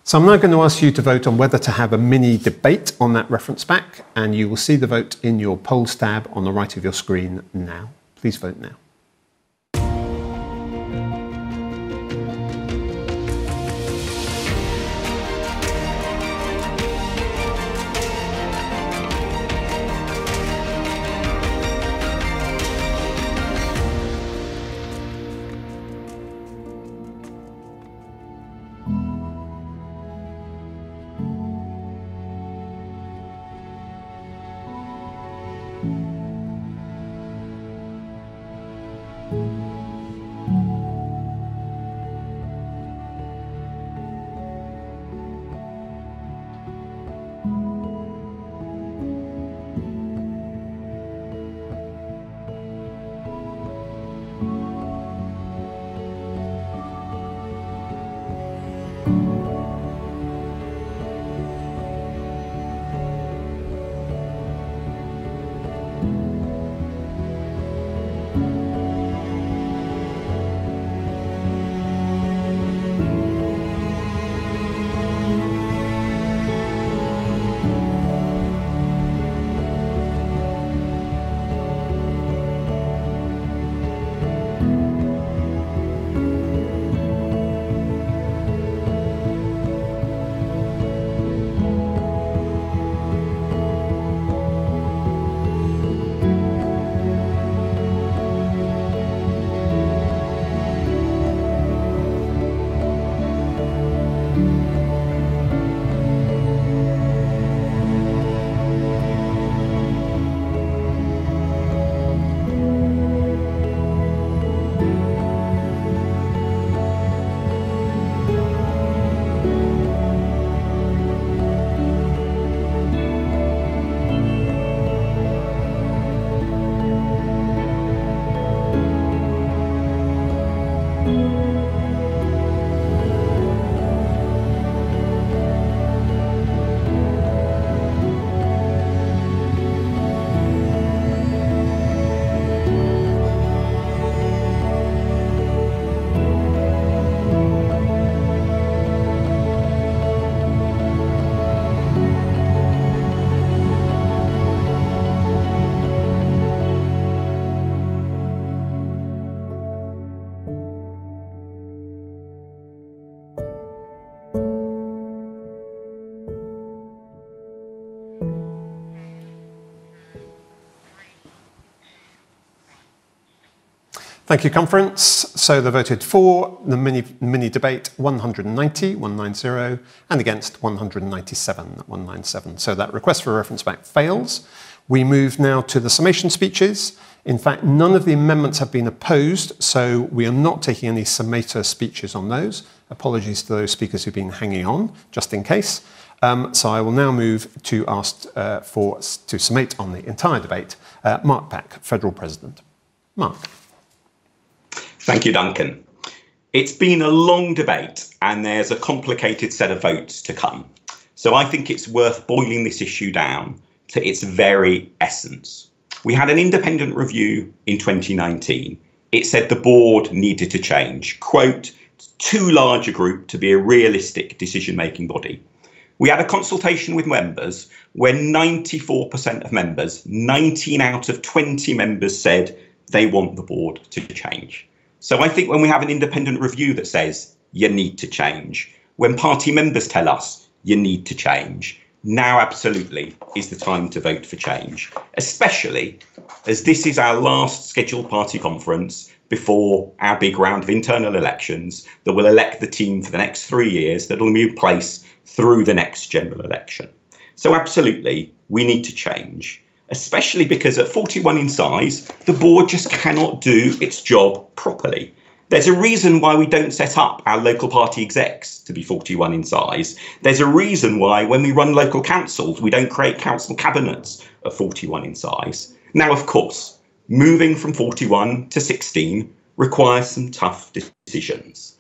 So I'm now going to ask you to vote on whether to have a mini debate on that reference back, and you will see the vote in your polls tab on the right of your screen now. Please vote now. Thank you, conference. So they voted for the mini debate 190, and against 197. So that request for a reference back fails. We move now to the summation speeches. In fact, none of the amendments have been opposed, so we are not taking any summator speeches on those. Apologies to those speakers who've been hanging on, just in case. So I will now move to ask to summate on the entire debate. Mark Pack, Federal President. Mark. Thank you, Duncan. It's been a long debate and there's a complicated set of votes to come. So I think it's worth boiling this issue down to its very essence. We had an independent review in 2019. It said the board needed to change, quote, too large a group to be a realistic decision-making body. We had a consultation with members where 94% of members, 19 out of 20 members said they want the board to change. So I think when we have an independent review that says you need to change, when party members tell us you need to change, now absolutely is the time to vote for change, especially as this is our last scheduled party conference before our big round of internal elections that will elect the team for the next 3 years that will be in place through the next general election. So absolutely, we need to change, especially because at 41 in size, the board just cannot do its job properly. There's a reason why we don't set up our local party execs to be 41 in size. There's a reason why when we run local councils, we don't create council cabinets of 41 in size. Now, of course, moving from 41 to 16 requires some tough decisions.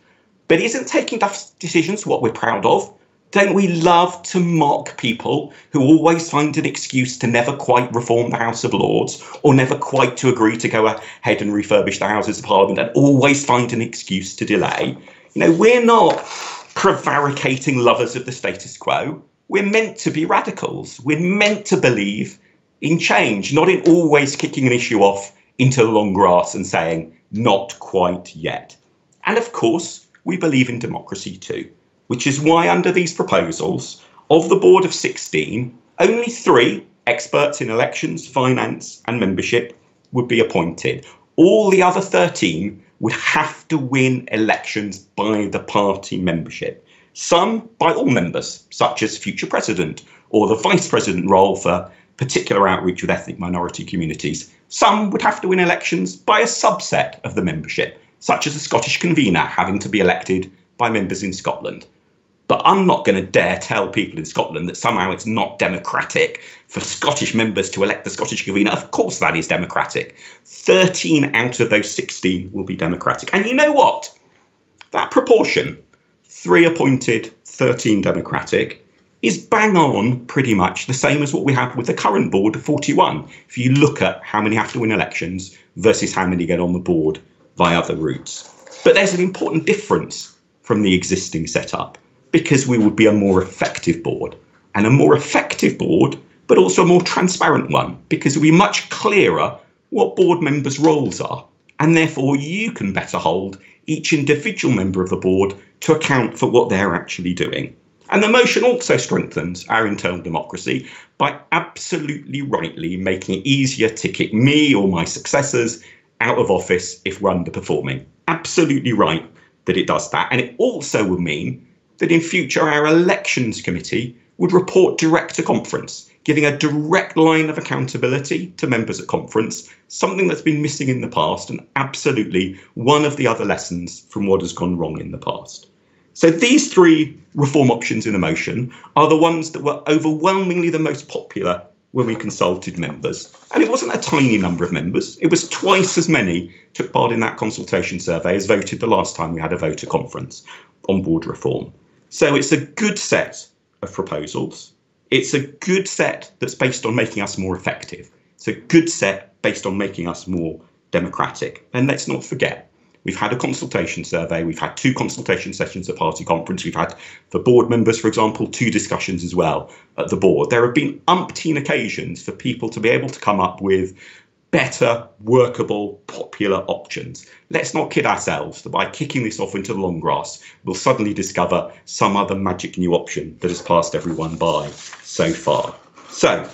But isn't taking tough decisions what we're proud of? Don't we love to mock people who always find an excuse to never quite reform the House of Lords or never quite to agree to go ahead and refurbish the Houses of Parliament and always find an excuse to delay? You know, we're not prevaricating lovers of the status quo. We're meant to be radicals. We're meant to believe in change, not in always kicking an issue off into the long grass and saying, not quite yet. And of course, we believe in democracy too, which is why under these proposals, of the board of 16, only 3 experts in elections, finance and membership would be appointed. All the other 13 would have to win elections by the party membership. Some by all members, such as future president or the vice president role for particular outreach with ethnic minority communities. Some would have to win elections by a subset of the membership, such as a Scottish convener having to be elected by members in Scotland. But I'm not going to dare tell people in Scotland that somehow it's not democratic for Scottish members to elect the Scottish convener. Of course that is democratic. 13 out of those 16 will be democratic. And you know what? That proportion, 3 appointed, 13 democratic, is bang on pretty much the same as what we have with the current board of 41. If you look at how many have to win elections versus how many get on the board via other routes. But there's an important difference from the existing setup, because we would be a more effective board, and a more effective board, but also a more transparent one, because it would be much clearer what board members' roles are, and therefore you can better hold each individual member of the board to account for what they're actually doing. And the motion also strengthens our internal democracy by absolutely rightly making it easier to kick me or my successors out of office if we're underperforming. Absolutely right that it does that. And it also will mean that in future our elections committee would report direct to conference, giving a direct line of accountability to members at conference, something that's been missing in the past and absolutely one of the other lessons from what has gone wrong in the past. So these 3 reform options in the motion are the ones that were overwhelmingly the most popular when we consulted members. And it wasn't a tiny number of members. It was twice as many took part in that consultation survey as voted the last time we had a voter conference on board reform. So it's a good set of proposals. It's a good set that's based on making us more effective. It's a good set based on making us more democratic. And let's not forget, we've had a consultation survey. We've had 2 consultation sessions at party conference. We've had, for board members, for example, 2 discussions as well at the board. There have been umpteen occasions for people to be able to come up with better, workable, popular options. Let's not kid ourselves that by kicking this off into the long grass, we'll suddenly discover some other magic new option that has passed everyone by so far. So,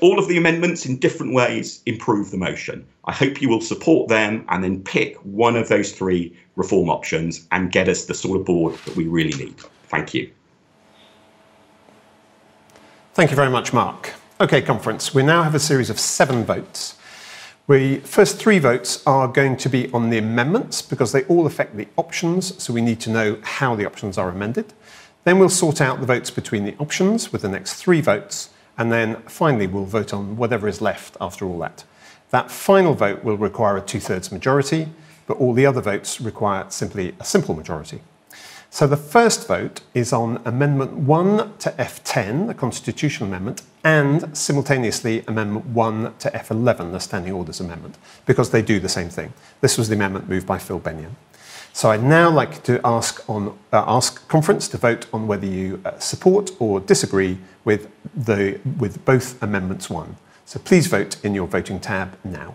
All of the amendments in different ways improve the motion. I hope you will support them and then pick one of those three reform options and get us the sort of board that we really need. Thank you. Thank you very much, Mark. Okay, conference, we now have a series of 7 votes. First 3 votes are going to be on the amendments because they all affect the options, so we need to know how the options are amended. Then we'll sort out the votes between the options with the next 3 votes, and then finally we'll vote on whatever is left after all that. That final vote will require a 2/3 majority, but all the other votes require simply a simple majority. So the first vote is on Amendment 1 to F10, the Constitutional Amendment, and simultaneously Amendment 1 to F11, the Standing Orders Amendment, because they do the same thing. This was the amendment moved by Phil Bennion. So I'd now like to ask conference to vote on whether you support or disagree with both Amendments 1. So please vote in your voting tab now.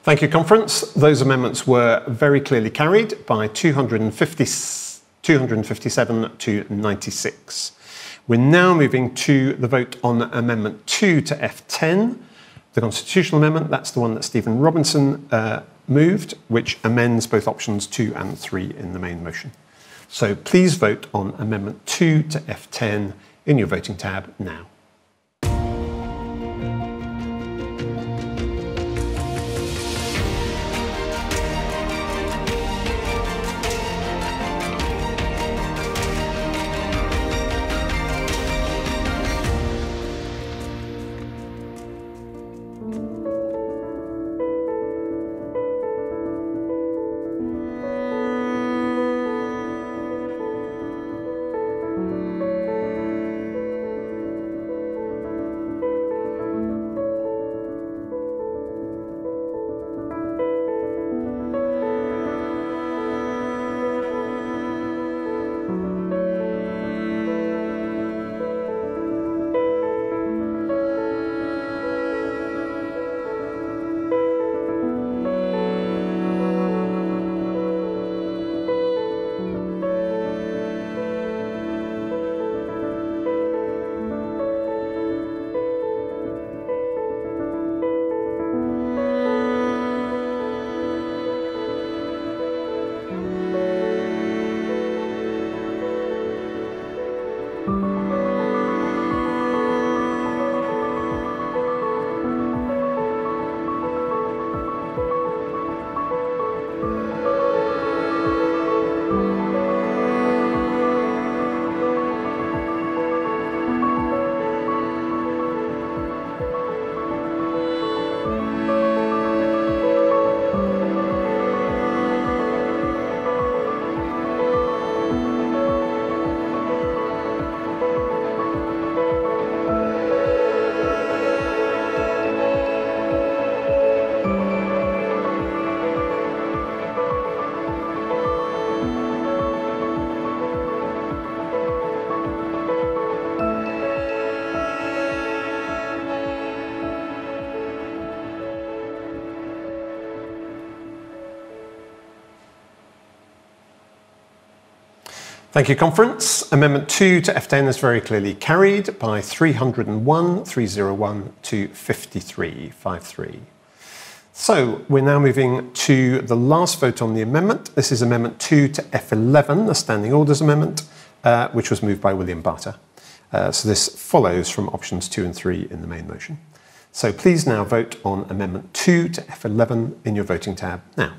Thank you, conference. Those amendments were very clearly carried by 257 to 96. We're now moving to the vote on Amendment 2 to F10, the Constitutional Amendment. That's the one that Stephen Robinson moved, which amends both options 2 and 3 in the main motion. So please vote on Amendment 2 to F10 in your voting tab now. Thank you, Conference. Amendment 2 to F10 is very clearly carried by 301, 301 to 53. So we're now moving to the last vote on the amendment. This is Amendment 2 to F11, the Standing Orders Amendment, which was moved by William Barter. So this follows from options 2 and 3 in the main motion. So please now vote on Amendment 2 to F11 in your voting tab now.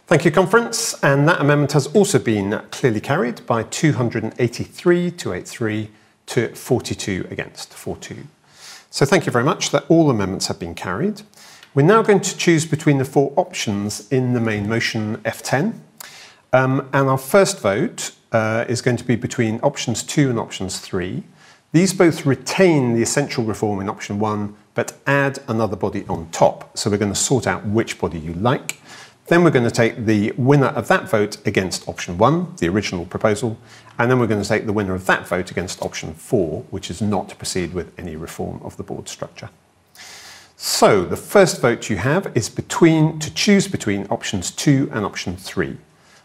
Thank you, Conference. And that amendment has also been clearly carried by 283 to 42 against 42. So thank you very much that all amendments have been carried. We're now going to choose between the 4 options in the main motion F10. And our first vote is going to be between options 2 and options 3. These both retain the essential reform in option 1, but add another body on top. So we're going to sort out which body you like. Then we're going to take the winner of that vote against option 1, the original proposal, and then we're going to take the winner of that vote against option 4, which is not to proceed with any reform of the board structure. So the first vote you have is to choose between options 2 and option 3.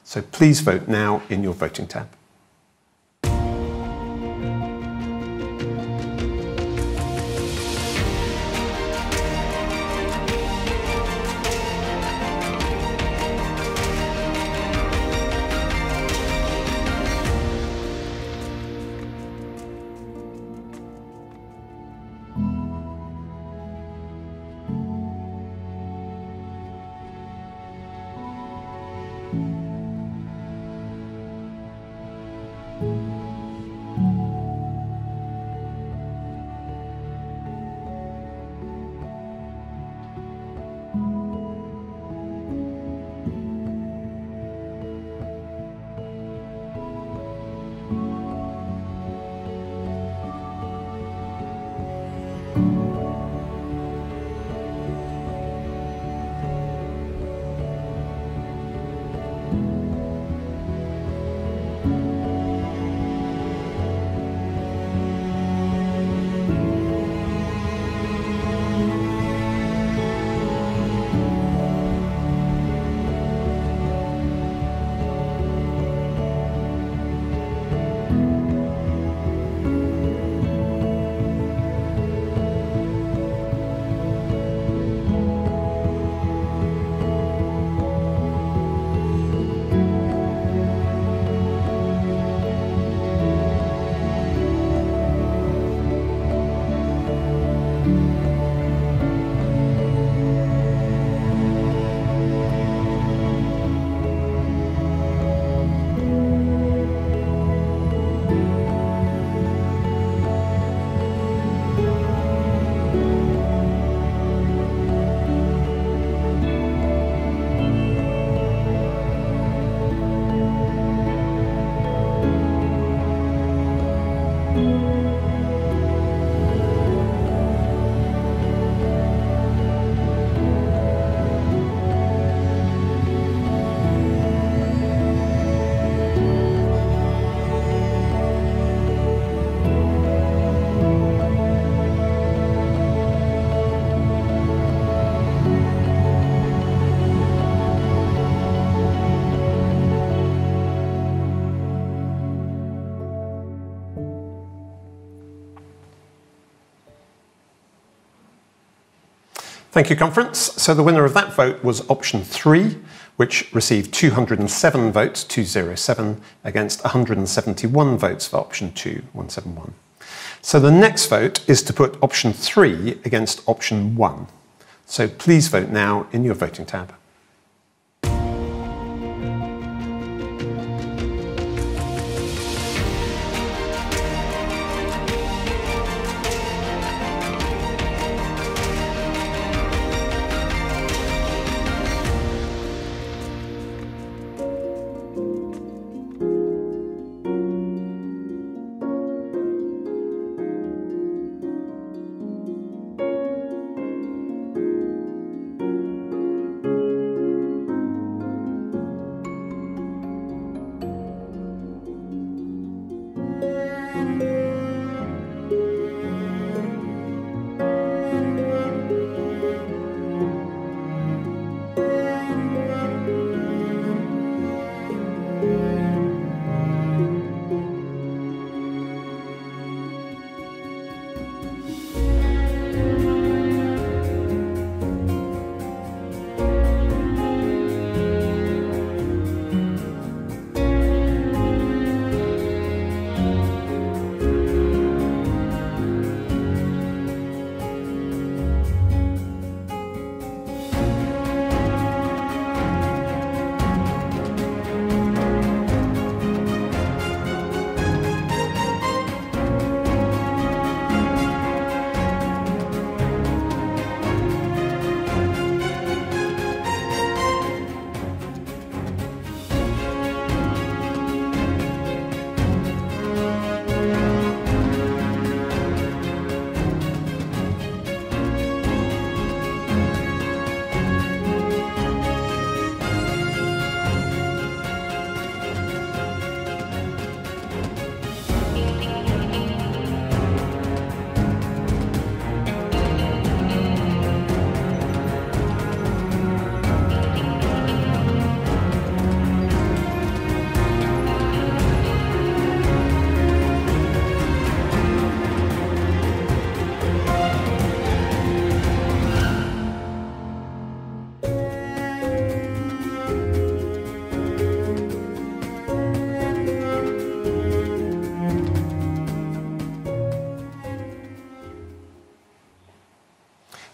So please vote now in your voting tab. Thank you, conference. So the winner of that vote was option 3, which received 207 votes, 207, against 171 votes for option 2, 171. So the next vote is to put option 3 against option 1. So please vote now in your voting tab.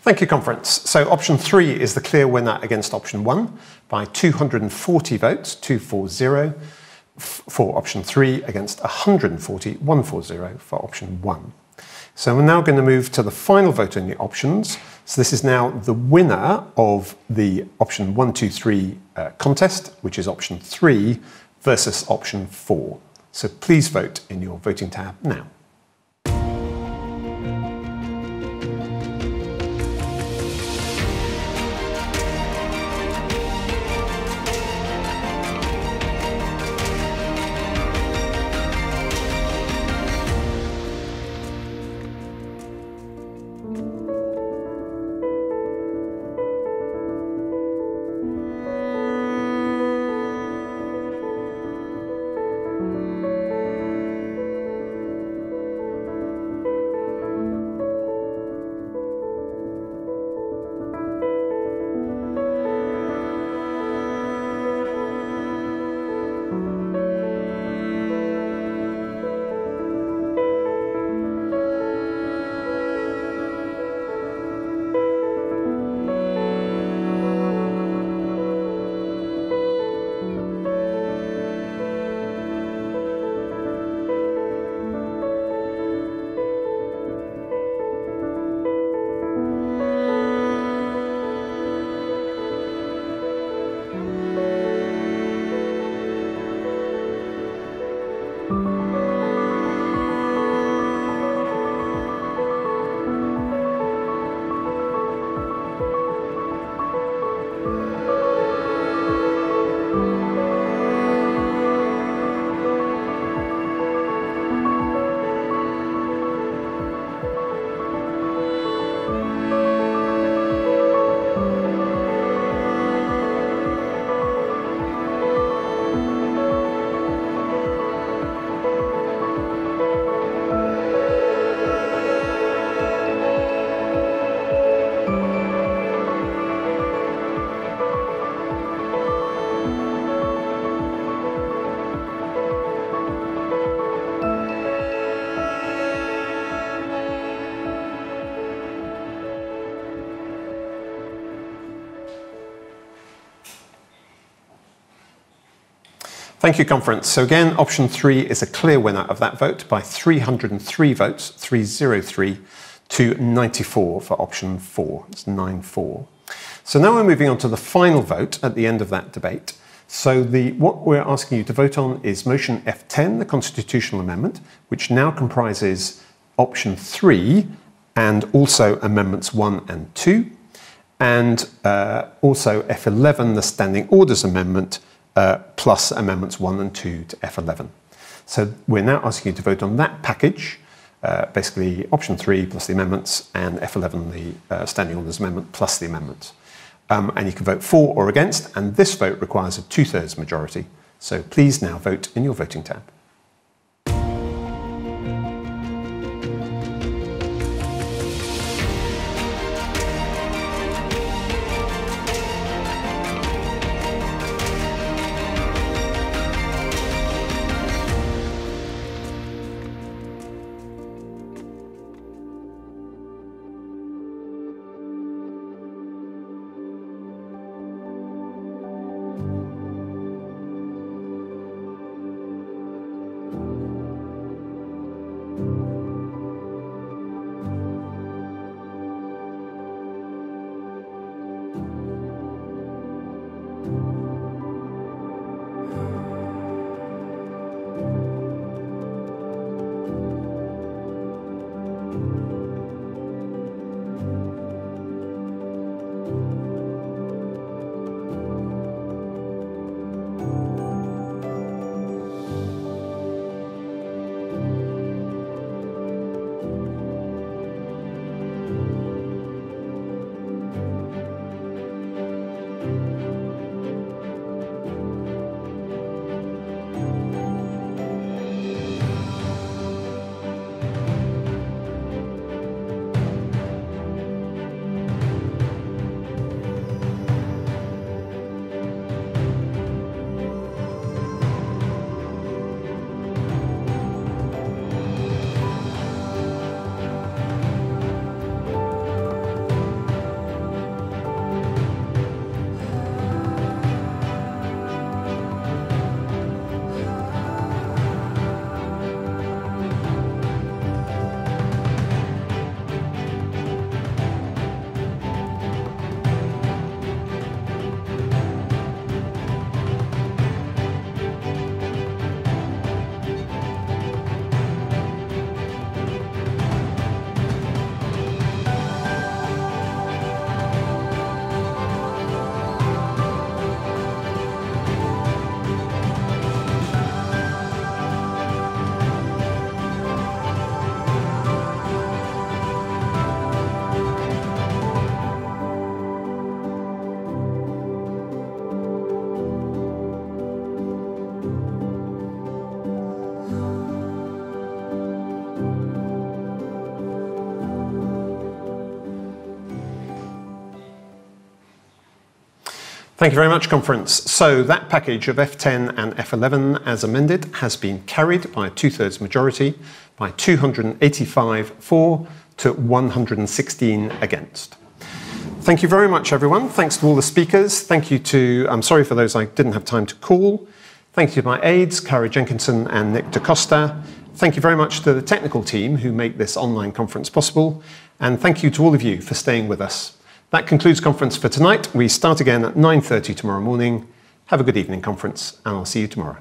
Thank you, conference. So option 3 is the clear winner against option 1 by 240 votes, 240 for option 3 against 140, 140 for option 1. So we're now going to move to the final vote on the options. So this is now the winner of the option 1, 2, 3 contest, which is option 3 versus option 4. So please vote in your voting tab now. Thank you, conference. So again, option 3 is a clear winner of that vote by 303 votes, 303 to 94 for option 4. It's 9-4. So now we're moving on to the final vote at the end of that debate. So what we're asking you to vote on is motion F10, the constitutional amendment, which now comprises option 3 and also amendments 1 and 2, and also F11, the standing orders amendment, plus amendments 1 and 2 to F11. So we're now asking you to vote on that package, basically option 3 plus the amendments, and F11, the standing orders amendment plus the amendments. And you can vote for or against, and this vote requires a 2/3 majority. So please now vote in your voting tab. Thank you very much, conference. So that package of F10 and F11 as amended has been carried by a 2/3 majority by 285 for to 116 against. Thank you very much, everyone. Thanks to all the speakers. Thank you to, I'm sorry for those I didn't have time to call. Thank you to my aides, Cara Jenkinson and Nick DaCosta. Thank you very much to the technical team who make this online conference possible. And thank you to all of you for staying with us. That concludes conference for tonight. We start again at 9:30 tomorrow morning. Have a good evening, conference, and I'll see you tomorrow.